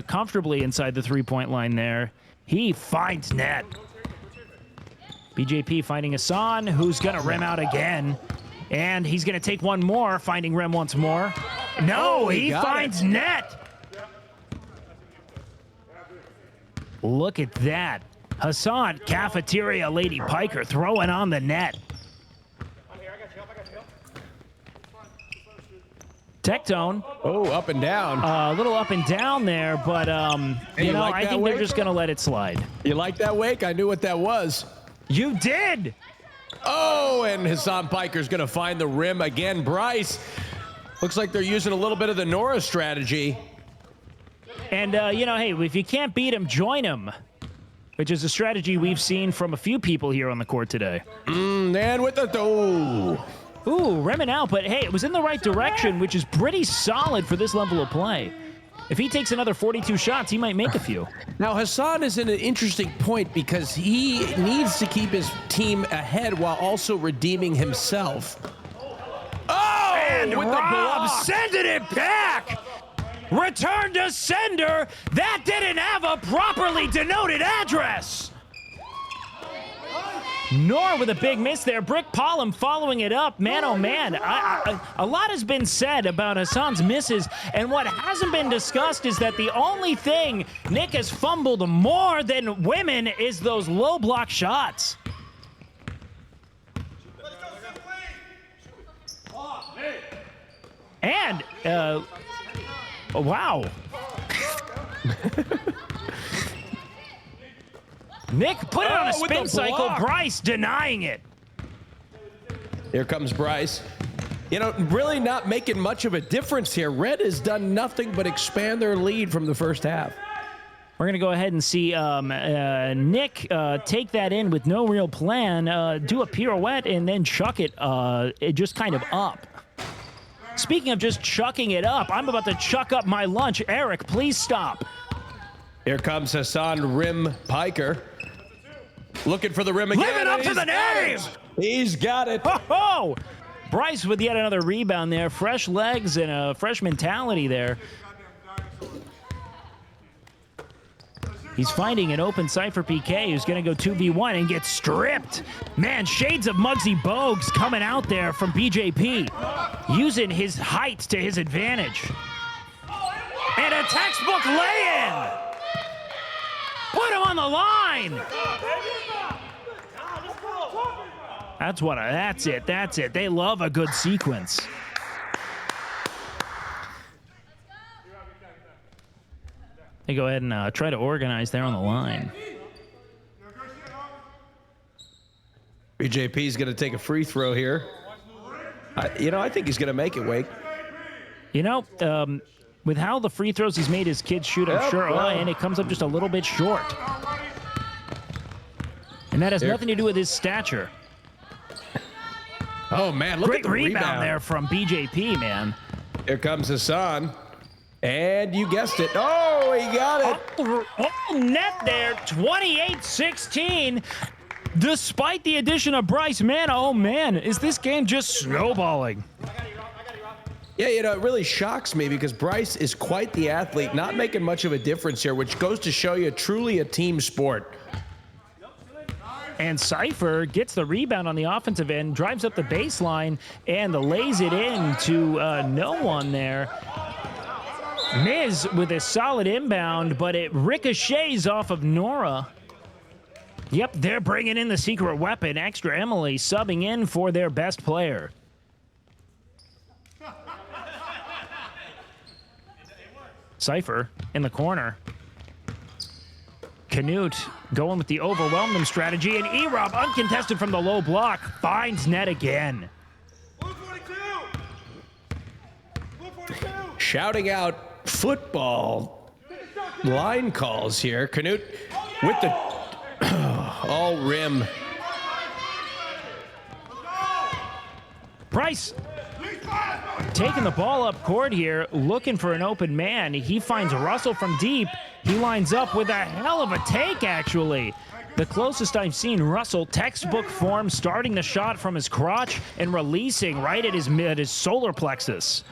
comfortably inside the three-point line there. He finds net. BJP finding Hassan, who's going to rim out again. And he's going to take one more, finding rim once more. No, he finds net. Look at that. Hassan, Cafeteria Lady Piker, throwing on the net. Tectone. Oh, up and down. A little up and down there, but, you know, I think they're just going to let it slide. You like that wake? I knew what that was. You did! Oh, and Hassan Piker's going to find the rim again. Bryce, looks like they're using a little bit of the Nora strategy. And, you know, hey, if you can't beat him, join him, which is a strategy we've seen from a few people here on the court today. And with the... Ooh, rimming out, but hey, it was in the right direction, which is pretty solid for this level of play. If he takes another 42 shots, he might make a few. Now, Hassan is in an interesting point because he needs to keep his team ahead while also redeeming himself. Oh, and with Rob sending it back! Return to sender! That didn't have a properly denoted address! Nor with a big miss there. Brick Pollum following it up. Man, oh man. A lot has been said about Hassan's misses, and what hasn't been discussed is that the only thing Nick has fumbled more than women is those low block shots. And, wow. Nick put it on a spin cycle. Bryce denying it. Here comes Bryce. You know, really not making much of a difference here. Red has done nothing but expand their lead from the first half. We're going to go ahead and see Nick take that in with no real plan, do a pirouette, and then chuck it just kind of up. Speaking of just chucking it up, I'm about to chuck up my lunch. Eric, please stop. Here comes Hassan Rim Piker. Looking for the rim again. Living up to the name! He's got it. Oh! Bryce with yet another rebound there. Fresh legs and a fresh mentality there. He's finding an open Cypher PK who's going to go 2v1 and get stripped. Man, shades of Muggsy Bogues coming out there from BJP, using his height to his advantage. And a textbook lay-in! Put him on the line! That's it. They love a good sequence. They go ahead and try to organize there on the line. BJP's going to take a free throw here. I think he's going to make it, Wake. You know, with how the free throws he's made his kids shoot, I'm sure, and it comes up just a little bit short. And that has nothing to do with his stature. Oh, man, look at the rebound there from BJP, man. Here comes Hassan. And you guessed it. Oh, he got it. Oh, net there, 28-16. Despite the addition of Bryce, man, oh, man, is this game just snowballing? Yeah, you know, it really shocks me because Bryce is quite the athlete, not making much of a difference here, which goes to show you truly a team sport. And Cypher gets the rebound on the offensive end, drives up the baseline, and lays it in to no one there. Miz with a solid inbound, but it ricochets off of Nora. Yep, they're bringing in the secret weapon. Extra Emily subbing in for their best player. Cypher in the corner. Canute going with the overwhelm them strategy, and E-Rob, uncontested from the low block, finds net again. Shouting out football line calls here. Canute with the all rim. Bryce taking the ball up court here, looking for an open man. He finds Russell from deep. He lines up with a hell of a take, actually. The closest I've seen Russell, textbook form, starting the shot from his crotch and releasing right at his solar plexus.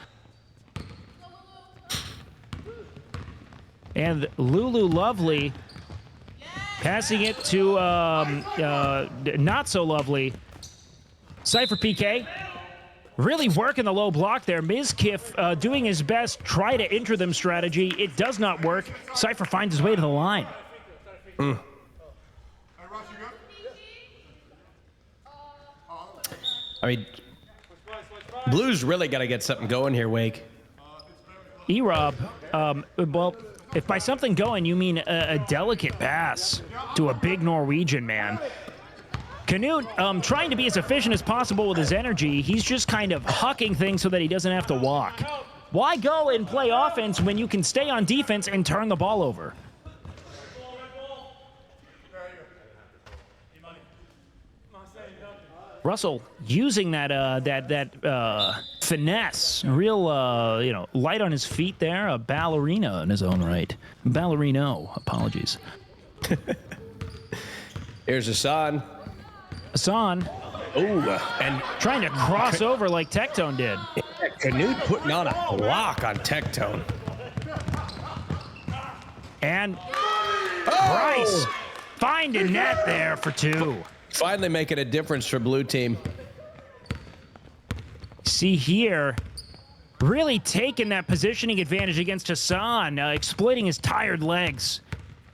And Lulu Lovely passing it to Not So Lovely. Cypher PK really working the low block there. Mizkif doing his best, try to enter them strategy. It does not work. Cypher finds his way to the line. I mean, Blues really got to get something going here, Wake. E-Rob, well, if by something going you mean a delicate pass to a big Norwegian man, Canute, trying to be as efficient as possible with his energy, he's just kind of hucking things so that he doesn't have to walk. Why go and play offense when you can stay on defense and turn the ball over? Russell using that finesse, real light on his feet there, a ballerina in his own right. Ballerino, apologies. Here's Hassan. Hassan. Oh, and trying to cross over like Tectone did. Yeah, Canute putting on a block on Tectone. And Bryce finding net there for 2. Finally making a difference for blue team. See here, really taking that positioning advantage against Hassan, exploiting his tired legs.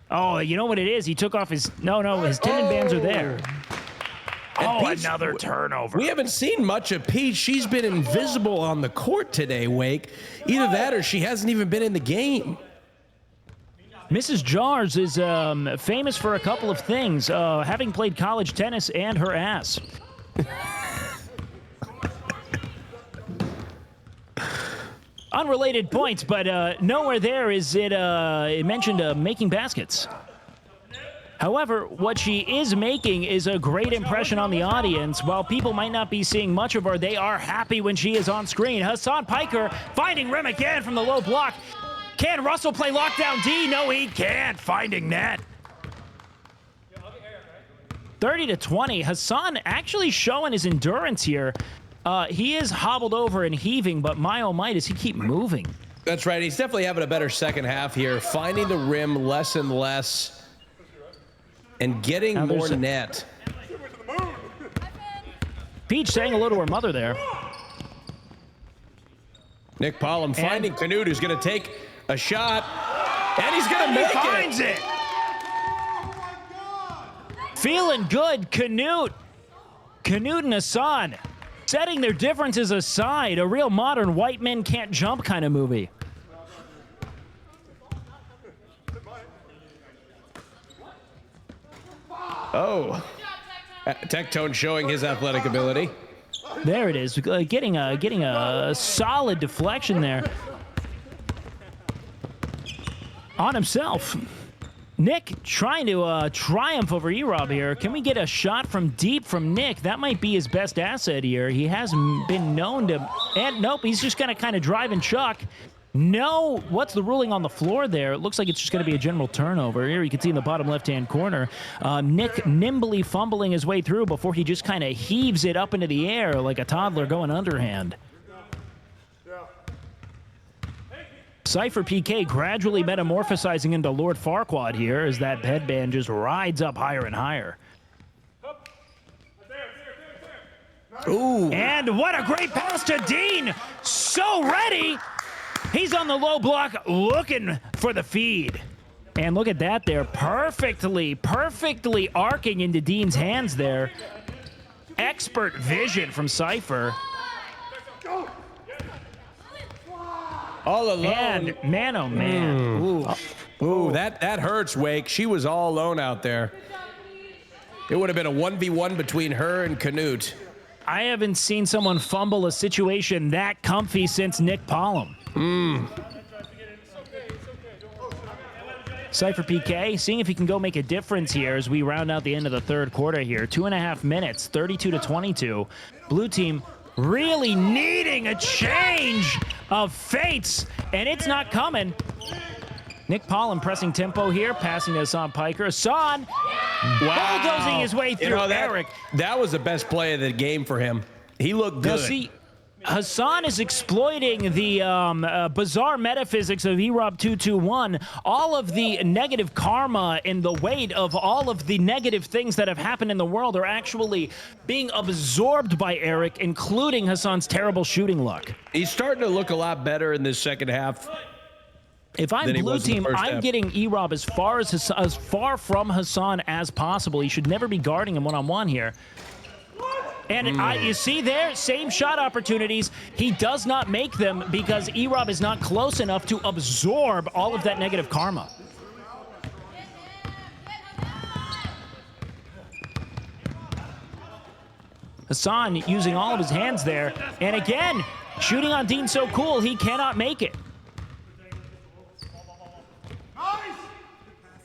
Oh, you know what it is? He took off his, his tendon bands are there. Oh, Peach, another turnover. We haven't seen much of Peach. She's been invisible on the court today, Wake. Either that or she hasn't even been in the game. Mrs. Jars is famous for a couple of things, having played college tennis and her ass. Unrelated points, but nowhere there is it mentioned making baskets. However, what she is making is a great impression on the audience. While people might not be seeing much of her, they are happy when she is on screen. Hassan Piker finding rim again from the low block. Can Russell play lockdown D? No, he can't. Finding net. 30-20. Hassan actually showing his endurance here. He is hobbled over and heaving, but my oh my, does he keep moving? That's right. He's definitely having a better second half here, finding the rim less and less and getting more net. Peach saying hello to her mother there. Nmplol finding Canute, who's going to take a shot, and he's going to make it. He finds it. Feeling good, Canute. Canute and Hassan setting their differences aside. A real modern white men can't jump kind of movie. Oh, Tectone showing his athletic ability. There it is, getting a solid deflection there on himself. Nick trying to triumph over E-Rob here. Can we get a shot from deep from Nick? That might be his best asset here. He hasn't been known to, and nope, he's just gonna kind of drive and chuck. No, what's the ruling on the floor there? It looks like it's just going to be a general turnover. Here you can see in the bottom left-hand corner, Nick nimbly fumbling his way through before he just kind of heaves it up into the air like a toddler going underhand. Cypher PK gradually metamorphosizing into Lord Farquaad here as that headband just rides up higher and higher. Ooh. And what a great pass to Dean. So ready. He's on the low block looking for the feed. And look at that there. Perfectly arcing into Dean's hands there. Expert vision from Cypher. All alone. And man, oh man. Ooh, that hurts, Wake. She was all alone out there. It would have been a 1v1 between her and Canute. I haven't seen someone fumble a situation that comfy since Nmplol. Cypher PK seeing if he can go make a difference here as we round out the end of the third quarter here. 2.5 minutes, 32-22. Blue team really needing a change of fates, and it's not coming. Nmplol pressing tempo here, passing to Hassan Piker. Hassan bulldozing his way through Eric. That was the best play of the game for him. He looked good. Now, see, Hassan is exploiting the bizarre metaphysics of E-Rob 221, all of the negative karma and the weight of all of the negative things that have happened in the world are actually being absorbed by Eric, including Hassan's terrible shooting luck. He's starting to look a lot better in this second half. If I'm than he blue was in the team, first I'm half. getting E-Rob as far from Hassan as possible. He should never be guarding him one-on-one here. And you see there, same shot opportunities. He does not make them because E-Rob is not close enough to absorb all of that negative karma. Hassan using all of his hands there. And again, shooting on Dean so cool, he cannot make it.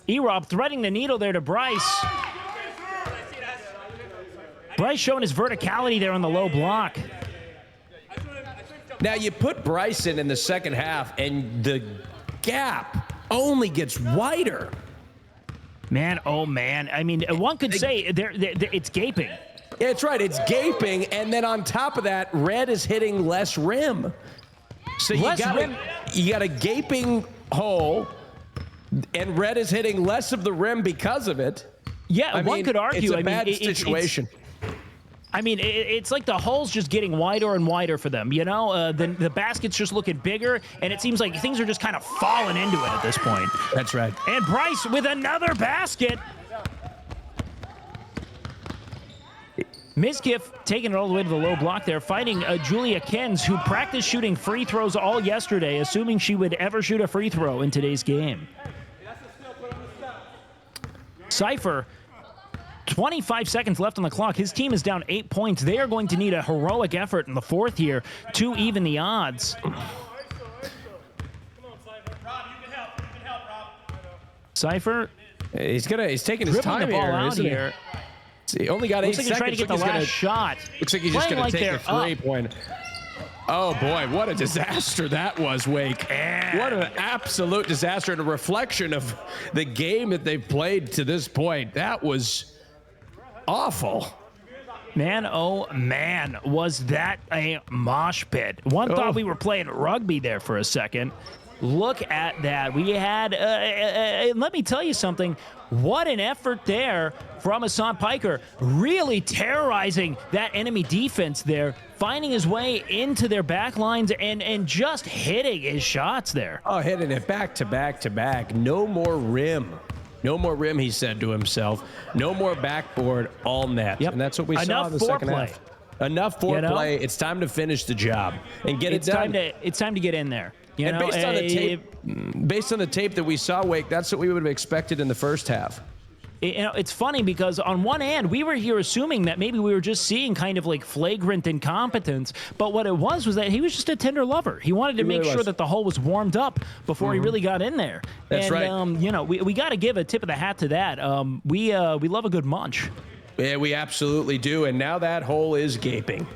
E-Rob threading the needle there to Bryce. Bryce showing his verticality there on the low block. Now you put Bryce in the second half, and the gap only gets wider. Man, oh man. I mean, one could say it's gaping. Yeah, that's right. It's gaping, and then on top of that, Red is hitting less rim. So you got a gaping hole, and Red is hitting less of the rim because of it. Yeah, one could argue. It's a bad situation. It's like the hole's just getting wider and wider for them. You know, the basket's just looking bigger, and it seems like things are just kind of falling into it at this point. That's right. And Bryce with another basket. Mizkif taking it all the way to the low block there, fighting Julia Kens, who practiced shooting free throws all yesterday, assuming she would ever shoot a free throw in today's game. Cypher, 25 seconds left on the clock. His team is down 8 points. They are going to need a heroic effort in the fourth here to even the odds. Cypher, he's taking his time the ball here, out isn't here. He only got 8 Looks like he's seconds. trying to get the last shot. Looks like he's just going to take a three-point. Oh, boy, what a disaster that was, Wake. What an absolute disaster and a reflection of the game that they've played to this point. That was awful. Man, oh, man, was that a mosh pit. One thought we were playing rugby there for a second. Look at that. We had, let me tell you something. What an effort there from Hassan Piker, really terrorizing that enemy defense there, finding his way into their back lines and just hitting his shots there. Oh, hitting it back to back to back. No more rim. No more rim, he said to himself. No more backboard, all net. Yep. And that's what we saw in the second half. Enough foreplay. You know? It's time to finish the job and get it done. It's time to get in there. You know, based on the tape that we saw, Wake, that's what we would have expected in the first half. You know, it's funny because on one hand, we were here assuming that maybe we were just seeing kind of like flagrant incompetence, but what it was that he was just a tender lover. He wanted to make sure that the hole was warmed up before he really got in there. That's right. You know, we got to give a tip of the hat to that. We love a good munch. Yeah, we absolutely do, and now that hole is gaping.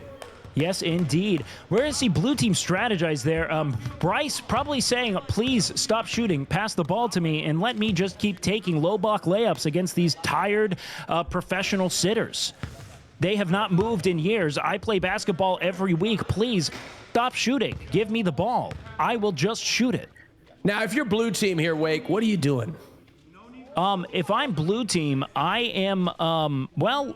Yes, indeed. We're going to see blue team strategize there. Bryce probably saying, please stop shooting, pass the ball to me, and let me just keep taking low block layups against these tired professional sitters. They have not moved in years. I play basketball every week. Please stop shooting. Give me the ball. I will just shoot it. Now, if you're blue team here, Wake, what are you doing? If I'm blue team, I am, well...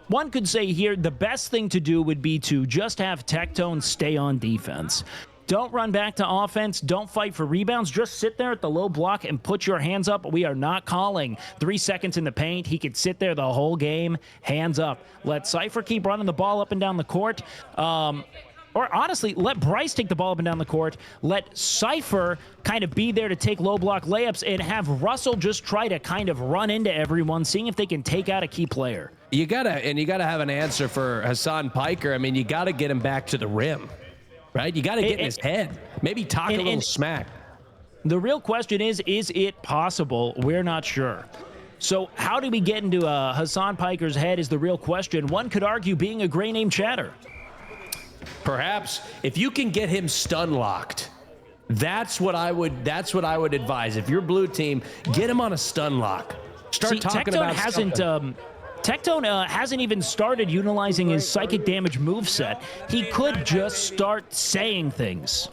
One could say here the best thing to do would be to just have Tectone stay on defense. Don't run back to offense. Don't fight for rebounds. Just sit there at the low block and put your hands up. We are not calling 3 seconds in the paint. He could sit there the whole game, hands up. Let Cypher keep running the ball up and down the court. Or honestly, let Bryce take the ball up and down the court. Let Cypher kind of be there to take low block layups and have Russell just try to kind of run into everyone, seeing if they can take out a key player. You gotta have an answer for Hassan Piker. I mean, you gotta get him back to the rim, right? You gotta get in his head. Maybe talk a little smack. The real question is it possible? We're not sure. So how do we get into Hassan Piker's head is the real question. One could argue being a gray name chatter. Perhaps if you can get him stun locked, that's what I would advise. If you're blue team, get him on a stun lock. Start talking about Tectone hasn't even started utilizing his psychic damage moveset. He could just start saying things.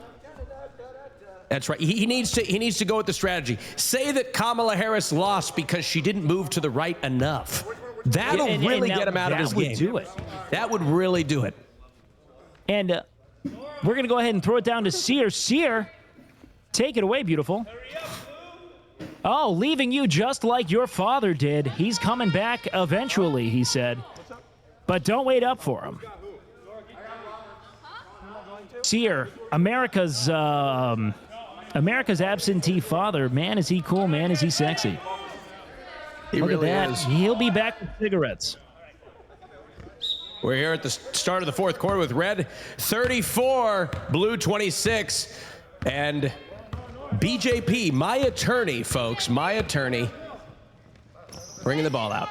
That's right. He needs to go with the strategy. Say that Kamala Harris lost because she didn't move to the right enough. That'll really get him out of his game. Do it. That would really do it. And we're going to go ahead and throw it down to Sear. Sear, Take it away, beautiful. Oh, leaving you just like your father did. He's coming back eventually, he said. But don't wait up for him. Seer, America's absentee father. Man, is he cool. Man, is he sexy. He Look really at that. is. He'll be back with cigarettes. We're here at the start of the fourth quarter with Red 34, Blue 26, and BJP, my attorney, folks, my attorney, bringing the ball out.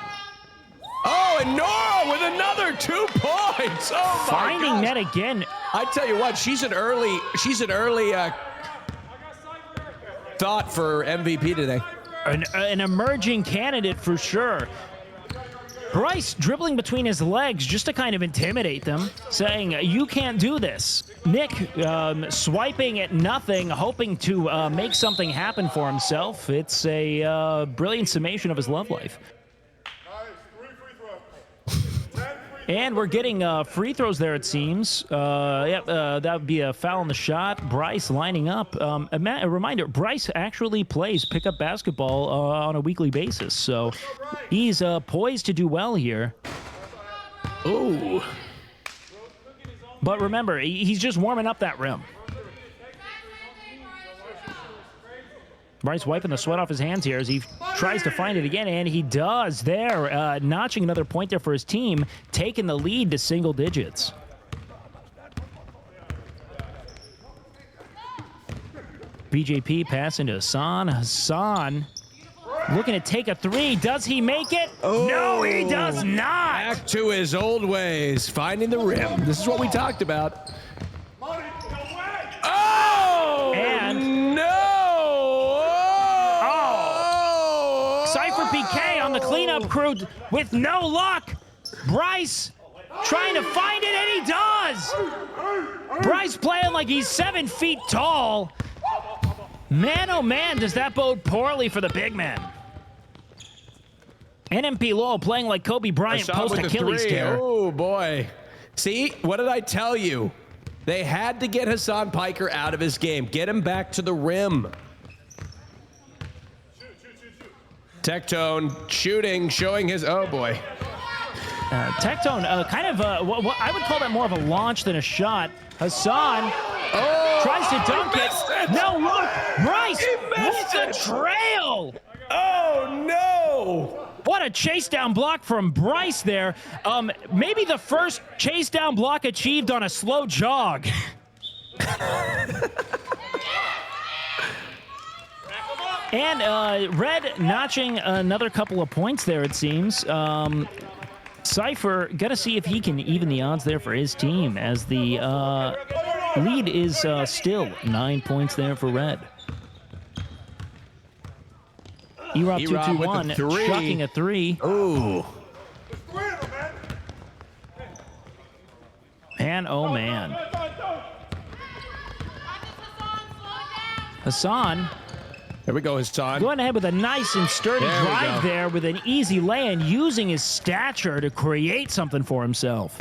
Oh, and Nora with another 2 points. Oh, my Finding gosh. net again. I tell you what, she's an early thought for MVP today. An emerging candidate for sure. Bryce dribbling between his legs just to kind of intimidate them, saying, you can't do this. Nick swiping at nothing, hoping to make something happen for himself. It's a brilliant summation of his love life. And we're getting free throws there, it seems. That would be a foul on the shot. Bryce lining up. A reminder, Bryce actually plays pickup basketball on a weekly basis, so he's poised to do well here. Ooh. But remember, he's just warming up that rim. Bryce wiping the sweat off his hands here as he tries to find it again, and he does there, notching another point there for his team, taking the lead to single digits. BJP passing to Hassan. Hassan looking to take a three. Does he make it? Oh, no, he does not. Back to his old ways, finding the rim. This is what we talked about. Oh! And no! Cypher PK on the cleanup crew with no luck. Bryce trying to find it, and he does. Bryce playing like he's 7 feet tall. Man, oh man, does that bode poorly for the big man. Nmplol playing like Kobe Bryant post Achilles tear. Oh boy. See, what did I tell you? They had to get Hassan Piker out of his game. Get him back to the rim. Tectone shooting, showing his, oh boy. Tectone, kind of, what I would call that more of a launch than a shot. Hassan tries to dunk it. No, look, Bryce with the trail. Oh no! What a chase down block from Bryce there. Maybe the first chase down block achieved on a slow jog. And Red notching another couple of points there, it seems. Cypher, gotta see if he can even the odds there for his team, as the lead is still 9 points there for Red. E-Rob 221, chucking a three. Ooh. Man, oh man. Hassan. There we go, Hassan. Going ahead with a nice and sturdy drive there with an easy lay-in, using his stature to create something for himself.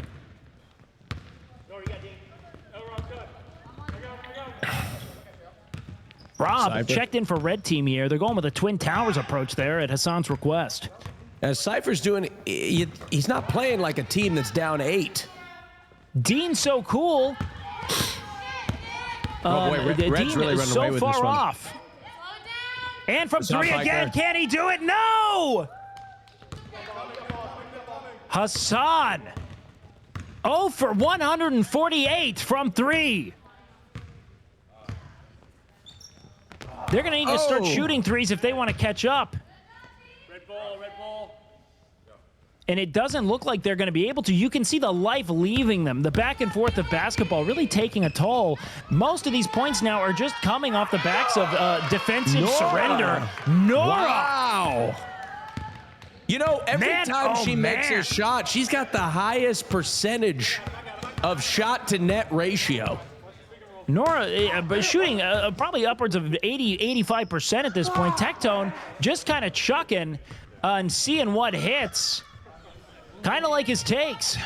Rob Cypher checked in for Red Team here. They're going with a Twin Towers approach there at Hassan's request. As Cypher's doing, he's not playing like a team that's down 8. Dean's so cool. Oh boy, Red's Dean really is running so away with far this one. off. And from Hassan three Piker. again, can he do it? No! Hassan. 0 for 148 from 3. They're going to need to start shooting threes if they want to catch up. Red ball. And it doesn't look like they're going to be able to. You can see the life leaving them. The back and forth of basketball really taking a toll. Most of these points now are just coming off the backs of defensive surrender. Nora! Wow! You know, every time she makes a shot, she's got the highest percentage of shot to net ratio. Nora shooting probably upwards of 80-85% at this point. Tectone just kind of chucking and seeing what hits. Kind of like his takes.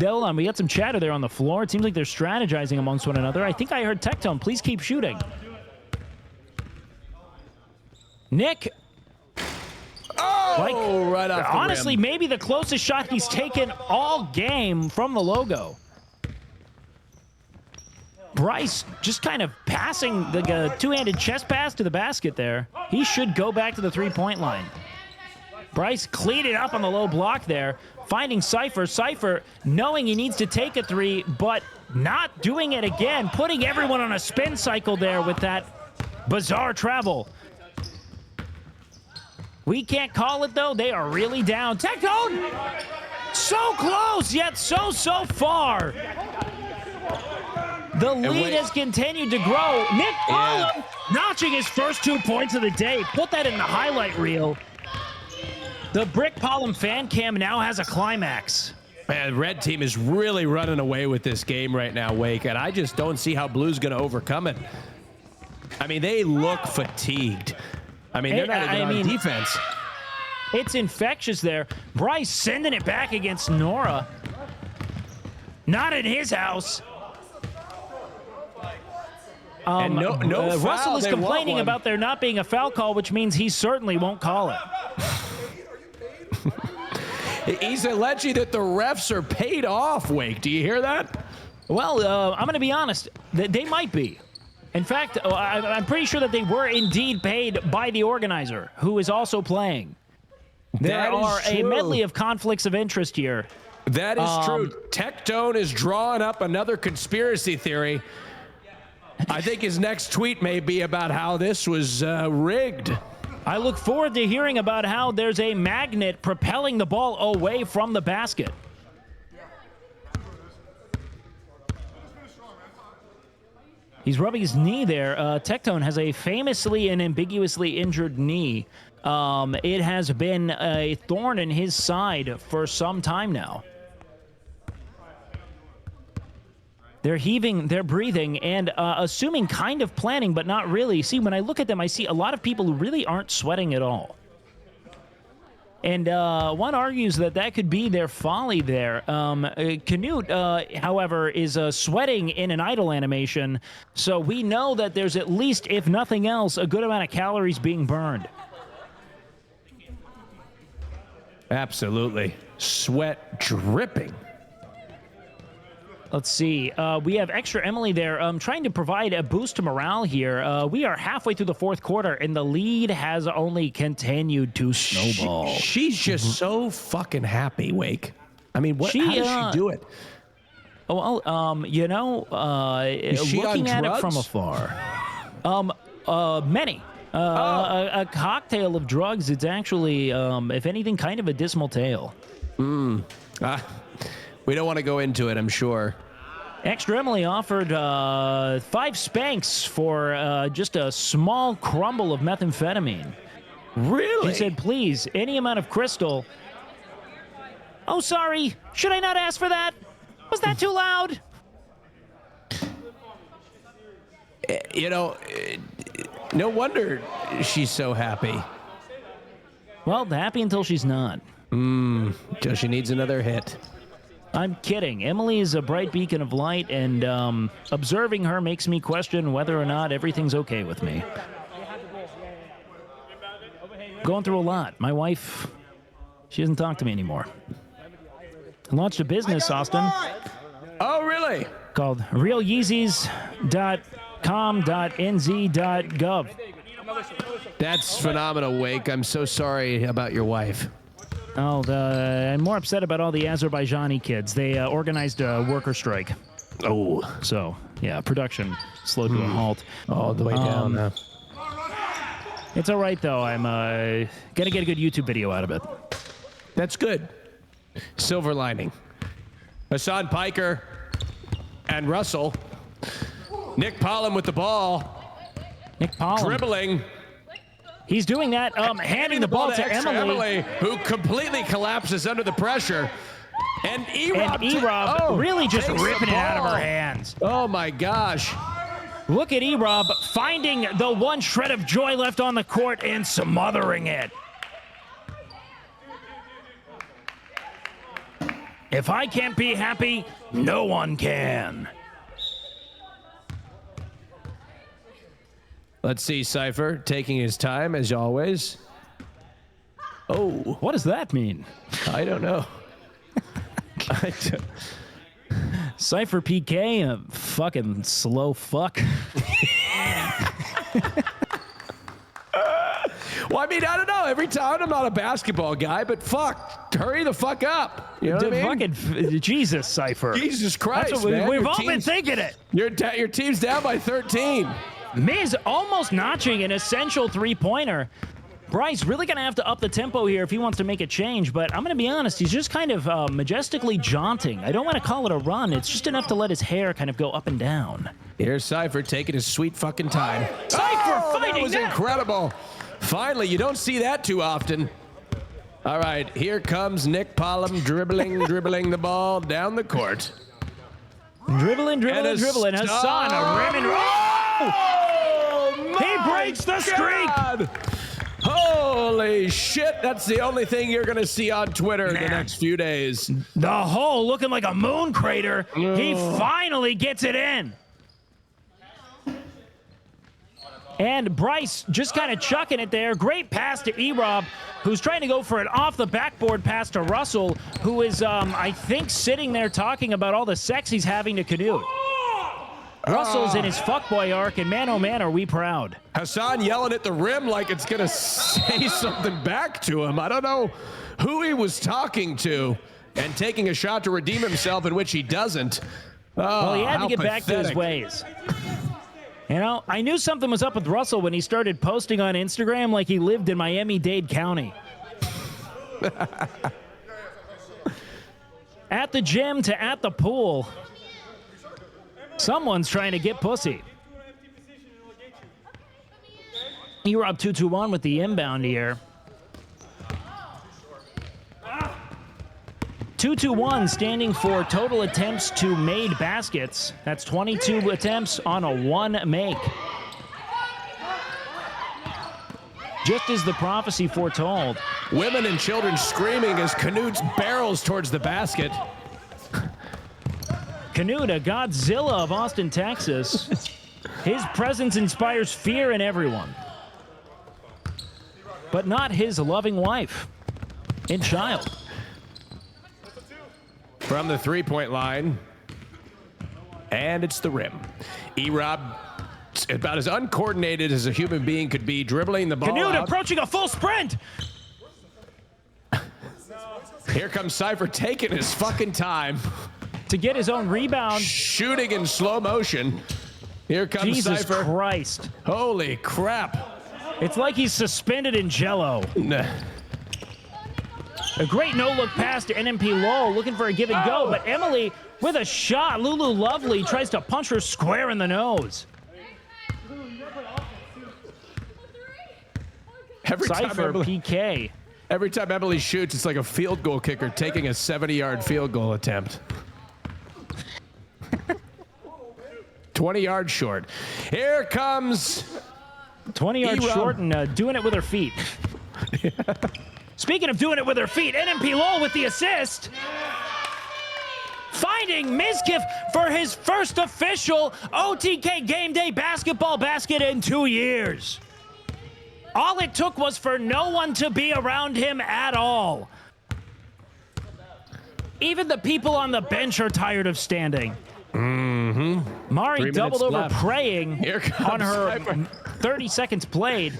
Hold on, we got some chatter there on the floor. It seems like they're strategizing amongst one another. I think I heard Tectone. Please keep shooting. Nick. Oh, right off the honestly, rim. maybe the closest shot he's taken all game from the logo. Bryce just kind of passing the two-handed chest pass to the basket there. He should go back to the three-point line. Bryce cleaned it up on the low block there, finding Cypher. Cypher knowing he needs to take a three, but not doing it again, putting everyone on a spin cycle there with that bizarre travel. We can't call it, though. They are really down. Tectone! So close, yet so far. The lead has continued to grow. Nmplol notching his first 2 points of the day. Put that in the highlight reel. The Brick Pollen fan cam now has a climax. Man, red team is really running away with this game right now, Wake, and I just don't see how blue's going to overcome it. I mean, they look fatigued. I mean, they're not even on defense. It's infectious there. Bryce sending it back against Nora. Not in his house. And no foul. Russell is They complaining want one. about there not being a foul call, which means he certainly won't call it. He's alleging that the refs are paid off, Wake. Do you hear that? Well, I'm going to be honest. They might be. In fact, I'm pretty sure that they were indeed paid by the organizer, who is also playing. There are a medley of conflicts of interest here. That is true. Tectone is drawing up another conspiracy theory. I think his next tweet may be about how this was rigged. I look forward to hearing about how there's a magnet propelling the ball away from the basket. He's rubbing his knee there. Tectone has a famously and ambiguously injured knee. It has been a thorn in his side for some time now. They're heaving, they're breathing, and assuming kind of planning, but not really. See, when I look at them, I see a lot of people who really aren't sweating at all. And one argues that that could be their folly there. Canute, however, is sweating in an idle animation, so we know that there's at least, if nothing else, a good amount of calories being burned. Absolutely. Sweat dripping. Let's see. We have extra Emily there trying to provide a boost to morale here. We are halfway through the fourth quarter, and the lead has only continued to snowball. She's just so fucking happy, Wake. I mean, how does she do it? Well, you know, looking at it from afar. Many. A cocktail of drugs. It's actually, if anything, kind of a dismal tale. We don't want to go into it, I'm sure. Extra Emily offered 5 spanks for just a small crumble of methamphetamine. Really? She said, please, any amount of crystal. Oh, sorry. Should I not ask for that? Was that too loud? You know, no wonder she's so happy. Well, happy until she's not. Till she needs another hit. I'm kidding. Emily is a bright beacon of light, and observing her makes me question whether or not everything's okay with me. Going through a lot. My wife, she doesn't talk to me anymore. I launched a business, Austin. Oh, really? Called realyeezys.com.nz.gov. That's phenomenal, Wake. I'm so sorry about your wife. Oh, I'm more upset about all the Azerbaijani kids. They organized a worker strike. Oh. So, yeah, production slowed to a halt. All the way down now. It's all right, though. I'm going to get a good YouTube video out of it. That's good. Silver lining. Hassan Piker and Russell. Nmplol with the ball. Nmplol. Dribbling. He's doing that, handing the ball to Emily. Who completely collapses under the pressure. And Erob really just ripping it out of her hands. Oh, my gosh. Look at Erob finding the one shred of joy left on the court and smothering it. If I can't be happy, no one can. Let's see, Cypher taking his time as always. Oh, what does that mean? I don't know. Cypher PK, a fucking slow fuck. Well, I mean, I don't know. Every time I'm not a basketball guy, but fuck, hurry the fuck up. You know what I mean? Fucking Jesus, Cypher. Jesus Christ, That's what man. we've all been thinking it. Your team's down by 13. Miz almost notching an essential three-pointer. Bryce really going to have to up the tempo here if he wants to make a change, but I'm going to be honest, he's just kind of majestically jaunting. I don't want to call it a run. It's just enough to let his hair kind of go up and down. Here's Cypher taking his sweet fucking time. Cypher fighting that was incredible. Finally, you don't see that too often. All right, here comes Nmplol dribbling the ball down the court. Dribbling. Hassan, a rim and he breaks the streak. Holy shit, that's the only thing you're going to see on Twitter the next few days. The hole looking like a moon crater. He finally gets it in. And Bryce just kind of chucking it there. Great pass to E-Rob, who's trying to go for an off-the-backboard pass to Russell, who is, I think, sitting there talking about all the sex he's having to Canute. Russell's in his fuckboy arc, and man, oh man, are we proud. Hassan yelling at the rim like it's going to say something back to him. I don't know who he was talking to, and taking a shot to redeem himself in which he doesn't. Well, he had to get pathetic. back to his ways. You know, I knew something was up with Russell when he started posting on Instagram like he lived in Miami-Dade County. At the gym to at the pool. Someone's trying to get pussy. E-Rob 2-2-1 with the inbound here. 2-2-1 standing for total attempts to made baskets. That's 22 attempts on a one make. Just as the prophecy foretold. Women and children screaming as Canute barrels towards the basket. Canute, a Godzilla of Austin, Texas. His presence inspires fear in everyone. But not his loving wife and child. From the three-point line. And it's the rim. E-Rob, about as uncoordinated as a human being could be, dribbling the ball Canute out. approaching a full sprint. Here comes Cypher taking his fucking time. To get his own rebound. Shooting in slow motion. Here comes Jesus Cypher. Christ. Holy crap. It's like he's suspended in Jell-O. A great no-look pass to Nmplol, looking for a give and go, but Emily with a shot. Lulu Lovely tries to punch her square in the nose. Cypher PK. Every time Emily shoots, it's like a field goal kicker taking a 70-yard field goal attempt. 20 yards short. Here comes 20 yards short and doing it with her feet. Speaking of doing it with her feet, Nmplol with the assist. Finding Mizkif for his first official OTK game day basketball basket in 2 years. All it took was for no one to be around him at all. Even the people on the bench are tired of standing. Mm-hmm. Mari doubled over left. praying on her 30 seconds played.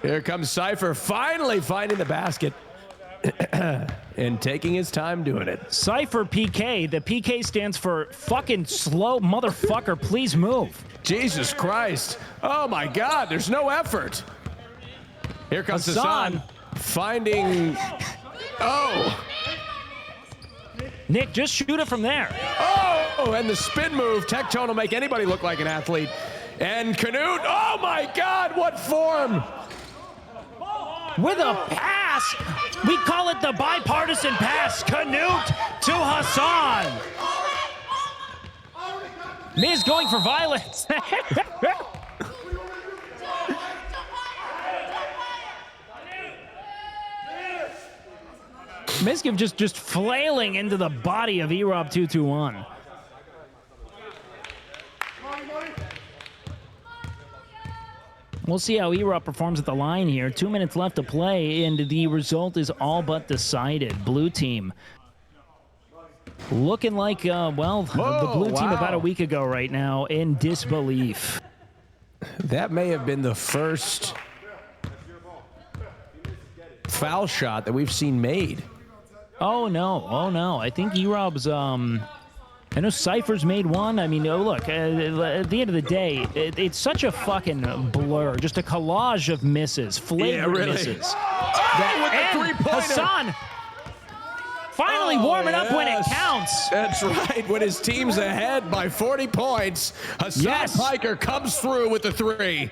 Here comes Cypher finally finding the basket and taking his time doing it. Cypher PK. The PK stands for fucking slow motherfucker. Please move. Jesus Christ. Oh my God, there's no effort. Here comes Hassan finding. Oh. Nick, just shoot it from there. Oh, and the spin move. Tectone will make anybody look like an athlete. And Canute, oh my God, what form. With a pass. We call it the bipartisan pass. Canute to Hassan. Miz going for violence. Mizkiff just flailing into the body of Erob 221. We'll see how Erob performs at the line here. 2 minutes left to play, and the result is all but decided. Blue team looking like, the blue team about a week ago right now in disbelief. That may have been the first foul shot that we've seen made. Oh, no. I think Erob's, I know Cypher's made one. I mean, look, at the end of the day, it's such a fucking blur. Just a collage of misses, flagrant misses. With the three-pointer. Hassan finally warming up when it counts. That's right. When his team's ahead by 40 points, Hassan Piker comes through with the three.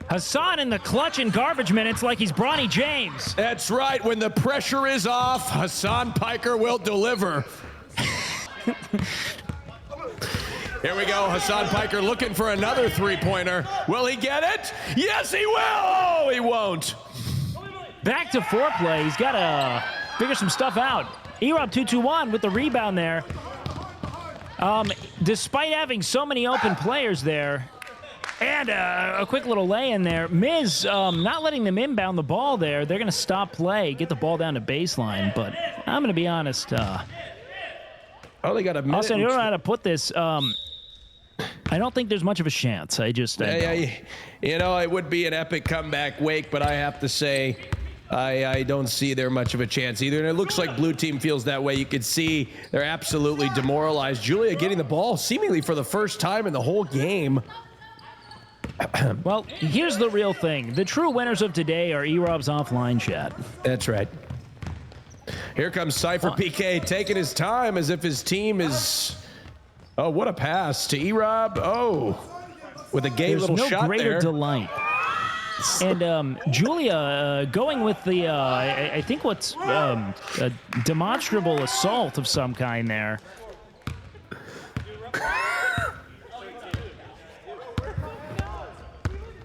Hassan in the clutch in garbage minutes like he's Bronny James. That's right. When the pressure is off, Hassan Piker will deliver. Here we go. Hassan Piker looking for another three-pointer. Will he get it? Yes, he will. Oh, he won't. Back to foreplay. He's got to figure some stuff out. Erob 221 with the rebound there. Despite having so many open players there, and a quick little lay-in there, Miz not letting them inbound the ball there. They're going to stop play, get the ball down to baseline. But I'm going to be honest. They got a minute. Also, I don't know how to put this. I don't think there's much of a chance. It would be an epic comeback, Wake, but I have to say, I don't see there much of a chance either. And it looks like blue team feels that way. You can see they're absolutely demoralized. Julia getting the ball seemingly for the first time in the whole game. Well, here's the real thing. The true winners of today are Erob's offline chat. That's right. Here comes Cypher PK taking his time as if his team is... Oh, what a pass to Erob. Oh, with a gay little shot there. There's no greater delight. And Julia going with the, I think what's a demonstrable assault of some kind there.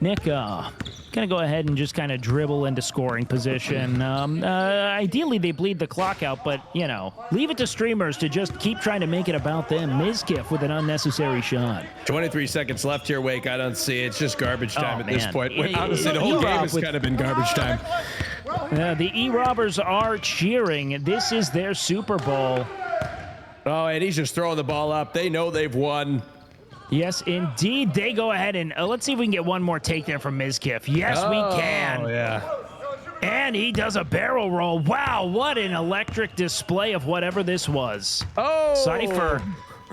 Nick, gonna go ahead and just kind of dribble into scoring position. Ideally, they bleed the clock out, but, leave it to streamers to just keep trying to make it about them. Mizkiff with an unnecessary shot. 23 seconds left here, Wake. I don't see it. It's just garbage time at this point. Honestly, the whole Erob game has kind of been garbage time. The E-Robbers are cheering. This is their Super Bowl. Oh, and he's just throwing the ball up. They know they've won. Yes, indeed. They go ahead and let's see if we can get one more take there from Mizkiff. Yes, we can. Oh, yeah. And he does a barrel roll. Wow, what an electric display of whatever this was. Oh! Cypher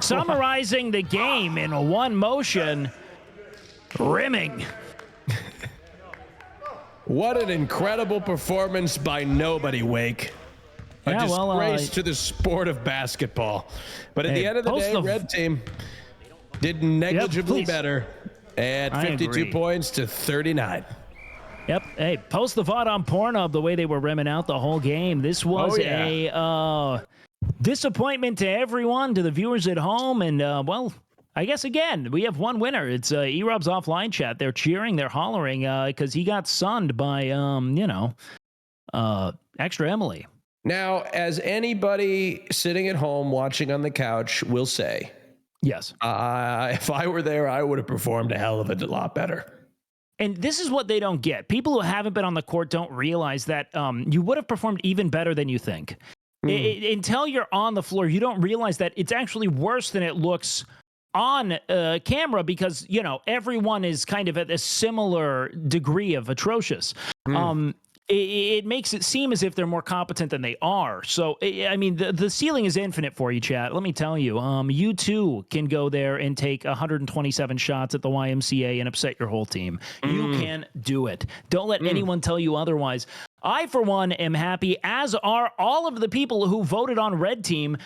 summarizing the game in one motion. Rimming. What an incredible performance by nobody, Wake. A disgrace to the sport of basketball. But at the end of the day, Red Team did negligibly better at 52 points to 39. Yep. Hey, post the VOD on Pornhub the way they were rimming out the whole game. This was a disappointment to everyone, to the viewers at home. And, I guess, again, we have one winner. It's Erob's offline chat. They're cheering, they're hollering because he got sunned by, Extra Emily. Now, as anybody sitting at home watching on the couch will say, yes, if I were there, I would have performed a hell of a lot better. And this is what they don't get. People who haven't been on the court don't realize that you would have performed even better than you think. Until you're on the floor, you don't realize that it's actually worse than it looks on camera because, everyone is kind of at a similar degree of atrocious. It makes it seem as if they're more competent than they are. So, I mean, the ceiling is infinite for you, chat. Let me tell you, you too can go there and take 127 shots at the YMCA and upset your whole team. You can do it. Don't let anyone tell you otherwise. I, for one, am happy, as are all of the people who voted on Red Team.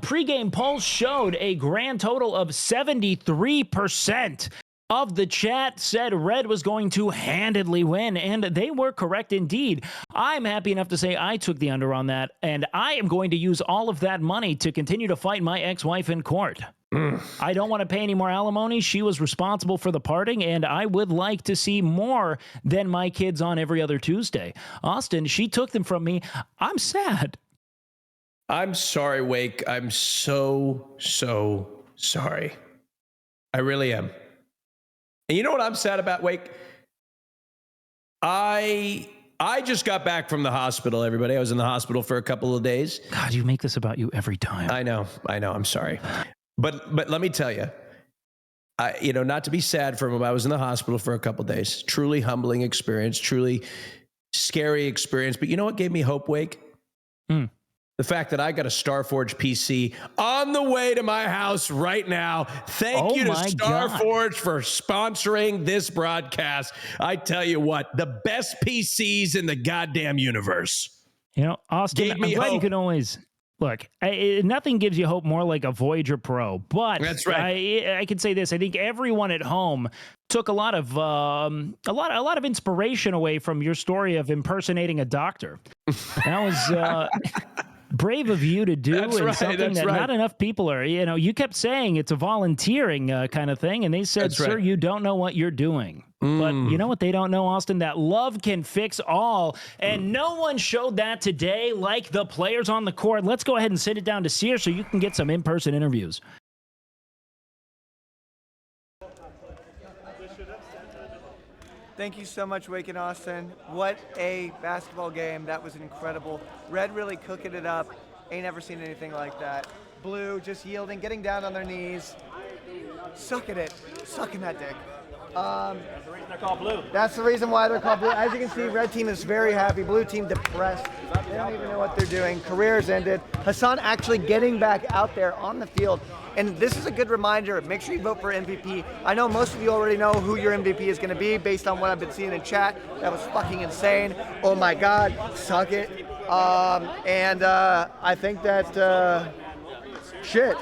Pre-game polls showed a grand total of 73% of the chat said Red was going to handedly win, and they were correct indeed. I'm happy enough to say I took the under on that, and I am going to use all of that money to continue to fight my ex-wife in court. I don't want to pay any more alimony. She was responsible for the parting, and I would like to see more than my kids on every other Tuesday. Austin, she took them from me. I'm sad. I'm sorry, Wake. I'm so sorry. I really am. And you know what I'm sad about, Wake? I just got back from the hospital, everybody. I was in the hospital for a couple of days. God, you make this about you every time. I know. I'm sorry. But let me tell you, not to be sad for him, I was in the hospital for a couple of days. Truly humbling experience, truly scary experience. But you know what gave me hope, Wake? The fact that I got a Starforge PC on the way to my house right now. Thank you to Starforge for sponsoring this broadcast. I tell you what, the best PCs in the goddamn universe. You know, Austin, I'm glad you can always... Look, nothing gives you hope more like a Voyager Pro, but that's right. I can say this: I think everyone at home took a lot of inspiration away from your story of impersonating a doctor. That was brave of you to do, something that not enough people are. You kept saying it's a volunteering kind of thing, and they said, "Sir, you don't know what you're doing." But you know what they don't know, Austin? That love can fix all. And no one showed that today like the players on the court. Let's go ahead and send it down to Sear so you can get some in-person interviews. Thank you so much, Wake and Austin. What a basketball game. That was incredible. Red really cooking it up. Ain't ever seen anything like that. Blue just yielding, getting down on their knees. Sucking it. Sucking that dick. That's the reason they're called blue. That's the reason why they're called blue. As you can see, red team is very happy. Blue team depressed. They don't even know what they're doing. Careers ended. Hassan actually getting back out there on the field. And this is a good reminder. Make sure you vote for MVP. I know most of you already know who your MVP is going to be based on what I've been seeing in chat. That was fucking insane. Oh my God, suck it. I think that shit.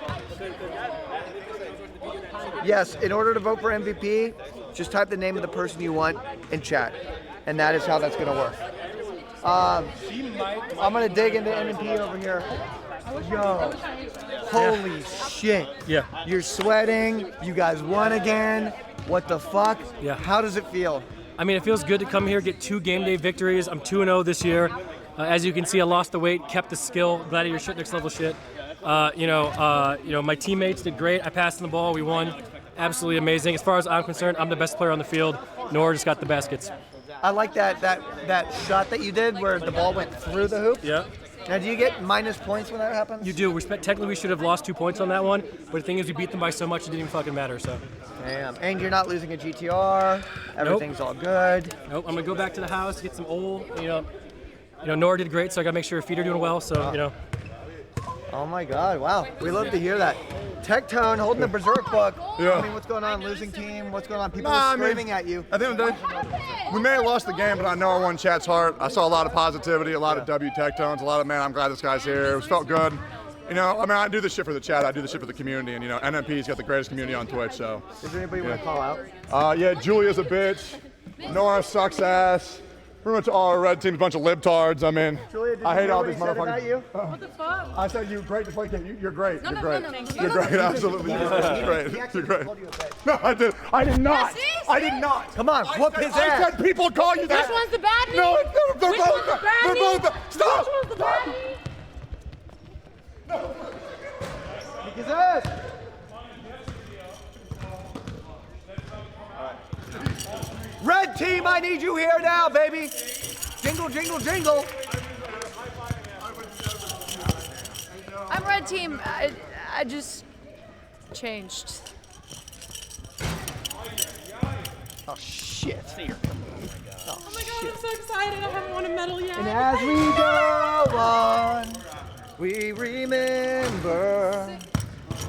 Yes, in order to vote for MVP, just type the name of the person you want in chat, and that is how that's going to work. I'm going to dig into NMP over here. Yo, holy shit. Yeah. You're sweating. You guys won again. What the fuck? Yeah. How does it feel? I mean, it feels good to come here, get 2 game day victories. I'm 2-0 this year. As you can see, I lost the weight, kept the skill. Gladiator shit, next level shit. My teammates did great. I passed in the ball. We won. Absolutely amazing. As far as I'm concerned, I'm the best player on the field. Nor just got the baskets. I like that shot that you did where the ball went through the hoop. Yeah. Now, do you get minus points when that happens? You do. Technically, we should have lost 2 points on that one. But the thing is, we beat them by so much, it didn't even fucking matter. So. Damn. And you're not losing a GTR. Everything's all good. Nope. I'm gonna go back to the house, get some old. Nora did great, so I gotta make sure her feet are doing well. So Oh my God! Wow. We love to hear that. Tectone holding the Berserk book. Yeah. I mean, what's going on? Losing team? What's going on? People are screaming at you. At the end of the day, we may have lost the game, but I know I won chat's heart. I saw a lot of positivity, a lot of W Tectones, a lot of, man, I'm glad this guy's here. It felt good. I do this shit for the chat. I do this shit for the community, and NMP's got the greatest community on Twitch. So. Is there anybody you want to call out? Yeah, Julia's a bitch. Nora sucks ass. Pretty much all our red team's a bunch of libtards. I mean, Julia, did I hate you all hear these what he said about motherfuckers. you? What the fuck? I said you're great to play. You're great. No, You're no, great. no, no, You're great. Absolutely. You're great. You're great. No, I did not. I did not. Come on, whoop his I ass. said people call you that. Which one's the bad knee? No, they're Which both. one's the bad They're knee? both. Stop. Which one's the bad knee? Kick his ass. Red team, I need you here now, baby. Jingle, jingle, jingle. I'm red team. I just changed. Oh shit. Oh my God, I'm so excited. I haven't won a medal yet. And as we go on, we remember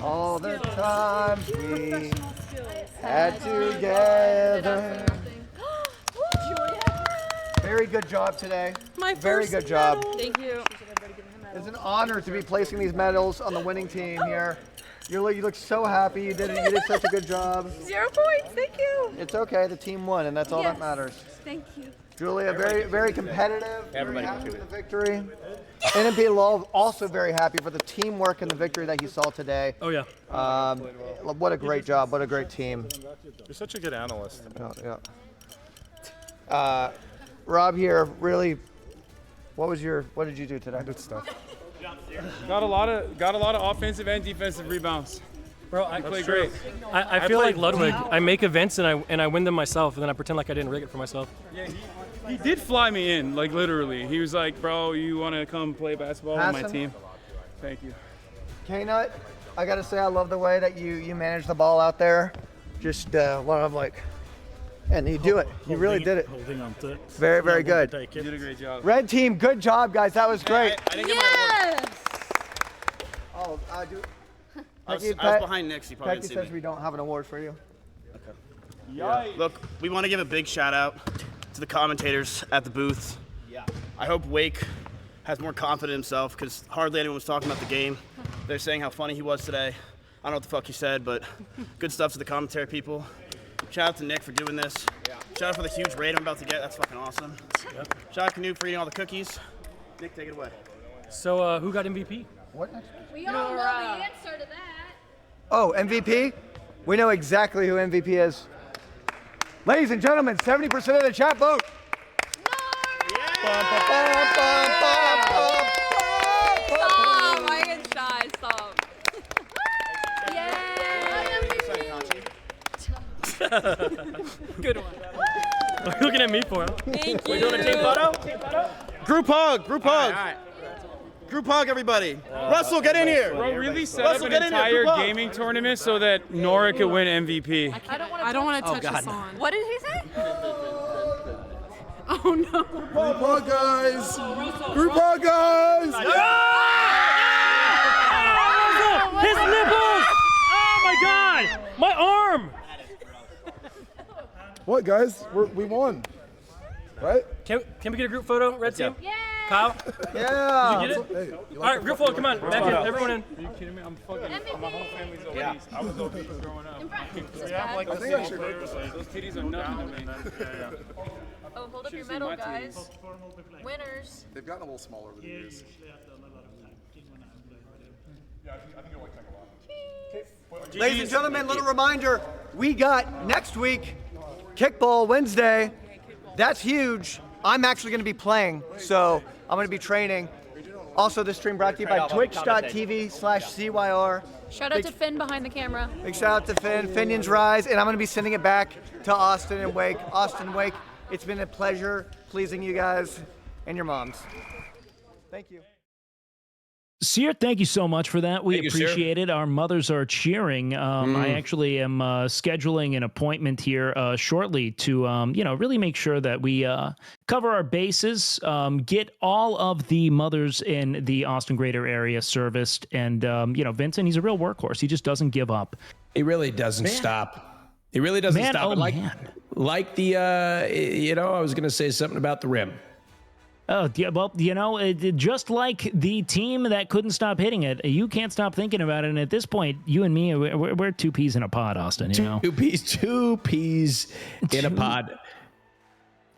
all the times we had together. Very good job today. My Very first good job. medal. Thank you. It's an honor to be placing these medals on the winning team here. You look so happy. You did such a good job. 0 points. Thank you. It's okay. The team won, and that's all that matters. Thank you. Julia, very, very competitive. Everybody very happy with the victory. Nmplol also very happy for the teamwork and the victory that he saw today. Oh yeah. What a great job. What a great team. You're such a good analyst. Rob here, really. What did you do today? I did stuff. Got a lot of offensive and defensive rebounds. Bro, I played great. I feel like Ludwig. I make events and I win them myself, and then I pretend like I didn't rig it for myself. Yeah, he did fly me in, like literally. He was like, "Bro, you want to come play basketball on my team?" Thank you. K-Nut, I gotta say I love the way that you manage the ball out there. Just a lot of and you do it. You really did it. Holding on to it. Very, very good. You did a great job. Red team, good job, guys. That was great. I didn't get my award. Oh, I was behind Nick, so you probably Becky didn't see says me. we don't have an award for you. Yeah. Look, we want to give a big shout out to the commentators at the booth. Yeah. I hope Wake has more confidence in himself because hardly anyone was talking about the game. They're saying how funny he was today. I don't know what the fuck he said, but good stuff to the commentary people. Shout out to Nick for doing this. Yeah. Shout out for the huge raid I'm about to get. That's fucking awesome. Yep. Shout out to Canute for eating all the cookies. Nick, take it away. So who got MVP? What next? We all know the answer to that. Oh, MVP? We know exactly who MVP is. Ladies and gentlemen, 70% of the chat vote. Stop, I get shy, stop. Good one. What are you looking at me for? Thank We're you. doing a team photo? Group hug, group hug. Group hug, everybody. Russell, get in here. Bro, really set up an entire gaming tournament so that Nora could win MVP. I don't want to touch the song. What did he say? Oh no. Group hug, guys. Group hug, guys. His nipples! Oh my god! My arm! What, guys? We won. Right? Can we get a group photo, Red Team? Yeah. Kyle? Yeah. Did you get it? Hey, All right, group photo, come on. Back in, everyone in. Are you kidding me? I'm fucking, my whole family's obese. Yeah. I was obese growing up. I think I should. Those titties are nothing to me. Oh, hold up your medal, guys. Winners. They've gotten a little smaller over the years. Ladies and gentlemen, little reminder, we got next week, Kickball Wednesday. That's huge. I'm actually going to be playing, so I'm going to be training. Also, this stream brought to you by twitch.tv/CYR. Shout out to Finn behind the camera. Big shout out to Finn, Finions Rise, and I'm going to be sending it back to Austin and Wake. Austin, Wake, it's been a pleasure pleasing you guys and your moms. Thank you. Sear, thank you so much for that. We Thank you, Sear. appreciate it. Our mothers are cheering. I actually am scheduling an appointment here shortly to, really make sure that we cover our bases, get all of the mothers in the Austin greater area serviced. And, Vincent, he's a real workhorse. He just doesn't give up. He really doesn't stop. He really doesn't stop. Oh, Like the, I was going to say something about the rim. Oh, yeah, well, just like the team that couldn't stop hitting it, you can't stop thinking about it. And at this point, you and me, we're two peas in a pod, Austin, you know? Two peas in a pod.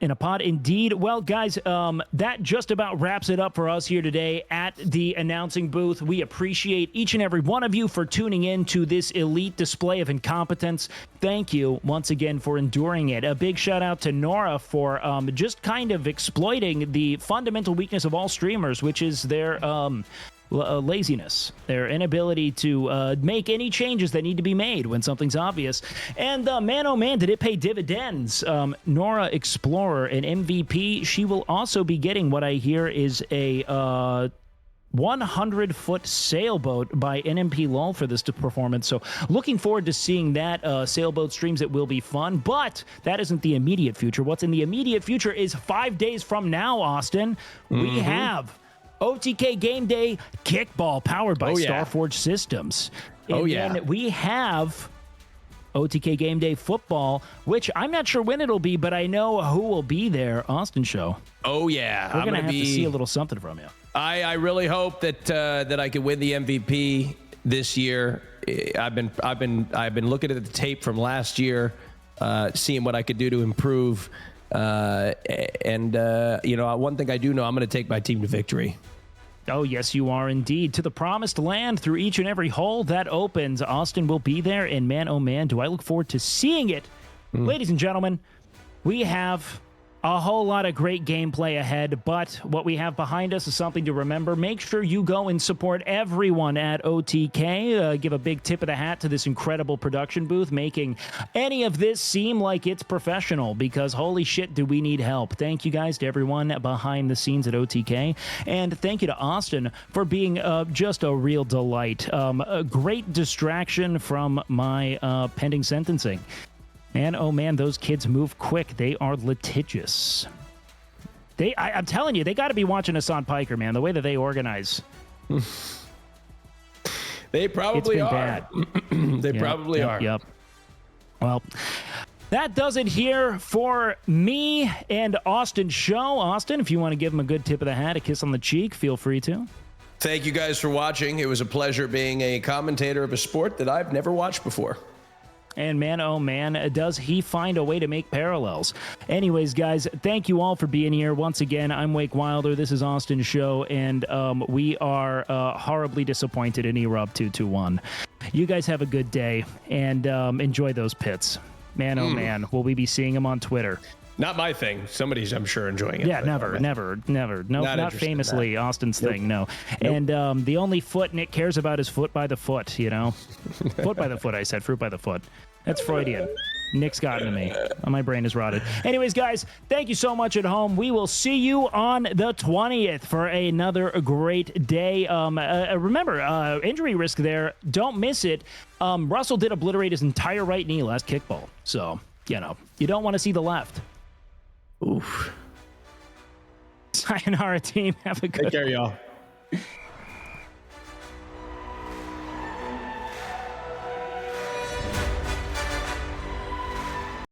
In a pod, indeed. Well, guys, that just about wraps it up for us here today at the announcing booth. We appreciate each and every one of you for tuning in to this elite display of incompetence. Thank you once again for enduring it. A big shout out to Nora for just kind of exploiting the fundamental weakness of all streamers, which is their laziness, their inability to make any changes that need to be made when something's obvious. And man, oh man, did it pay dividends. Nora Explorer, an MVP. She will also be getting what I hear is a 100-foot sailboat by Nmplol for this performance. So looking forward to seeing that sailboat streams. It will be fun, but that isn't the immediate future. What's in the immediate future is 5 days from now, Austin. We have OTK Game Day Kickball powered by Starforge Systems. And then we have OTK Game Day Football, which I'm not sure when it'll be, but I know who will be there. Austin Show. Oh, yeah. We're going to have to see a little something from you. I really hope that I can win the MVP this year. I've been looking at the tape from last year, seeing what I could do to improve. One thing I do know, I'm going to take my team to victory. Oh, yes, you are indeed. To the promised land through each and every hole that opens. Austin will be there, and man, oh man, do I look forward to seeing it. Ladies and gentlemen, we have a whole lot of great gameplay ahead, but what we have behind us is something to remember. Make sure you go and support everyone at OTK. Give a big tip of the hat to this incredible production booth, making any of this seem like it's professional, because holy shit, do we need help. Thank you guys to everyone behind the scenes at OTK, and thank you to Austin for being just a real delight. A great distraction from my pending sentencing. Man, oh man, those kids move quick. They are litigious. I'm telling you, they got to be watching us on Piker, man. The way that they organize. They probably are. Bad. They probably are. Yep. Well, that does it here for me and Austin's show. Austin, if you want to give him a good tip of the hat, a kiss on the cheek, feel free to. Thank you guys for watching. It was a pleasure being a commentator of a sport that I've never watched before. And man, oh man, does he find a way to make parallels. Anyways, guys, thank you all for being here. Once again, I'm Wake Wilder. This is Austin's show, and we are horribly disappointed in Erupt 221. You guys have a good day, and enjoy those pits. Man, oh man, will we be seeing him on Twitter? Not my thing. Somebody's, I'm sure, enjoying it. Yeah, never. No, not famously Austin's thing, no. Nope. And the only foot Nick cares about is foot by the foot, you know? Foot by the foot, I said. Fruit by the foot. That's Freudian. Nick's gotten to me. My brain is rotted. Anyways, guys, thank you so much at home. We will see you on the 20th for another great day. Remember, injury risk there. Don't miss it. Russell did obliterate his entire right knee last kickball. So, you know, you don't want to see the left. Oof. Sayonara, team. Have a good Take care, y'all.